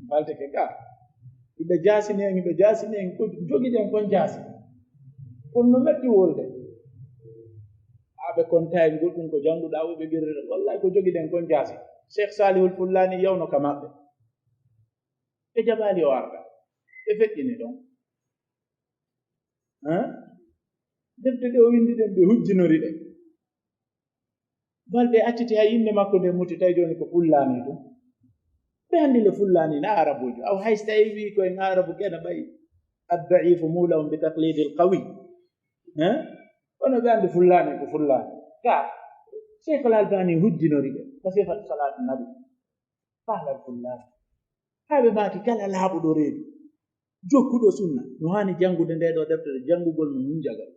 balte ke ga ɓe jasini en ko jogiɗen kon jaasi kono no metti wolde aɓe kontayi goɗɗum ko jannguɗa o ɓe ɓirre wallahi ko jogiɗen kon jaasi Cheikh Salihul Fullani yawno ka maɓɓe ɓe jaɓali o arda ɓe feƴƴini ɗon defte ɗe o windi ɗen ɓe hujjinori ɗe balɗe acciti hay inde makko nde muti tawi joni ko fullani ɗum ɓe anndi le fullani na arabujo aw hay so tawi wi koyen arabu kene ɓayi addaifu mulahum bi taqlidi l qawi ono ɓe anndi fullani ko fullani ka cheikh al albani hujjinori ɓe ko sifatu salatu nabi fahlal fullani haɓe maki kala laaɓuɗo reedu jokkuɗo sunna no hani janngude nde ɗo deftere janngugol no mum jagal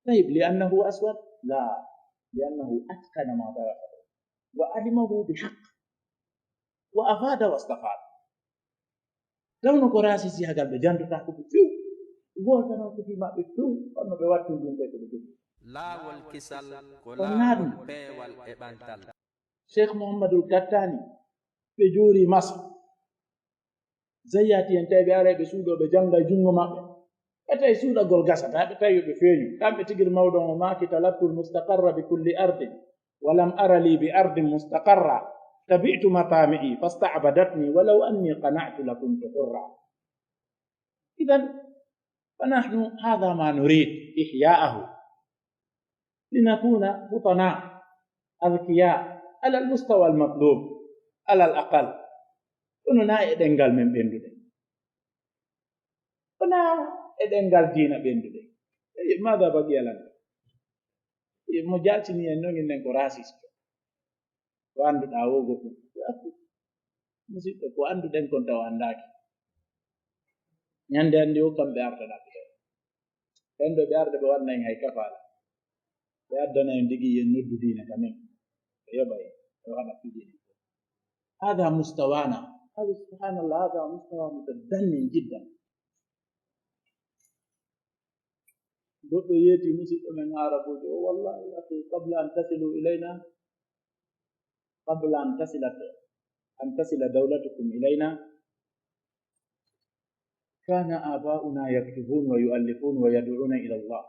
طيب لأنه أسود لا لأنه أتقن ما درسه وعلمه بحق وأفاد واستفاد لو كراسي سيها قلب جانتو تحكو بفيو وقالنا كفيما بفيو أنه بواتو جنبه بفيو لا والكسل كلا والبي والإبانتال شيخ محمد الكتاني بجوري مصر زياتي انتهي بأرأي بسودو بجانغا جنغو مابه أتى سودا غولغاسا تاي بفيني كم تجر موضوع ما كتلبت المستقر بكل أرض ولم أرى لي بأرض مستقرة تبعت مطامعي فاستعبدتني ولو أني قنعت لكنت حرا إذن فنحن هذا ما نريد إحياءه لنكون فطناء أذكياء على المستوى المطلوب على الأقل وننا إدنغال من بندو eɗengal diina ɓendude mada bagi alan mo jaltini en noon inen ko rasiste ko annduɗa wo goɗɗum musidɓe ko annduɗen kon taw anndaki ñande anndi o kamɓe artaɗaɓe ɓen ɗo ɓe arde ɓe wanna en hay kafala ɓe addana en digi yen noddu diina kamen ɓe yoɓa en ɓe waɗa fijini hada mustawana hada subhanallah hada mustawa mutadannin jiddan goɗɗo yeeti musidɗo men arabujo o wallahi akhi qabla an tasila dawlatukum ilayna kana aba'una yaktubun wa yu'allifun wa yad'una ila Allah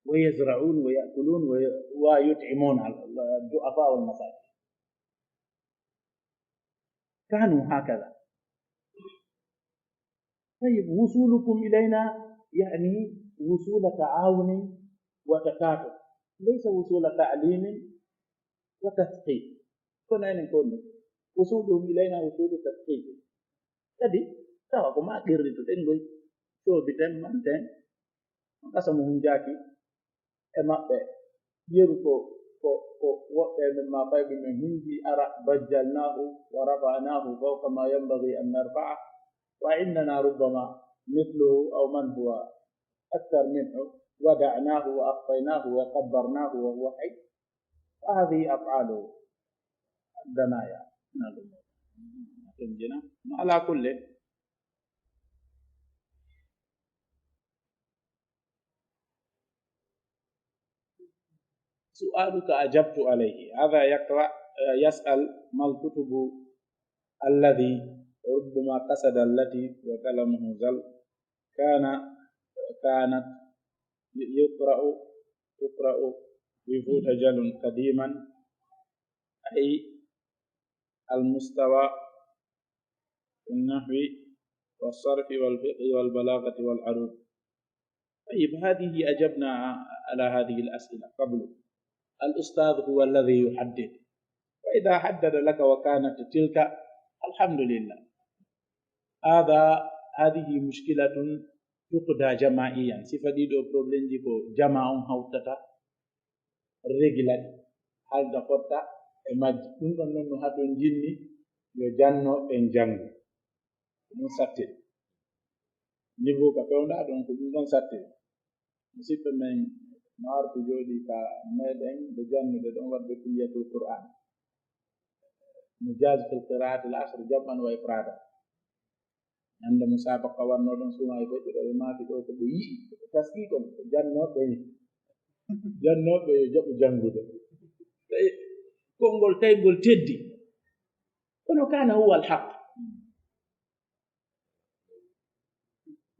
wa yazra'un wa ya'kulun wa yut'imun ad-du'afa wal masakin kanu hakadha طيب وصولكم إلينا يعني وصول تعاون وتكاتف ليس وصول تعليم وتثقيف كنا نقول وصولهم إلينا وصول تثقيف jadi tawa ko ma qirritu den goy to biten manten kasamu hunjaki e mabbe yeru ko woɓɓe men ma fayɓe men hindi ara bajjalnahu wa rafa'nahu fawqa ma yanbaghi an narfa'a wa innana rubbama mithluhu aw man huwa أكثر منه ودعناه وأخفيناه وكبرناه وهو حي هذه أفعال الدنايا على كل سؤالك أجبت عليه هذا يسأل ما الكتب الذي ربما قصد التي وكلمه زل كانت يقرأ بفوتجل قديما أي المستوى في النحو والصرف والفقه والبلاغة والعروض. طيب هذه أجبنا على هذه الأسئلة قبل. الأستاذ هو الذي يحدد، وإذا حدد لك وكانت تلك الحمد لله. هذه مشكلة تقضى جماعيا. صفدي دو بروبلم جيكو جماع هاوتتا ريغلات هل دفوتا ماج دون نون هاتون جيني yo janno en jangu ɗum satte niveau ka fewnɗa ɗon ko ɗum ɗon satte musidɓe men no arti jooɗi ka meɗen ɓe jannude ɗon waɗɓe kulliyatul qur'an mujaz fil qira'ati al asr jam'an wa ifrada ande musabaqa wanno ɗon suma e ɓeɗɗo ɓe maafi ɗo ko ɓe yi'i tasqiqon ko jannoɓe yo jaɓu jangude konngol taygol teddi kono kana huwa alhaq.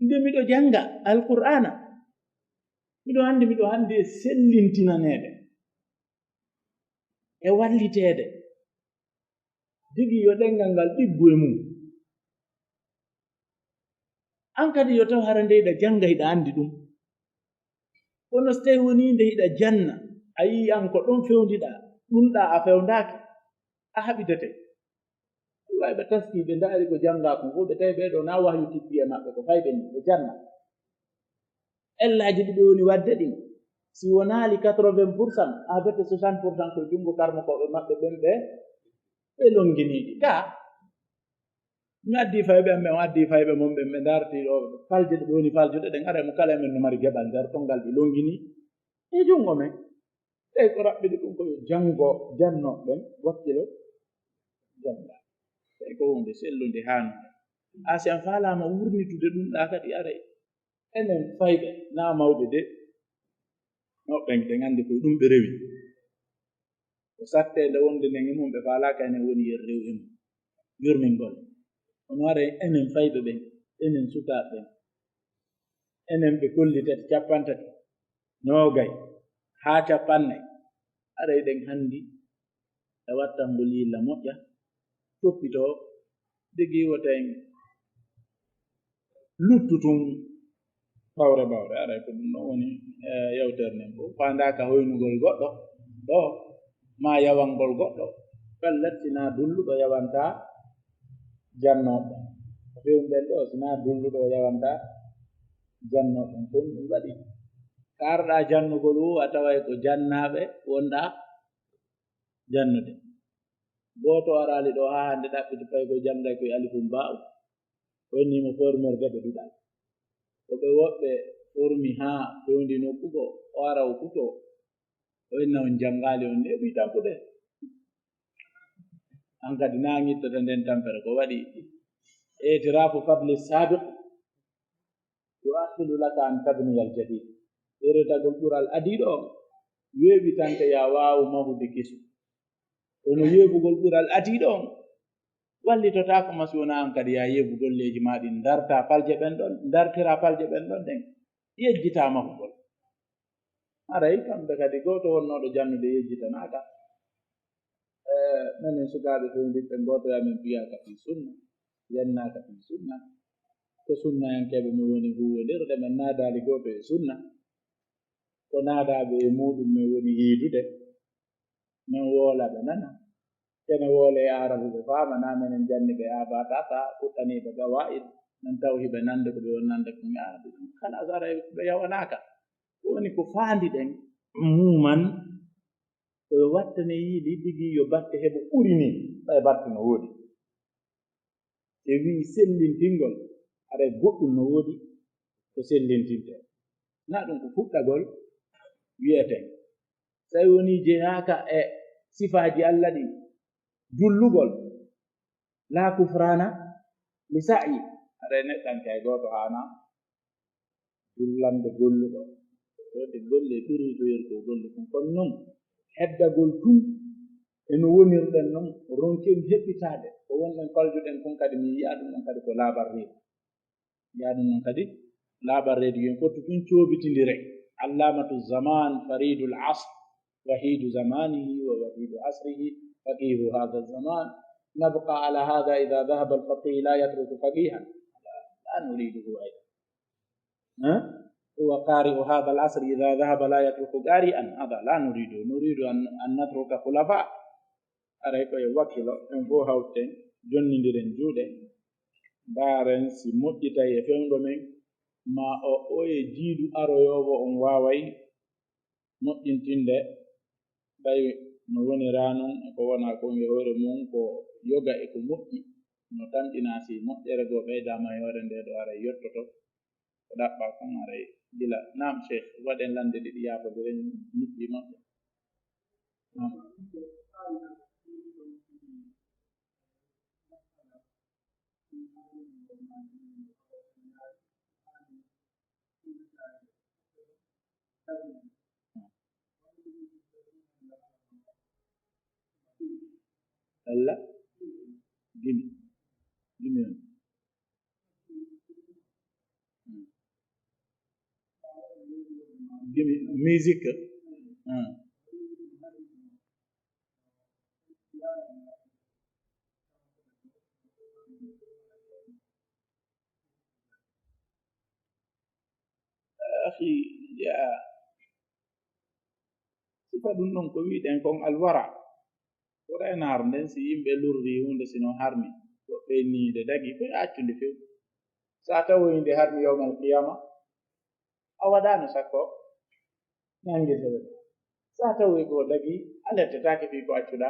nde miɗo janga alqur'ana miɗo hande sellintinanede e wallitede digi yo ɗengal ngal ɗiggu e mum an kadi yo taw hara nde hiɗa jannga hiɗa anndi ɗum kono so tawi woni nde hiɗa janna a yii an ko ɗon fewndiɗa ɗumɗa a fewndaaki a haɓidete wawi ɓe taski ɓe ndaari ko jannga kon fof ɓe tawi ɓeeɗo na wahyu tippi e maɓɓe ko fayɓe ni ɓe janna ellaaji ɗi ɓe woni wadde ɗin si wonaali 80% a bete 60% koye junngo karmokoɓe maɓɓe ɓen ɓe longiniiɗi ga mi addii fayɓe amen o addii fayɓe mon ɓen ɓe ndartii ɗo falje ɗe ɓe woni faljuɗe ɗen ara mo kala men no mari geɓal nder tongal ɓe longinii e junngo men eyi ko raɓɓiɗi ɗum koyo jannoɓe ɓen wakkilo jannga eyi ko hunde sellunde haanunde asi an faalaama wurnitude ɗum ɗa kadi aray enen fayɓe naa mawɓe de noɓɓen ɓe nganndi koye ɗum ɓe rewi ko satteende wonde nden e mum ɓe faalaaka enen woni yer rew e mum yurmingol ono ara enen fayɓe ɓen enen sukaaɓe ɓen enen ɓe kollitati 30 noogay haa 40 aray ɗen hanndi e wattangol yilla moƴƴa toppitoo digi woten luttutum ɓawre aray ko ɗum ɗon woni yewtere nden fof faandaaka hoynugol goɗɗo ɗo ma yawangol goɗɗo ballat sinaa dulluɗo yawantaa jannooɓe fewnɗen ɗo sinaa dulluɗo yawantaa jannooɓen kon ɗum waɗi kaarɗaa jannugol wo a taway ko jannaaɓe wonɗaa jannude gooto araali ɗo haa hannde ɗaɓɓiti fay koye janngay koye alifum baaw wonniimo formerde ɓe ɗuɗal ko ɓe woɓɓe formi haa fewndi nokkugo o ara o kutoo o wenna on janngaali on neeɓii tampude an kadi naa ngittata nden tampere ko waɗi itirafu fadli sabiq yu'akhilu laka an tabniyal jadid ɗeretagol ɓural adiiɗo on weeɓitante ya waawu mahude kesu kono yeebugol ɓural adiiɗo on wallitotaako ma si wonaa an kadi ya yeebu golleeji maa ɗin dartira palje ɓen ɗon ɗen yejjitaa mahugol aray kamɓe kadi gooto wonnooɗo jannude yejjitanaaka menen sukaaɓe fewndiɓɓe gooto yamen mbiyaaka fi sunna yennaaka fi sunna ko sunnayankeɓe mi woni huwondirde men naadaali gooto e sunna ko naadaaɓe e muɗum min woni yiidude min woola ɓe nana kene woole e arabuɓe faama naa menen janni ɓe abatata fuɗɗaniiɓe gawa'id min tawhiɓe nande ko ɓe won nande ko mi aadi ɗum kala sara ɓe yawanaaka woni ko faandi ɗen muuman koyo wattane yiiɗi ɗigi yo batte heɓo ɓuri ni ɓay batte no woodi e wii sellintingol aɗa goɗɗum no woodi ko sellintinte naa ɗum ko fuɗɗagol wiyeten so tawi woni jeyaaka e sifaaji Allah ɗi dullugol laa kufrana li sa'yi aɗa neɗɗanke hay gooto haana dullande golluɗo wode golle ɓuri to yer ko golli kon kono noon heddagol tum eno wonirɗen noon ronken heɓɓitaade ko wonɗen faljuɗen kon kadi mi yiya ɗum ɗon kadi ko laabar reedu yiya ɗum ɗon kadi laabar reedu yen fottu ɗum coobitindire allamatu zaman faridul asr wahidu zamanihi wa wahidu asrihi faqihu hada zaman nabqa ala hada ida dahaba alfaqih la yatruku faqihan la nuriduhu aydan هو قارئ هذا العصر إذا ذهب لا يترك قارئا هذا لا نريد أن نترك خلفاء أريكو يوكل إن فو هاوتين جوني نديرن جودن دارن سي موجيتا يفندو من ما أو جيدو أرو يوبو أم واوي موجينتinde bay no woni ranon ko wona ko ngi hore mum ko yoga e ko moƴƴi no tamɗina si moƴƴere goo ɓeydama yore nde ɗo ara yettoto ko ɗaɓɓa kon aray gila nam cheikh waɗen lande ɗiɗi yaafodiren niɗɗi maɓɓe Allah gimi on gimi musique أخي يا سيفادون نون كوي دين كون الورع ورا نار ندن سي يمبه لوري hunde sino harmi be ni de dagi ko accude few sa tawoyinde harmi yawmal qiyama awadano sakko nange sele sa tawoy ko dagi alete take fi ko accuda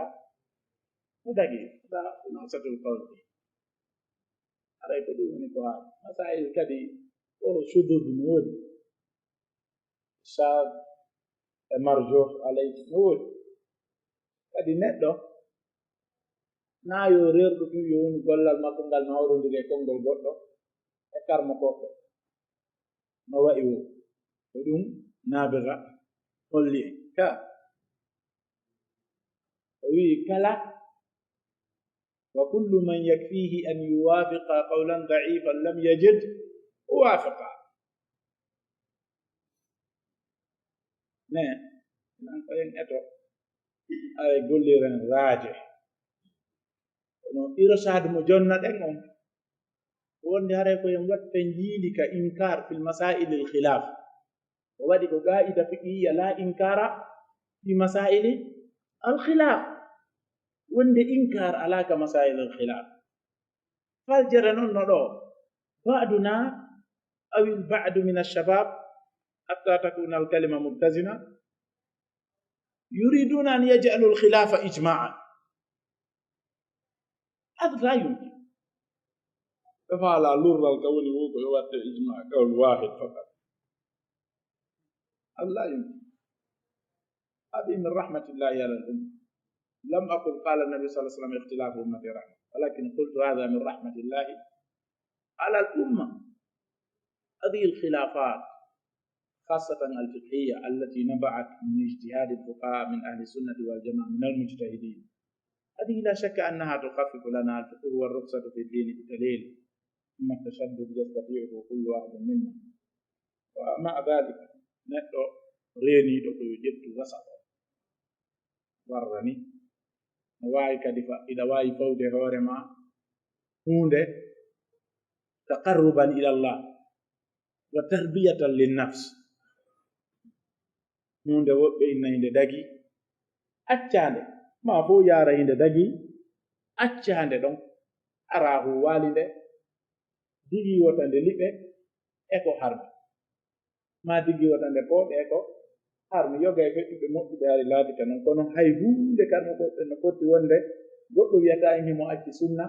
ko dagi da no satul qawli aray ko dum ni ko ha masail kadi o shudud nodi shad marjuh alayhi nodi kadi neddo na yo rerdo fu yo woni gollal makko ngal nawrondire konngol goddo e karmo kokko no wa'i wo ko ɗum naabira holli ka o wi kala wa kullu man yakfihi an yuwafiqa qawlan da'ifan lam yajid wafiqa ne nan ko en eto ay golliren raaje no irshad mo jonna den on wonde hare ko en watta jiili ka inkar fil masail al khilaf o wadi ko qaida fiqhiyya la inkara fi masail al khilaf wonde inkar ala ka masail al khilaf fal jaranon no do ba'duna aw al ba'd min al shabab hatta takuna al kalima muttazina yuriduna an yaj'alu al khilafa ijma'an هذا لا يمكن ففعل لور الكون وقوع يوات إجماع قول واحد فقط هذا لا يمكن هذه من رحمة الله على الأمة لم أقل قال النبي صلى الله عليه وسلم اختلاف أمتي رحمة ولكن قلت هذا من رحمة الله على الأمة هذه الخلافات خاصة الفقهية التي نبعت من اجتهاد الفقهاء من أهل السنة والجماعة من المجتهدين هذه لا شك أنها تخفف لنا الفقه والرخصة في الدين بدليل ثم التشدد يستطيعه كل واحد منا ومع ذلك نحن ريني دكو يجد وسط ورني نواي كدفا إذا واي فوق هورما هوند تقربا إلى الله وتربية للنفس هوند وبين عند دقي أتشانه ma fo yara inde dagi accande don arahu walinde digi wotande libe e ko harmi ma digi wotande ko e ko harmi yoga e feddi moddi be ari laati tan kono hay hunde karmo ko no fotti wonde goddo wiata en mo acci sunna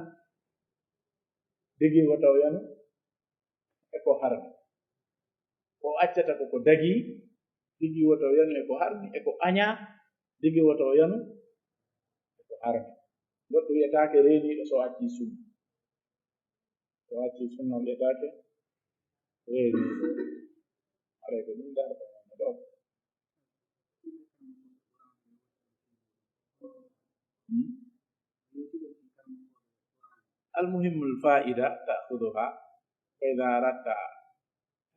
digi wotaw yanu e ko harmi ko accata ko dagi digi wotaw yanu e ko harmi e ko anya digi wotaw yanu harmi goddo wiyataake reeniiɗo so acci sunna wiyataake reeniiɗo aray ko ɗum darta ɗo المهم الفائدة تأخذها فإذا أردت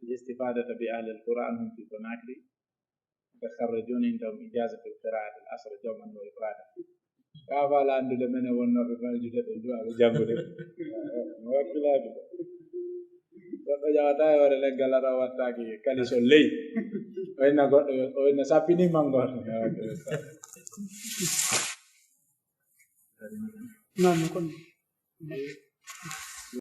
الاستفادة بأهل القرآن هم في كوناكري يتخرجون عندهم إجازة القراءة الأصل جمعا وإفرادا kaafala andude men wonnoɓe faljude ɓe duwaɓe janngude wakkilaaɓe goɗɗo jawata e hoore leggal aɗa wattaki kaliso ley oyna goɗɗo oyna sappinimman goto non kon